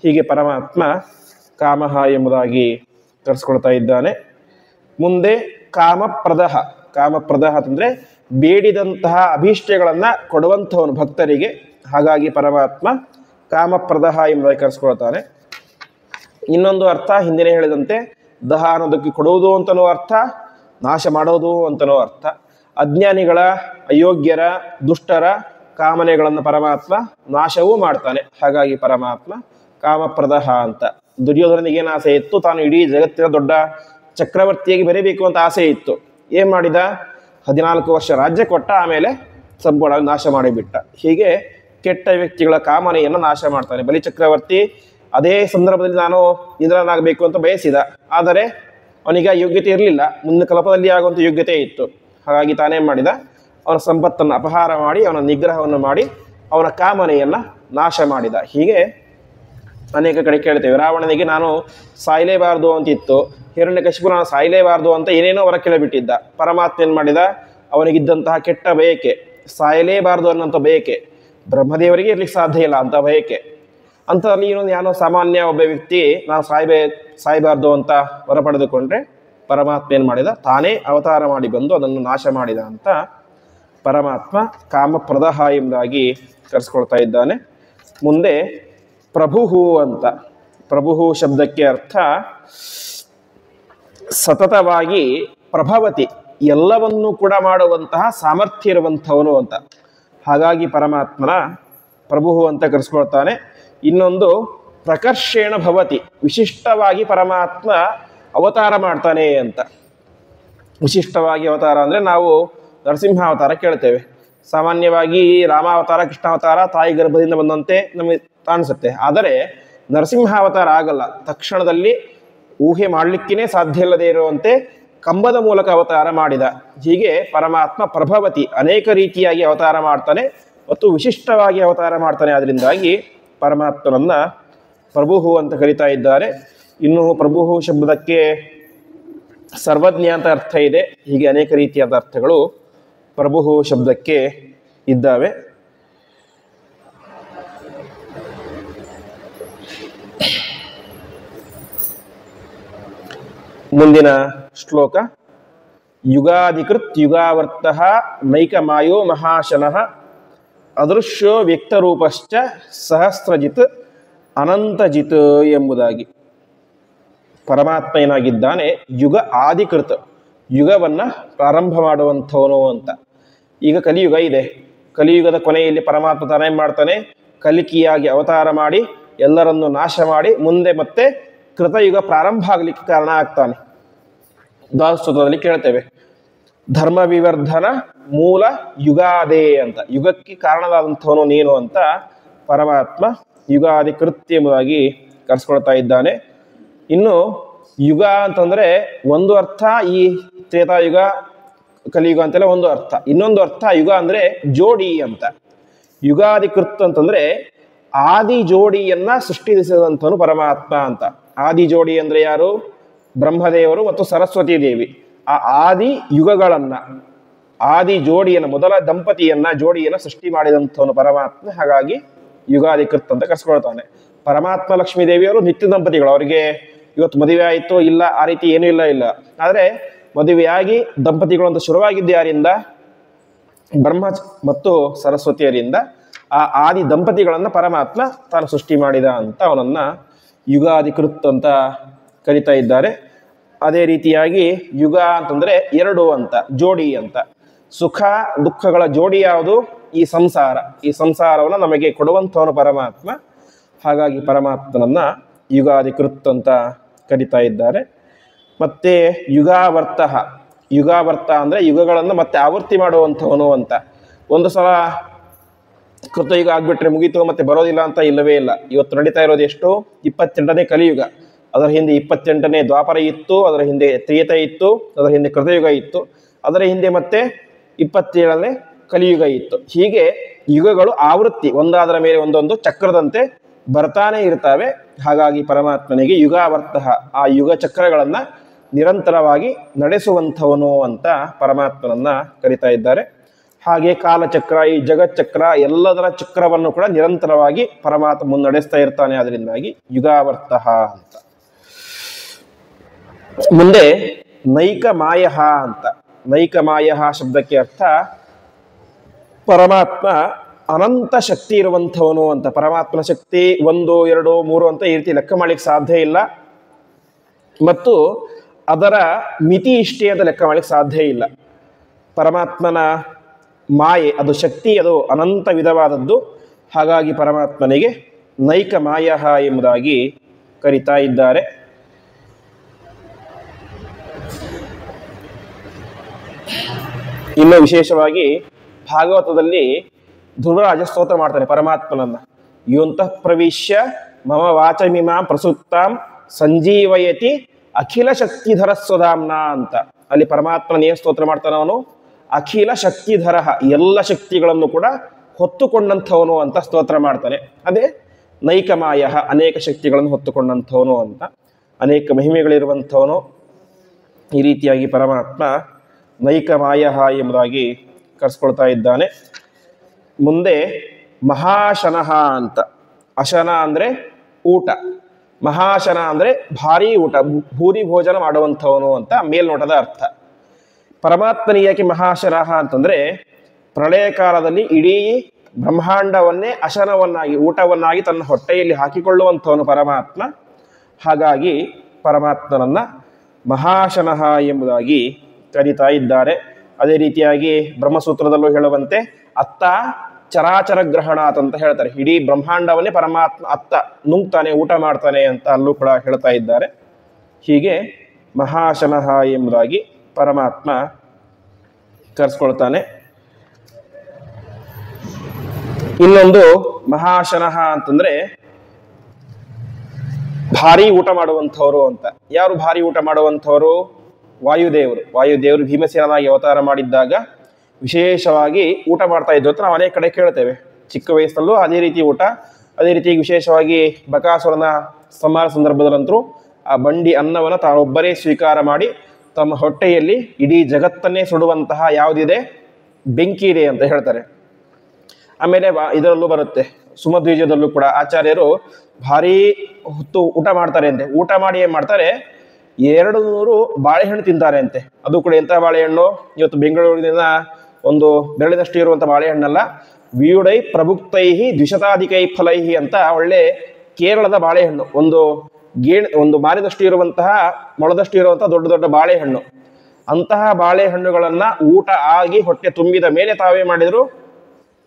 ಹೀಗೆ ಪರಮಾತ್ಮ ಕಾಮಃ ಎಂಬುದಾಗಿ ಕರೆಸ್ಕೊಳ್ತಾ ಇದ್ದಾನೆ. ಮುಂದೆ ಕಾಮಪ್ರದಃ. ಕಾಮಪ್ರದಃ ಅಂತಂದ್ರೆ ಬೇಡಿದಂತಹ ಅಭೀಷ್ಟಗಳನ್ನು ಕೊಡುವಂಥವನು ಭಕ್ತರಿಗೆ. ಹಾಗಾಗಿ ಪರಮಾತ್ಮ ಕಾಮಪ್ರದಃ ಎಂಬುದಾಗಿ ಕರೆಸ್ಕೊಳ್ತಾನೆ. ಇನ್ನೊಂದು ಅರ್ಥ ಹಿಂದಿನ ಹೇಳಿದಂತೆ ದಹ ಅನ್ನೋದಕ್ಕೆ ಕೊಡುವುದು ಅಂತನೋ ಅರ್ಥ, ನಾಶ ಮಾಡೋದು ಅಂತನೋ ಅರ್ಥ. ಅಜ್ಞಾನಿಗಳ, ಅಯೋಗ್ಯರ, ದುಷ್ಟರ ಕಾಮನೆಗಳನ್ನು ಪರಮಾತ್ಮ ನಾಶವೂ ಮಾಡ್ತಾನೆ. ಹಾಗಾಗಿ ಪರಮಾತ್ಮ ಕಾಮಪ್ರದಃ ಅಂತ. ದುರ್ಯೋಧನಿಗೆ ಏನು ಆಸೆ ಇತ್ತು, ತಾನು ಇಡೀ ಜಗತ್ತಿನ ದೊಡ್ಡ ಚಕ್ರವರ್ತಿಯಾಗಿ ಬರೀಬೇಕು ಅಂತ ಆಸೆ ಇತ್ತು. ಏನು ಮಾಡಿದ, 14 ವರ್ಷ ರಾಜ್ಯ ಕೊಟ್ಟ, ಆಮೇಲೆ ಸಂಪೂರ್ಣ ನಾಶ ಮಾಡಿಬಿಟ್ಟ. ಹೀಗೆ ಕೆಟ್ಟ ವ್ಯಕ್ತಿಗಳ ಕಾಮನೆಯನ್ನು ನಾಶ ಮಾಡ್ತಾನೆ. ಬಲಿ ಚಕ್ರವರ್ತಿ ಅದೇ ಸಂದರ್ಭದಲ್ಲಿ ನಾನು ಇಂದ್ರನಾಗಬೇಕು ಅಂತ ಬಯಸಿದ, ಆದರೆ ಅವನಿಗೆ ಯೋಗ್ಯತೆ ಇರಲಿಲ್ಲ. ಮುಂದಿನ ಕಲ್ಪದಲ್ಲಿ ಆಗುವಂಥ ಯೋಗ್ಯತೆ ಇತ್ತು. ಹಾಗಾಗಿ ತಾನೇನು ಮಾಡಿದ, ಅವನ ಸಂಪತ್ತನ್ನು ಅಪಹಾರ ಮಾಡಿ, ಅವನ ನಿಗ್ರಹವನ್ನು ಮಾಡಿ, ಅವನ ಕಾಮನೆಯನ್ನು ನಾಶ ಮಾಡಿದ. ಹೀಗೆ ಅನೇಕ ಕಡೆ ಕೇಳ್ತೇವೆ. ರಾವಣನಿಗೆ ನಾನು ಸಾಯಲೇಬಾರ್ದು ಅಂತಿತ್ತು, ಹಿರಣ್ಯಕಶಿಪು ನಾನು ಸಾಯಲೇಬಾರ್ದು ಅಂತ ಏನೇನೋ ವರ ಕೇಳಿಬಿಟ್ಟಿದ್ದ. ಪರಮಾತ್ಮ ಏನು ಮಾಡಿದ, ಅವನಿಗಿದ್ದಂತಹ ಕೆಟ್ಟ ಬಯಕೆ, ಸಾಯಲೇಬಾರ್ದು ಅನ್ನೋಂಥ ಬಯಕೆ ಬ್ರಹ್ಮದೇವರಿಗೆ ಇರ್ಲಿಕ್ಕೆ ಸಾಧ್ಯ ಇಲ್ಲ ಅಂತ ಬಯಕೆ. ಅಂಥದ್ರಲ್ಲಿ ಏನೋ ಸಾಮಾನ್ಯ ಒಬ್ಬ ವ್ಯಕ್ತಿ ನಾನು ಸಾಯಬಾರ್ದು ಅಂತ ವರ ಪಡೆದುಕೊಂಡ್ರೆ ಪರಮಾತ್ಮ ಏನು ಮಾಡಿದ, ತಾನೇ ಅವತಾರ ಮಾಡಿ ಬಂದು ಅದನ್ನು ನಾಶ ಮಾಡಿದ ಅಂತ ಪರಮಾತ್ಮ ಕಾಮಪ್ರದಃ ಎಂಬುದಾಗಿ ಕರೆಸ್ಕೊಳ್ತಾ ಇದ್ದಾನೆ. ಮುಂದೆ ಪ್ರಭುಹು ಅಂತ. ಪ್ರಭುಹು ಶಬ್ದಕ್ಕೆ ಅರ್ಥ ಸತತವಾಗಿ ಪ್ರಭವತಿ, ಎಲ್ಲವನ್ನೂ ಕೂಡ ಮಾಡುವಂತಹ ಸಾಮರ್ಥ್ಯ ಇರುವಂಥವನು ಅಂತ. ಹಾಗಾಗಿ ಪರಮಾತ್ಮನ ಪ್ರಭುಹು ಅಂತ ಕರೆಸ್ಕೊಳ್ತಾನೆ. ಇನ್ನೊಂದು ಪ್ರಕರ್ಷೇಣ ಭವತಿ, ವಿಶಿಷ್ಟವಾಗಿ ಪರಮಾತ್ಮ ಅವತಾರ ಮಾಡ್ತಾನೆ ಅಂತ. ವಿಶಿಷ್ಟವಾಗಿ ಅವತಾರ ಅಂದರೆ ನಾವು ನರಸಿಂಹಾವತಾರ ಕೇಳ್ತೇವೆ. ಸಾಮಾನ್ಯವಾಗಿ ರಾಮಾವತಾರ, ಕೃಷ್ಣಾವತಾರ ತಾಯಿ ಗರ್ಭದಿಂದ ಬಂದಂತೆ ನಮಗೆ ಕಾಣಿಸುತ್ತೆ. ಆದರೆ ನರಸಿಂಹಾವತಾರ ಆಗಲ್ಲ, ತಕ್ಷಣದಲ್ಲಿ ಊಹೆ ಮಾಡಲಿಕ್ಕೇ ಸಾಧ್ಯ ಇಲ್ಲದೆ ಇರುವಂತೆ ಕಂಬದ ಮೂಲಕ ಅವತಾರ ಮಾಡಿದ. ಹೀಗೆ ಪರಮಾತ್ಮ ಪ್ರಭವತಿ ಅನೇಕ ರೀತಿಯಾಗಿ ಅವತಾರ ಮಾಡ್ತಾನೆ ಮತ್ತು ವಿಶಿಷ್ಟವಾಗಿ ಅವತಾರ ಮಾಡ್ತಾನೆ. ಅದರಿಂದಾಗಿ ಪರಮಾತ್ಮನನ್ನ ಪ್ರಭು ಅಂತ ಕರೀತಾ ಇದ್ದಾರೆ. ಇನ್ನು ಪ್ರಭು ಶಬ್ದಕ್ಕೆ ಸರ್ವಜ್ಞ ಅಂತ ಅರ್ಥ ಇದೆ. ಹೀಗೆ ಅನೇಕ ರೀತಿಯಾದ ಅರ್ಥಗಳು ಪ್ರಭು ಶಬ್ದಕ್ಕೆ ಇದ್ದಾವೆ. ಮುಂದಿನ ಶ್ಲೋಕ, ಯುಗಾಧಿಕೃತ್ ಯುಗಾವರ್ತಃ ನೈಕಮಾಯೋ ಮಹಾಶನಃ ಅದೃಶ್ಯೋ ವ್ಯಕ್ತರೂಪಶ್ಚ ಸಹಸ್ರಜಿತ್ ಅನಂತಜಿತ್ ಎಂಬುದಾಗಿ. ಪರಮಾತ್ಮ ಏನಾಗಿದ್ದಾನೆ, ಯುಗ ಆದಿಕೃತ, ಯುಗವನ್ನ ಪ್ರಾರಂಭ ಮಾಡುವಂಥವನು ಅಂತ. ಈಗ ಕಲಿಯುಗ ಇದೆ, ಕಲಿಯುಗದ ಕೊನೆಯಲ್ಲಿ ಪರಮಾತ್ಮ ತಾನೇನು ಮಾಡ್ತಾನೆ, ಕಲಿಕಿಯಾಗಿ ಅವತಾರ ಮಾಡಿ ಎಲ್ಲರನ್ನು ನಾಶ ಮಾಡಿ ಮುಂದೆ ಮತ್ತೆ ಕೃತಯುಗ ಪ್ರಾರಂಭ ಆಗಲಿಕ್ಕೆ ಕಾರಣ ಆಗ್ತಾನೆ. ದಾಸಸ್ತೋತ್ರದಲ್ಲಿ ಕೇಳ್ತೇವೆ, ಧರ್ಮ ವಿವರ್ಧನ ಮೂಲ ಯುಗಾದೇ ಅಂತ. ಯುಗಕ್ಕೆ ಕಾರಣವಾದಂಥವನು ನೀನು ಅಂತ ಪರಮಾತ್ಮ ಯುಗಾದಿ ಕೃತ್ಯ ಎಂಬುದಾಗಿ ಕರೆಸ್ಕೊಳ್ತಾ ಇದ್ದಾನೆ. ಇನ್ನು ಯುಗ ಅಂತಂದ್ರೆ ಒಂದು ಅರ್ಥ ಈ ತ್ರೇತಾಯುಗ ಕಲಿಯುಗ ಅಂತೆಲ್ಲ ಒಂದು ಅರ್ಥ, ಇನ್ನೊಂದು ಅರ್ಥ ಯುಗ ಅಂದ್ರೆ ಜೋಡಿ ಅಂತ. ಯುಗಾಧಿಕೃತ್ ಅಂತಂದ್ರೆ ಆದಿ ಜೋಡಿಯನ್ನ ಸೃಷ್ಟಿಸಿದಂಥವನು ಪರಮಾತ್ಮ ಅಂತ. ಆದಿ ಜೋಡಿ ಅಂದ್ರೆ ಯಾರು? ಬ್ರಹ್ಮದೇವರು ಮತ್ತು ಸರಸ್ವತಿ ದೇವಿ. ಆ ಆದಿ ಯುಗಗಳನ್ನ, ಆದಿ ಜೋಡಿಯನ್ನ, ಮೊದಲ ದಂಪತಿಯನ್ನ, ಜೋಡಿಯನ್ನ ಸೃಷ್ಟಿ ಮಾಡಿದಂಥವನು ಪರಮಾತ್ಮ. ಹಾಗಾಗಿ ಯುಗಾಧಿಕೃತ್ ಅಂತ ಕರೆಸ್ಕೊಳ್ತಾನೆ. ಪರಮಾತ್ಮ ಲಕ್ಷ್ಮೀ ದೇವಿಯವರು ನಿತ್ಯ ದಂಪತಿಗಳು, ಅವರಿಗೆ ಇವತ್ತು ಮದುವೆ ಆಯಿತು ಇಲ್ಲ ಆ ರೀತಿ ಏನೂ ಇಲ್ಲ. ಆದರೆ ಮದುವೆಯಾಗಿ ದಂಪತಿಗಳು ಅಂತ ಶುರುವಾಗಿದ್ದು ಯಾರಿಂದ? ಬ್ರಹ್ಮ ಮತ್ತು ಸರಸ್ವತಿಯರಿಂದ. ಆ ಆದಿ ದಂಪತಿಗಳನ್ನ ಪರಮಾತ್ಮ ತಾನು ಸೃಷ್ಟಿ ಮಾಡಿದ ಅಂತ ಅವನನ್ನ ಯುಗಾಧಿಕೃತ್ ಅಂತ ಕರೀತಾ ಇದ್ದಾರೆ. ಅದೇ ರೀತಿಯಾಗಿ ಯುಗ ಅಂತಂದ್ರೆ ಎರಡು ಅಂತ, ಜೋಡಿ ಅಂತ. ಸುಖ ದುಃಖಗಳ ಜೋಡಿ ಯಾವುದು? ಈ ಸಂಸಾರ. ಈ ಸಂಸಾರವನ್ನು ನಮಗೆ ಕೊಡುವಂಥವನು ಪರಮಾತ್ಮ. ಹಾಗಾಗಿ ಪರಮಾತ್ಮನನ್ನ ಯುಗಾಧಿಕೃತ್ ಅಂತ ಕರೀತಾ ಇದ್ದಾರೆ. ಮತ್ತೆ ಯುಗಾವರ್ತ, ಯುಗಾವರ್ತ ಅಂದ್ರೆ ಯುಗಗಳನ್ನು ಮತ್ತೆ ಆವೃತ್ತಿ ಮಾಡುವಂಥವನು ಅಂತ. ಒಂದು ಸಲ ಕೃತಯುಗ ಆಗ್ಬಿಟ್ರೆ ಮುಗೀತು, ಮತ್ತೆ ಬರೋದಿಲ್ಲ ಅಂತ ಇಲ್ಲವೇ ಇಲ್ಲ. ಇವತ್ತು ನಡೀತಾ ಇರೋದು ಎಷ್ಟು? 28ನೇ ಕಲಿಯುಗ. ಅದರ ಹಿಂದೆ 28ನೇ ದ್ವಾಪರ ಇತ್ತು, ಅದರ ಹಿಂದೆ ತ್ರೇತ ಇತ್ತು, ಅದರ ಹಿಂದೆ ಕೃತಯುಗ ಇತ್ತು, ಅದರ ಹಿಂದೆ ಮತ್ತೆ 27ನೇ ಕಲಿಯುಗ ಇತ್ತು. ಹೀಗೆ ಯುಗಗಳು ಆವೃತ್ತಿ ಒಂದಾದರ ಮೇಲೆ ಒಂದೊಂದು ಚಕ್ರದಂತೆ ಬರ್ತಾನೆ ಇರ್ತವೆ. ಹಾಗಾಗಿ ಪರಮಾತ್ಮನಿಗೆ ಯುಗಾವರ್ತ, ಆ ಯುಗ ಚಕ್ರಗಳನ್ನ ನಿರಂತರವಾಗಿ ನಡೆಸುವಂಥವನು ಅಂತ ಪರಮಾತ್ಮನನ್ನ ಕರೀತಾ ಇದ್ದಾರೆ. ಹಾಗೆ ಕಾಲಚಕ್ರ, ಈ ಜಗಚ್ಚಕ್ರ, ಎಲ್ಲದರ ಚಕ್ರವನ್ನು ಕೂಡ ನಿರಂತರವಾಗಿ ಪರಮಾತ್ಮ ಮುನ್ನಡೆಸ್ತಾ ಇರ್ತಾನೆ. ಅದರಿಂದಾಗಿ ಯುಗಾವರ್ತ ಅಂತ. ಮುಂದೆ ನೈಕಮಾಯ ಅಂತ. ನೈಕಮಾಯ ಶಬ್ದಕ್ಕೆ ಅರ್ಥ ಪರಮಾತ್ಮ ಅನಂತ ಶಕ್ತಿ ಇರುವಂಥವನು ಅಂತ. ಪರಮಾತ್ಮನ ಶಕ್ತಿ 1, 2, 3 ಅಂತ ಈ ರೀತಿ ಲೆಕ್ಕ ಮಾಡ್ಲಿಕ್ಕೆ ಸಾಧ್ಯ ಇಲ್ಲ, ಮತ್ತು ಅದರ ಮಿತಿ ಇಷ್ಟೇ ಅಂತ ಲೆಕ್ಕ ಮಾಡ್ಲಿಕ್ಕೆ ಸಾಧ್ಯ ಇಲ್ಲ. ಪರಮಾತ್ಮನ ಮಾಯೆ, ಅದು ಶಕ್ತಿ, ಅದು ಅನಂತ ವಿಧವಾದದ್ದು. ಹಾಗಾಗಿ ಪರಮಾತ್ಮನಿಗೆ ನೈಕಮಾಯ ಎಂಬುದಾಗಿ ಕರೀತಾ ಇದ್ದಾರೆ. ಇನ್ನು ವಿಶೇಷವಾಗಿ ಭಾಗವತದಲ್ಲಿ ಧ್ರುವರಾಜ ಸ್ತೋತ್ರ ಮಾಡ್ತಾನೆ ಪರಮಾತ್ಮನನ್ನ. ಯೋಂತಃ ಪ್ರವಿಶ್ಯ ಮಮ ವಾಚಮಿಮಾಂ ಪ್ರಸುಪ್ತಾಂ ಸಂಜೀವಯತಿ ಅಖಿಲ ಶಕ್ತಿಧರ ಸ್ವಧಾಮ್ನ ಅಂತ. ಅಲ್ಲಿ ಪರಮಾತ್ಮನ ಏನು ಸ್ತೋತ್ರ ಮಾಡ್ತಾನೆ ಅವನು? ಅಖಿಲ ಶಕ್ತಿಧರ, ಎಲ್ಲ ಶಕ್ತಿಗಳನ್ನು ಕೂಡ ಹೊತ್ತುಕೊಂಡಂಥವನು ಅಂತ ಸ್ತೋತ್ರ ಮಾಡ್ತಾನೆ. ಅದೇ ನೈಕಮಾಯ, ಅನೇಕ ಶಕ್ತಿಗಳನ್ನು ಹೊತ್ತುಕೊಂಡಂಥವನು ಅಂತ, ಅನೇಕ ಮಹಿಮೆಗಳಿರುವಂಥವನು. ಈ ರೀತಿಯಾಗಿ ಪರಮಾತ್ಮ ನೈಕಮಾಯ ಎಂಬುದಾಗಿ ಕರೆಸ್ಕೊಳ್ತಾ ಇದ್ದಾನೆ. ಮುಂದೆ ಮಹಾಶನಃ ಅಂತ. ಅಶನ ಅಂದರೆ ಊಟ, ಮಹಾಶನ ಅಂದರೆ ಭಾರೀ ಊಟ, ಭೂರಿ ಭೋಜನ ಮಾಡುವಂಥವನು ಅಂತ ಮೇಲ್ನೋಟದ ಅರ್ಥ. ಪರಮಾತ್ಮನಿಗೆ ಯಾಕೆ ಮಹಾಶನಃ ಅಂತಂದರೆ, ಪ್ರಳಯ ಕಾಲದಲ್ಲಿ ಇಡೀ ಬ್ರಹ್ಮಾಂಡವನ್ನೇ ಅಶನವನ್ನಾಗಿ, ಊಟವನ್ನಾಗಿ ತನ್ನ ಹೊಟ್ಟೆಯಲ್ಲಿ ಹಾಕಿಕೊಳ್ಳುವಂಥವನು ಪರಮಾತ್ಮ. ಹಾಗಾಗಿ ಪರಮಾತ್ಮನನ್ನ ಮಹಾಶನಃ ಎಂಬುದಾಗಿ ಕರೀತಾ ಇದ್ದಾರೆ. ಅದೇ ರೀತಿಯಾಗಿ ಬ್ರಹ್ಮಸೂತ್ರದಲ್ಲೂ ಹೇಳುವಂತೆ ಅತ್ತ ಚರಾಚರ ಗ್ರಹಣಾತ್ ಅಂತ ಹೇಳ್ತಾರೆ. ಇಡೀ ಬ್ರಹ್ಮಾಂಡವನ್ನೇ ಪರಮಾತ್ಮ ಅತ್ತ ನುಂಗ್ತಾನೆ, ಊಟ ಮಾಡ್ತಾನೆ ಅಂತ ಅಲ್ಲೂ ಕೂಡ ಹೇಳ್ತಾ ಇದ್ದಾರೆ. ಹೀಗೆ ಮಹಾಶನಃ ಎಂಬುದಾಗಿ ಪರಮಾತ್ಮ ಕರೆಸ್ಕೊಳ್ತಾನೆ. ಇನ್ನೊಂದು ಮಹಾಶನಃ ಅಂತಂದ್ರೆ ಭಾರಿ ಊಟ ಮಾಡುವಂಥವ್ರು ಅಂತ. ಯಾರು ಭಾರಿ ಊಟ ಮಾಡುವಂಥವರು? ವಾಯುದೇವರು ಭೀಮಸೇನಾಗಿ ಅವತಾರ ಮಾಡಿದ್ದಾಗ ವಿಶೇಷವಾಗಿ ಊಟ ಮಾಡ್ತಾ ಇದ್ರು ಅಂತ ನಾವು ಅನೇಕ ಕಡೆ ಕೇಳ್ತೇವೆ. ಚಿಕ್ಕ ವಯಸ್ಸಲ್ಲೂ ಅದೇ ರೀತಿ ಊಟ, ಅದೇ ರೀತಿ ವಿಶೇಷವಾಗಿ ಬಕಾಸುರನ ಸಂಹಾರ ಸಂದರ್ಭದಲ್ಲಂತರೂ ಆ ಬಂಡಿ ಅನ್ನವನ್ನು ತಾವೊಬ್ಬರೇ ಸ್ವೀಕಾರ ಮಾಡಿ ತಮ್ಮ ಹೊಟ್ಟೆಯಲ್ಲಿ ಇಡೀ ಜಗತ್ತನ್ನೇ ಸುಡುವಂತಹ ಯಾವುದಿದೆ, ಬೆಂಕಿ ಇದೆ ಅಂತ ಹೇಳ್ತಾರೆ. ಆಮೇಲೆ ಇದರಲ್ಲೂ ಬರುತ್ತೆ, ಸುಮಧ್ವಿಜಯದಲ್ಲೂ ಕೂಡ ಆಚಾರ್ಯರು ಭಾರೀ ಹೊತ್ತು ಊಟ ಮಾಡ್ತಾರೆ ಅಂತೆ. ಊಟ ಮಾಡಿ ಏನು ಮಾಡ್ತಾರೆ, 200 ಬಾಳೆಹಣ್ಣು ತಿಂತಾರೆ ಅಂತೆ. ಅದು ಕೂಡ ಎಂಥ ಬಾಳೆಹಣ್ಣು, ಇವತ್ತು ಬೆಂಗಳೂರಿನ ಒಂದು ಬೆರಳಿನಷ್ಟು ಇರುವಂಥ ಬಾಳೆಹಣ್ಣಲ್ಲ, ವ್ಯೂಢೈ ಪ್ರಭುಕ್ತೈ ದ್ವಿಶತಾಧಿಕೈ ಫಲೈ ಅಂತ ಒಳ್ಳೆ ಕೇರಳದ ಬಾಳೆಹಣ್ಣು, ಒಂದು ಮಾರಿದಷ್ಟು ಇರುವಂತಹ ಮೊಳದಷ್ಟು ಇರುವಂತಹ ದೊಡ್ಡ ದೊಡ್ಡ ಬಾಳೆಹಣ್ಣು. ಅಂತಹ ಬಾಳೆಹಣ್ಣುಗಳನ್ನು ಊಟ ಆಗಿ ಹೊಟ್ಟೆ ತುಂಬಿದ ಮೇಲೆ ತಾವೇ ಮಾಡಿದ್ರು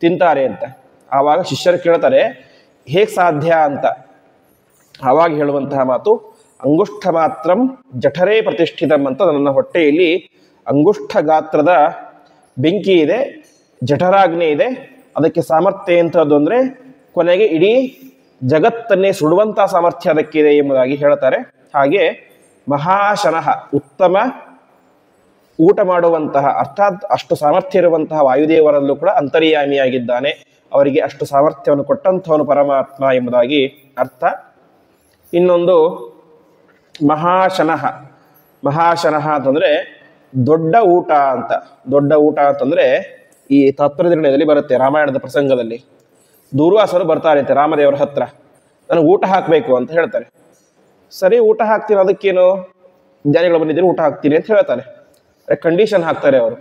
ತಿಂತಾರೆ ಅಂತ. ಆವಾಗ ಶಿಷ್ಯರು ಕೇಳ್ತಾರೆ ಹೇಗೆ ಸಾಧ್ಯ ಅಂತ. ಆವಾಗ ಹೇಳುವಂತಹ ಮಾತು, ಅಂಗುಷ್ಠ ಮಾತ್ರಂ ಜಠರೇ ಪ್ರತಿಷ್ಠಿತಂ ಅಂತ. ನನ್ನ ಹೊಟ್ಟೆಯಲ್ಲಿ ಅಂಗುಷ್ಠ ಗಾತ್ರದ ಬೆಂಕಿ ಇದೆ, ಜಠರಾಗ್ನಿ ಇದೆ, ಅದಕ್ಕೆ ಸಾಮರ್ಥ್ಯ ಎಂಥದ್ದು ಅಂದರೆ ಕೊನೆಗೆ ಇಡೀ ಜಗತ್ತನ್ನೇ ಸುಡುವಂಥ ಸಾಮರ್ಥ್ಯ ಅದಕ್ಕಿದೆ ಎಂಬುದಾಗಿ ಹೇಳ್ತಾರೆ. ಹಾಗೆ ಮಹಾಶನಃ, ಉತ್ತಮ ಊಟ ಮಾಡುವಂತಹ, ಅರ್ಥಾತ್ ಅಷ್ಟು ಸಾಮರ್ಥ್ಯ ಇರುವಂತಹ ವಾಯುದೇವರಲ್ಲೂ ಕೂಡ ಅಂತರ್ಯಾಮಿಯಾಗಿದ್ದಾನೆ. ಅವರಿಗೆ ಅಷ್ಟು ಸಾಮರ್ಥ್ಯವನ್ನು ಕೊಟ್ಟಂಥವನು ಪರಮಾತ್ಮ ಎಂಬುದಾಗಿ ಅರ್ಥ. ಇನ್ನೊಂದು ಮಹಾಶನಃ ಅಂತಂದರೆ ದೊಡ್ಡ ಊಟ ಅಂತ. ದೊಡ್ಡ ಊಟ ಅಂತಂದರೆ ಈ ತತ್ವನಿರ್ಣಯದಲ್ಲಿ ಬರುತ್ತೆ. ರಾಮಾಯಣದ ಪ್ರಸಂಗದಲ್ಲಿ ದೂರ್ವಾಸರು ಬರ್ತಾರೆ ಅಂತೆ ರಾಮದೇವರ ಹತ್ರ, ನನಗೆ ಊಟ ಹಾಕಬೇಕು ಅಂತ ಹೇಳ್ತಾರೆ. ಸರಿ, ಊಟ ಹಾಕ್ತೀನಿ, ಅದಕ್ಕೇನು, ಜ್ಞಾನಿಗಳು ಬಂದಿದ್ದೀರಿ ಊಟ ಹಾಕ್ತೀನಿ ಅಂತ ಹೇಳ್ತಾರೆ. ಕಂಡೀಷನ್ ಹಾಕ್ತಾರೆ ಅವರು,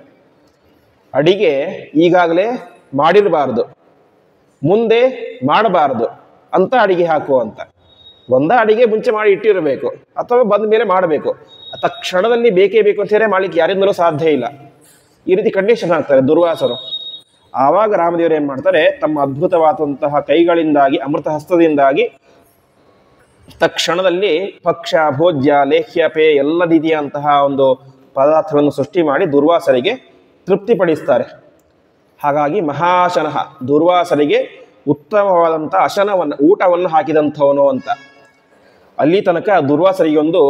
ಅಡಿಗೆ ಈಗಾಗಲೇ ಮಾಡಿರಬಾರ್ದು, ಮುಂದೆ ಮಾಡಬಾರ್ದು ಅಂತ ಅಡಿಗೆ ಹಾಕು ಅಂತ. ಅಡಿಗೆ ಮುಂಚೆ ಮಾಡಿ ಇಟ್ಟಿರಬೇಕು ಅಥವಾ ಬಂದ ಮೇಲೆ ಮಾಡಬೇಕು, ತಕ್ಷಣದಲ್ಲಿ ಬೇಕೇ ಬೇಕು ಅಂತ ಹೇಳಿ ಮಾಡಲಿಕ್ಕೆ ಯಾರಿಂದಲೂ ಸಾಧ್ಯ ಇಲ್ಲ. ಈ ರೀತಿ ಕಂಡೀಷನ್ ಹಾಕ್ತಾರೆ ದುರ್ವಾಸರು. ಆವಾಗ ರಾಮದೇವರು ಏನು ಮಾಡ್ತಾರೆ, ತಮ್ಮ ಅದ್ಭುತವಾದಂತಹ ಕೈಗಳಿಂದಾಗಿ, ಅಮೃತ ಹಸ್ತದಿಂದಾಗಿ ತಕ್ಷಣದಲ್ಲಿ ಪಕ್ಷ, ಭೋಜ್ಯ, ಲೇಹ್ಯ, ಪೇಯ ಎಲ್ಲ ರೀತಿಯಂತಹ ಒಂದು ಪದಾರ್ಥಗಳನ್ನು ಸೃಷ್ಟಿ ಮಾಡಿ ದುರ್ವಾಸರಿಗೆ ತೃಪ್ತಿಪಡಿಸ್ತಾರೆ. ಹಾಗಾಗಿ ಮಹಾಶನಃ, ದುರ್ವಾಸರಿಗೆ ಉತ್ತಮವಾದಂಥ ಊಟವನ್ನು ಹಾಕಿದಂಥವನು ಅಂತ. ಅಲ್ಲಿ ತನಕ ದುರ್ವಾಸರಿಗೆ ಒಂದು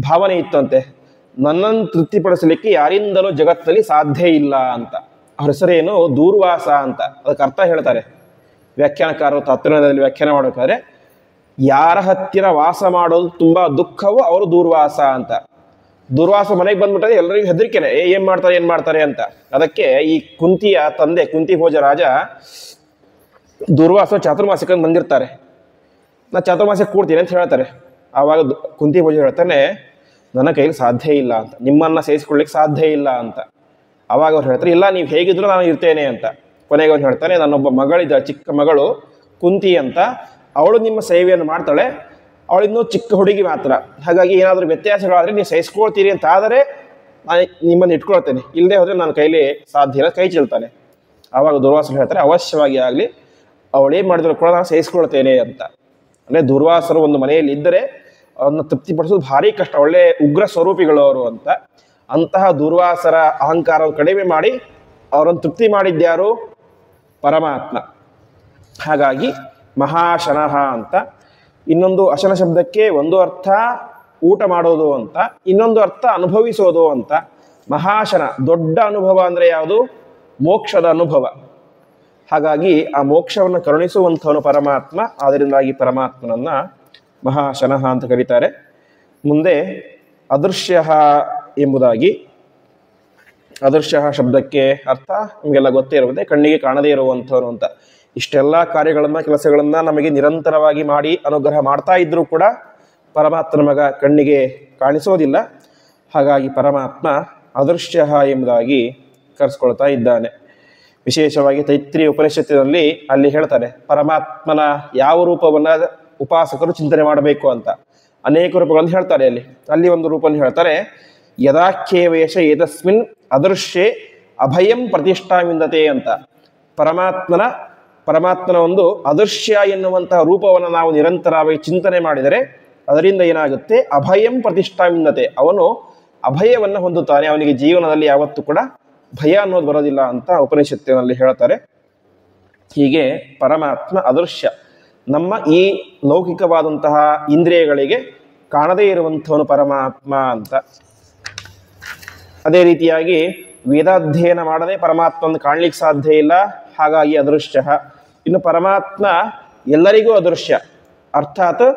ಭಾವನೆ ಇತ್ತಂತೆ, ನನ್ನನ್ನು ತೃಪ್ತಿಪಡಿಸಲಿಕ್ಕೆ ಯಾರಿಂದಲೂ ಜಗತ್ತಲ್ಲಿ ಸಾಧ್ಯ ಇಲ್ಲ ಅಂತ. ಅವ್ರ ಹೆಸರೇನು, ದೂರ್ವಾಸ ಅಂತ. ಅದಕ್ಕೆ ಅರ್ಥ ಹೇಳ್ತಾರೆ ವ್ಯಾಖ್ಯಾನಕಾರರು ತತ್ವದಲ್ಲಿ ವ್ಯಾಖ್ಯಾನ ಮಾಡಬೇಕಾದ್ರೆ, ಯಾರ ಹತ್ತಿರ ವಾಸ ಮಾಡೋದು ತುಂಬ ದುಃಖವೋ ಅವರು ದೂರ್ವಾಸ ಅಂತ. ದುರ್ವಾಸ ಮನೆಗೆ ಬಂದ್ಬಿಟ್ಟರೆ ಎಲ್ಲರಿಗೂ ಹೆದರಿಕೆನೆ, ಏನು ಮಾಡ್ತಾರೆ ಅಂತ. ಅದಕ್ಕೆ ಈ ಕುಂತಿಯ ತಂದೆ ಕುಂತಿ ಭೋಜ ರಾಜ ದುರ್ವಾಸ ಚಾತುರ್ಮಾಸಿಕ ಬಂದಿರ್ತಾರೆ, ನಾ ಚಾತುರ್ಮಾಸಿಕ ಕೂಡ್ತೀನಿ ಅಂತ ಹೇಳ್ತಾರೆ. ಆವಾಗ ಕುಂತಿ ಭೋಜ ಹೇಳ್ತಾನೆ, ನನ್ನ ಕೈಲಿ ಸಾಧ್ಯ ಇಲ್ಲ ಅಂತ, ನಿಮ್ಮನ್ನು ಸೇರಿಸ್ಕೊಳ್ಳಿಕ್ಕೆ ಸಾಧ್ಯ ಇಲ್ಲ ಅಂತ. ಆವಾಗ ಅವ್ರು ಹೇಳ್ತಾರೆ, ಇಲ್ಲ ನೀವು ಹೇಗಿದ್ರು ನಾನು ಇರ್ತೇನೆ ಅಂತ. ಕೊನೆಗೆ ಅವ್ನು ಹೇಳ್ತಾನೆ, ನನ್ನೊಬ್ಬ ಮಗಳಿದ್ದ, ಚಿಕ್ಕ ಮಗಳು ಕುಂತಿ ಅಂತ, ಅವಳು ನಿಮ್ಮ ಸೇವೆಯನ್ನು ಮಾಡ್ತಾಳೆ, ಅವಳಿನ್ನೂ ಚಿಕ್ಕ ಹುಡುಗಿ ಮಾತ್ರ. ಹಾಗಾಗಿ ಏನಾದರೂ ವ್ಯತ್ಯಾಸಗಳಾದರೆ ನೀವು ಸಹಿಸ್ಕೊಳ್ತೀರಿ ಅಂತ ಆದರೆ ನಾನು ನಿಮ್ಮನ್ನು ಇಟ್ಕೊಳ್ತೇನೆ, ಇಲ್ಲದೆ ಹೋದರೆ ನನ್ನ ಕೈಲಿ ಸಾಧ್ಯ ಇಲ್ಲ, ಕೈ ಚೆಲ್ತಾನೆ. ಆವಾಗ ದುರ್ವಾಸರು ಹೇಳ್ತಾರೆ, ಅವಶ್ಯವಾಗಿ ಆಗಲಿ, ಅವಳೇನು ಮಾಡಿದ್ರು ಕೂಡ ನಾನು ಸಹಿಸ್ಕೊಳ್ತೇನೆ ಅಂತ. ಅಂದರೆ ದುರ್ವಾಸರು ಒಂದು ಮನೆಯಲ್ಲಿ ಇದ್ದರೆ ಅವನ್ನ ತೃಪ್ತಿಪಡಿಸೋದು ಭಾರಿ ಕಷ್ಟ, ಒಳ್ಳೆ ಉಗ್ರ ಸ್ವರೂಪಿಗಳು ಅವರು ಅಂತ. ಅಂತಹ ದುರ್ವಾಸರ ಅಹಂಕಾರವನ್ನು ಕಡಿಮೆ ಮಾಡಿ ಅವರನ್ನು ತೃಪ್ತಿ ಮಾಡಿದ್ಯಾರು? ಪರಮಾತ್ಮ. ಹಾಗಾಗಿ ಮಹಾಶನಃ ಅಂತ. ಇನ್ನೊಂದು ಅಶನ ಶಬ್ದಕ್ಕೆ ಒಂದು ಅರ್ಥ ಊಟ ಮಾಡೋದು ಅಂತ, ಇನ್ನೊಂದು ಅರ್ಥ ಅನುಭವಿಸೋದು ಅಂತ. ಮಹಾಶನ, ದೊಡ್ಡ ಅನುಭವ ಅಂದರೆ ಯಾವುದು? ಮೋಕ್ಷದ ಅನುಭವ. ಹಾಗಾಗಿ ಆ ಮೋಕ್ಷವನ್ನು ಕರುಣಿಸುವಂಥವನು ಪರಮಾತ್ಮ. ಆದ್ದರಿಂದಾಗಿ ಪರಮಾತ್ಮನನ್ನು ಮಹಾಶನಃ ಅಂತ ಕರೀತಾರೆ. ಮುಂದೆ ಅದೃಶ್ಯ ಎಂಬುದಾಗಿ, ಅದೃಶ್ಯ ಶಬ್ದಕ್ಕೆ ಅರ್ಥ ನಮಗೆಲ್ಲ ಗೊತ್ತೇ ಇರುತ್ತದೆ, ಕಣ್ಣಿಗೆ ಕಾಣದೇ ಇರುವಂಥವನು ಅಂತ. ಇಷ್ಟೆಲ್ಲ ಕಾರ್ಯಗಳನ್ನು, ಕೆಲಸಗಳನ್ನು ನಮಗೆ ನಿರಂತರವಾಗಿ ಮಾಡಿ ಅನುಗ್ರಹ ಮಾಡ್ತಾ ಇದ್ದರೂ ಕೂಡ ಪರಮಾತ್ಮನ ಮಗ ಕಣ್ಣಿಗೆ ಕಾಣಿಸೋದಿಲ್ಲ. ಹಾಗಾಗಿ ಪರಮಾತ್ಮ ಅದೃಶ್ಯ ಎಂಬುದಾಗಿ ಕರೆಸ್ಕೊಳ್ತಾ ಇದ್ದಾನೆ. ವಿಶೇಷವಾಗಿ ತೈತ್ರಿಯ ಉಪನಿಷತ್ತಿನಲ್ಲಿ ಅಲ್ಲಿ ಹೇಳ್ತಾರೆ, ಪರಮಾತ್ಮನ ಯಾವ ರೂಪವನ್ನು ಉಪಾಸಕರು ಚಿಂತನೆ ಮಾಡಬೇಕು ಅಂತ. ಅನೇಕ ರೂಪಗಳನ್ನು ಹೇಳ್ತಾರೆ. ಅಲ್ಲಿ ಒಂದು ರೂಪವನ್ನು ಹೇಳ್ತಾರೆ, ಯದಾಖ್ಯೇವೇಶ ಏತಸ್ಮಿನ್ ಅದೃಶ್ಯೆ ಅಭಯಂ ಪ್ರತಿಷ್ಠಾವಿಂದತೆ ಅಂತ. ಪರಮಾತ್ಮನ ಒಂದು ಅದೃಶ್ಯ ಎನ್ನುವಂತಹ ರೂಪವನ್ನು ನಾವು ನಿರಂತರವಾಗಿ ಚಿಂತನೆ ಮಾಡಿದರೆ ಅದರಿಂದ ಏನಾಗುತ್ತೆ? ಅಭಯಂ ಪ್ರತಿಷ್ಠಾವಿಂದತೆ, ಅವನು ಅಭಯವನ್ನು ಹೊಂದುತ್ತಾನೆ, ಅವನಿಗೆ ಜೀವನದಲ್ಲಿ ಯಾವತ್ತೂ ಕೂಡ ಭಯ ಅನ್ನೋದು ಬರೋದಿಲ್ಲ ಅಂತ ಉಪನಿಷತ್ತಿನಲ್ಲಿ ಹೇಳ್ತಾರೆ. ಹೀಗೆ ಪರಮಾತ್ಮ ಅದೃಶ್ಯ, ನಮ್ಮ ಈ ಲೌಕಿಕವಾದಂತಹ ಇಂದ್ರಿಯಗಳಿಗೆ ಕಾಣದೇ ಇರುವಂಥವನು ಪರಮಾತ್ಮ ಅಂತ. ಅದೇ ರೀತಿಯಾಗಿ ವೇದಾಧ್ಯಯನ ಮಾಡದೆ ಪರಮಾತ್ಮನ ಕಾಣಲಿಕ್ಕೆ ಸಾಧ್ಯ ಇಲ್ಲ, ಹಾಗಾಗಿ ಅದೃಶ್ಯ. ಇನ್ನು ಪರಮಾತ್ಮ ಎಲ್ಲರಿಗೂ ಅದೃಶ್ಯ, ಅರ್ಥಾತ್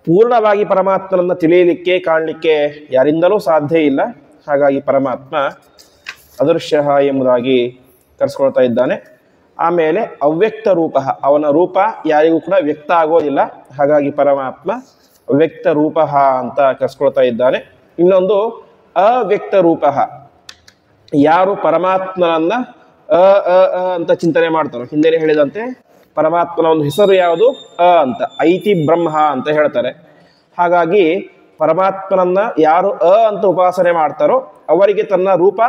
ಪೂರ್ಣವಾಗಿ ಪರಮಾತ್ಮನನ್ನು ತಿಳಿಯಲಿಕ್ಕೆ ಕಾಣಲಿಕ್ಕೆ ಯಾರಿಂದಲೂ ಸಾಧ್ಯ ಇಲ್ಲ, ಹಾಗಾಗಿ ಪರಮಾತ್ಮ ಅದೃಶ್ಯ ಎಂಬುದಾಗಿ ಕರೆಸ್ಕೊಳ್ತಾ ಇದ್ದಾನೆ. ಆಮೇಲೆ ಅವ್ಯಕ್ತ ರೂಪ, ಅವನ ರೂಪ ಯಾರಿಗೂ ಕೂಡ ವ್ಯಕ್ತ ಆಗೋದಿಲ್ಲ, ಹಾಗಾಗಿ ಪರಮಾತ್ಮ ಅವ್ಯಕ್ತ ರೂಪ ಅಂತ ಕರೆಸ್ಕೊಳ್ತಾ ಇದ್ದಾನೆ. ಇನ್ನೊಂದು ಅವ್ಯಕ್ತ ರೂಪ, ಯಾರು ಪರಮಾತ್ಮನನ್ನ ಅಂತ ಚಿಂತನೆ ಮಾಡ್ತಾರೋ, ಹಿಂದೆ ಹೇಳಿದಂತೆ ಪರಮಾತ್ಮನ ಒಂದು ಹೆಸರು ಯಾವುದು ಅಂತ, ಐತಿ ಬ್ರಹ್ಮ ಅಂತ ಹೇಳ್ತಾರೆ. ಹಾಗಾಗಿ ಪರಮಾತ್ಮನನ್ನ ಯಾರು ಅಂತ ಉಪಾಸನೆ ಮಾಡ್ತಾರೋ ಅವರಿಗೆ ತನ್ನ ರೂಪ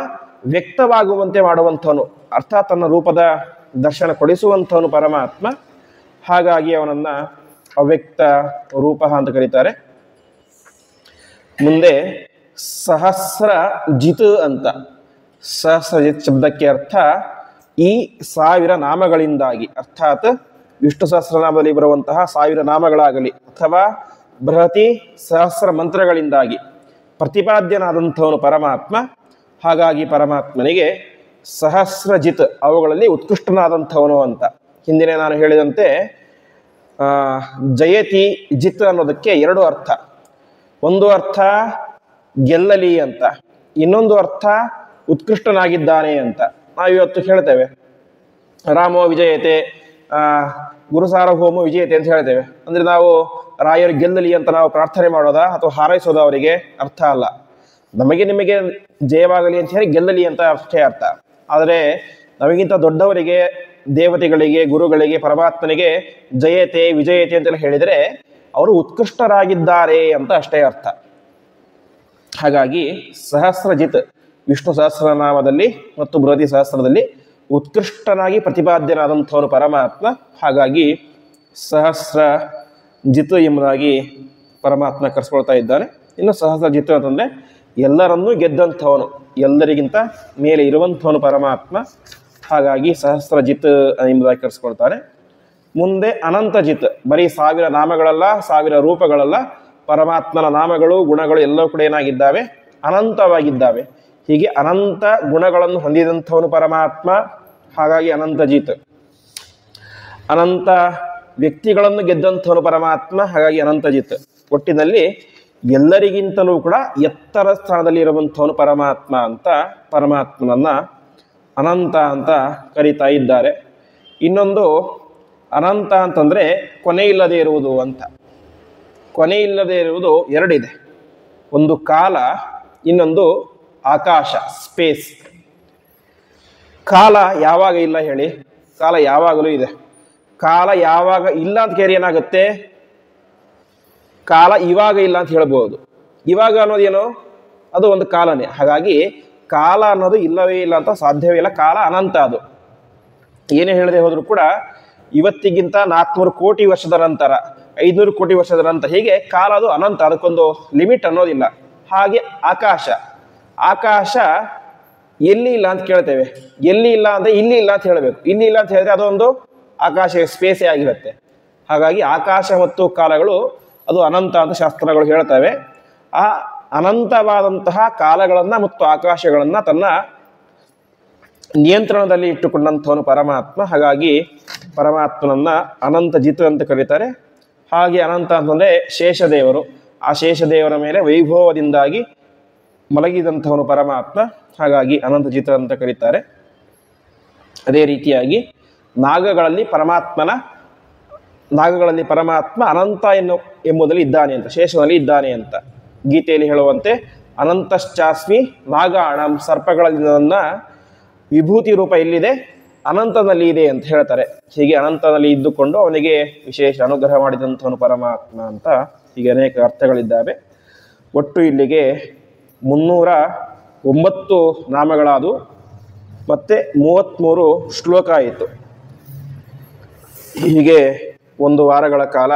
ವ್ಯಕ್ತವಾಗುವಂತೆ ಮಾಡುವಂಥವನು, ಅರ್ಥಾತ್ ತನ್ನ ರೂಪದ ದರ್ಶನ ಕೊಡಿಸುವಂಥವನು ಪರಮಾತ್ಮ. ಹಾಗಾಗಿ ಅವನನ್ನ ಅವ್ಯಕ್ತ ರೂಪ ಅಂತ ಕರೀತಾರೆ. ಮುಂದೆ ಸಹಸ್ರ ಜಿತ್ ಅಂತ, ಸಹಸ್ರಜಿತ್ ಶಬ್ದಕ್ಕೆ ಅರ್ಥ ಈ 1000 ನಾಮಗಳಿಂದಾಗಿ, ಅರ್ಥಾತ್ ವಿಷ್ಣು ಸಹಸ್ರನಾಮದಲ್ಲಿ ಬರುವಂತಹ 1000 ನಾಮಗಳಾಗಲಿ ಅಥವಾ ಬೃಹತಿ ಸಹಸ್ರ ಮಂತ್ರಗಳಿಂದಾಗಿ ಪ್ರತಿಪಾದ್ಯನಾದಂಥವನು ಪರಮಾತ್ಮ. ಹಾಗಾಗಿ ಪರಮಾತ್ಮನಿಗೆ ಸಹಸ್ರಜಿತ್, ಅವುಗಳಲ್ಲಿ ಉತ್ಕೃಷ್ಟನಾದಂಥವನು ಅಂತ. ಹಿಂದಿನ ನಾನು ಹೇಳಿದಂತೆ ಜಯತಿ ಜಿತ್ ಅನ್ನೋದಕ್ಕೆ 2 ಅರ್ಥ. ಒಂದು ಅರ್ಥ ಗೆಲ್ಲಲಿ ಅಂತ, ಇನ್ನೊಂದು ಅರ್ಥ ಉತ್ಕೃಷ್ಟನಾಗಿದ್ದಾನೆ ಅಂತ. ನಾವಿವತ್ತು ಹೇಳ್ತೇವೆ ರಾಮೋ ವಿಜಯತೆ, ಗುರುಸಾರ್ವಭೌಮ ವಿಜಯತೆ ಅಂತ ಹೇಳ್ತೇವೆ. ಅಂದರೆ ನಾವು ರಾಯರು ಗೆಲ್ಲಲಿ ಅಂತ ನಾವು ಪ್ರಾರ್ಥನೆ ಮಾಡೋದಾ ಅಥವಾ ಹಾರೈಸೋದ? ಅವರಿಗೆ ಅರ್ಥ ಅಲ್ಲ. ನಮಗೆ ನಿಮಗೆ ಜಯವಾಗಲಿ ಅಂತ ಹೇಳಿ ಗೆಲ್ಲಲಿ ಅಂತ ಅಷ್ಟೇ ಅರ್ಥ. ಆದರೆ ನಮಗಿಂತ ದೊಡ್ಡವರಿಗೆ, ದೇವತೆಗಳಿಗೆ, ಗುರುಗಳಿಗೆ, ಪರಮಾತ್ಮನಿಗೆ ಜಯತೆ ವಿಜಯತೆ ಅಂತೆಲ್ಲ ಹೇಳಿದರೆ ಅವರು ಉತ್ಕೃಷ್ಟರಾಗಿದ್ದಾರೆ ಅಂತ ಅಷ್ಟೇ ಅರ್ಥ. ಹಾಗಾಗಿ ಸಹಸ್ರಜಿತ್ ವಿಷ್ಣು ಸಹಸ್ರನಾಮದಲ್ಲಿ ಮತ್ತು ಬೃಹತಿ ಸಹಸ್ರದಲ್ಲಿ ಉತ್ಕೃಷ್ಟನಾಗಿ ಪ್ರತಿಪಾದ್ಯನಾದಂಥವನು ಪರಮಾತ್ಮ. ಹಾಗಾಗಿ ಸಹಸ್ರ ಜಿತ್ ಎಂಬುದಾಗಿ ಪರಮಾತ್ಮ ಕರೆಸ್ಕೊಳ್ತಾ ಇದ್ದಾನೆ. ಇನ್ನು ಸಹಸ್ರ ಜಿತ್ ಅಂತಂದರೆ ಎಲ್ಲರನ್ನೂ ಗೆದ್ದಂಥವನು, ಎಲ್ಲರಿಗಿಂತ ಮೇಲೆ ಇರುವಂಥವನು ಪರಮಾತ್ಮ. ಹಾಗಾಗಿ ಸಹಸ್ರ ಜಿತ್ ಎಂಬುದಾಗಿ ಕರೆಸ್ಕೊಳ್ತಾನೆ. ಮುಂದೆ ಅನಂತ ಜಿತ್, ಬರೀ 1000 ನಾಮಗಳಲ್ಲ, 1000 ರೂಪಗಳಲ್ಲ, ಪರಮಾತ್ಮನ ನಾಮಗಳು ಗುಣಗಳು ಎಲ್ಲವೂ ಕೂಡ ಏನಾಗಿದ್ದಾವೆ? ಅನಂತವಾಗಿದ್ದಾವೆ. ಹೀಗೆ ಅನಂತ ಗುಣಗಳನ್ನು ಹೊಂದಿದಂಥವನು ಪರಮಾತ್ಮ. ಹಾಗಾಗಿ ಅನಂತಜಿತ್. ಅನಂತ ವ್ಯಕ್ತಿಗಳನ್ನು ಗೆದ್ದಂಥವನು ಪರಮಾತ್ಮ, ಹಾಗಾಗಿ ಅನಂತಜಿತ್. ಒಟ್ಟಿನಲ್ಲಿ ಎಲ್ಲರಿಗಿಂತಲೂ ಕೂಡ ಎತ್ತರ ಸ್ಥಾನದಲ್ಲಿ ಇರುವಂಥವನು ಪರಮಾತ್ಮ ಅಂತ ಪರಮಾತ್ಮನನ್ನ ಅನಂತ ಅಂತ ಕರೀತಾ ಇದ್ದಾರೆ. ಇನ್ನೊಂದು ಅನಂತ ಅಂತಂದರೆ ಕೊನೆ ಇಲ್ಲದೆ ಇರುವುದು ಅಂತ. ಕೊನೆ ಇಲ್ಲದೆ ಇರುವುದು 2 ಇದೆ. ಒಂದು ಕಾಲ, ಇನ್ನೊಂದು ಆಕಾಶ, ಸ್ಪೇಸ್. ಕಾಲ ಯಾವಾಗ ಇಲ್ಲ ಹೇಳಿ? ಕಾಲ ಯಾವಾಗಲೂ ಇದೆ. ಕಾಲ ಯಾವಾಗ ಇಲ್ಲ ಅಂತ ಕೇಳಿ ಏನಾಗುತ್ತೆ? ಕಾಲ ಇವಾಗ ಇಲ್ಲ ಅಂತ ಹೇಳ್ಬೋದು. ಇವಾಗ ಅನ್ನೋದೇನು? ಅದು ಒಂದು ಕಾಲನೇ. ಹಾಗಾಗಿ ಕಾಲ ಅನ್ನೋದು ಇಲ್ಲವೇ ಇಲ್ಲ ಅಂತ ಸಾಧ್ಯವೇ ಇಲ್ಲ. ಕಾಲ ಅನಂತ. ಅದು ಏನೇ ಹೇಳದೆ ಹೋದರೂ ಕೂಡ ಇವತ್ತಿಗಿಂತ 400 ಕೋಟಿ ವರ್ಷದ ನಂತರ, 500 ಕೋಟಿ ವರ್ಷದ ನಂತರ, ಹೀಗೆ ಕಾಲ ಅದು ಅನಂತ. ಅದಕ್ಕೊಂದು ಲಿಮಿಟ್ ಅನ್ನೋದಿಲ್ಲ. ಹಾಗೆ ಆಕಾಶ, ಆಕಾಶ ಎಲ್ಲಿ ಇಲ್ಲ ಅಂತ ಕೇಳ್ತೇವೆ. ಎಲ್ಲಿ ಇಲ್ಲ ಅಂದರೆ ಇಲ್ಲಿ ಇಲ್ಲ ಅಂತ ಹೇಳಬೇಕು. ಇಲ್ಲಿ ಇಲ್ಲ ಅಂತ ಹೇಳಿದ್ರೆ ಅದೊಂದು ಆಕಾಶ, ಸ್ಪೇಸೇ ಆಗಿರುತ್ತೆ. ಹಾಗಾಗಿ ಆಕಾಶ ಮತ್ತು ಕಾಲಗಳು ಅದು ಅನಂತ ಅಂತ ಶಾಸ್ತ್ರಗಳು ಹೇಳ್ತವೆ. ಆ ಅನಂತವಾದಂತಹ ಕಾಲಗಳನ್ನು ಮತ್ತು ಆಕಾಶಗಳನ್ನು ತನ್ನ ನಿಯಂತ್ರಣದಲ್ಲಿ ಇಟ್ಟುಕೊಂಡಂಥವನು ಪರಮಾತ್ಮ. ಹಾಗಾಗಿ ಪರಮಾತ್ಮನನ್ನ ಅನಂತ ಜಿತ್ ಅಂತ ಕರೀತಾರೆ. ಹಾಗೆ ಅನಂತ ಅಂತಂದರೆ ಶೇಷದೇವರು. ಆ ಶೇಷದೇವರ ಮೇಲೆ ವೈಭವದಿಂದಾಗಿ ಮಲಗಿದಂಥವನು ಪರಮಾತ್ಮ. ಹಾಗಾಗಿ ಅನಂತ ಜಿತ್ ಅಂತ ಕರೀತಾರೆ. ಅದೇ ರೀತಿಯಾಗಿ ನಾಗಗಳಲ್ಲಿ ಪರಮಾತ್ಮ ಅನಂತ ಎಂಬುದರಲ್ಲಿ ಇದ್ದಾನೆ ಅಂತ, ಶೇಷನಲ್ಲಿ ಇದ್ದಾನೆ ಅಂತ ಗೀತೆಯಲ್ಲಿ ಹೇಳುವಂತೆ ಅನಂತಶ್ಚಾಸ್ಮಿ ನಾಗಾಣಂ, ಸರ್ಪಗಳಲ್ಲಿ ನನ್ನ ವಿಭೂತಿ ರೂಪ ಎಲ್ಲಿದೆ? ಅನಂತನಲ್ಲಿ ಇದೆ ಅಂತ ಹೇಳ್ತಾರೆ. ಹೀಗೆ ಅನಂತನಲ್ಲಿ ಇದ್ದುಕೊಂಡು ಅವನಿಗೆ ವಿಶೇಷ ಅನುಗ್ರಹ ಮಾಡಿದಂಥವನು ಪರಮಾತ್ಮ ಅಂತ ಹೀಗೆ ಅನೇಕ ಅರ್ಥಗಳಿದ್ದಾವೆ. ಒಟ್ಟು ಇಲ್ಲಿಗೆ 309 ನಾಮಗಳಾದವು ಮತ್ತು 33 ಶ್ಲೋಕ ಆಯಿತು. ಹೀಗೆ 1 ವಾರಗಳ ಕಾಲ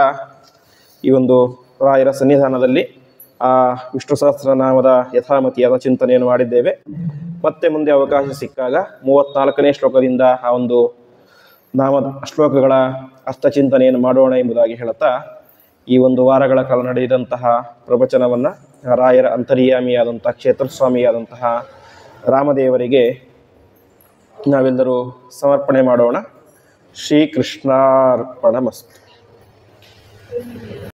ಈ ಒಂದು ರಾಯರ ಸನ್ನಿಧಾನದಲ್ಲಿ ಆ ವಿಷ್ಣು ಸಹಸ್ರನಾಮದ ಯಥಾಮತಿಯಾದ ಚಿಂತನೆಯನ್ನು ಮಾಡಿದ್ದೇವೆ. ಮತ್ತೆ ಮುಂದೆ ಅವಕಾಶ ಸಿಕ್ಕಾಗ 34ನೇ ಶ್ಲೋಕದಿಂದ ಆ ಒಂದು ನಾಮದ ಶ್ಲೋಕಗಳ ಅಷ್ಟಚಿಂತನೆಯನ್ನು ಮಾಡೋಣ ಎಂಬುದಾಗಿ ಹೇಳುತ್ತಾ ಈ ಒಂದು ವಾರಗಳ ಕಾಲ ನಡೆದಂತಹ ಪ್ರವಚನವನ್ನು ರಾಯರ ಅಂತರ್ಯಾಮಿಯಾದಂಥ ಕ್ಷೇತ್ರಸ್ವಾಮಿಯಾದಂತಹ ರಾಮದೇವರಿಗೆ ನಾವೆಲ್ಲರೂ ಸಮರ್ಪಣೆ ಮಾಡೋಣ. ಶ್ರೀಕೃಷ್ಣಾರ್ಪಣಮಸ್ತು.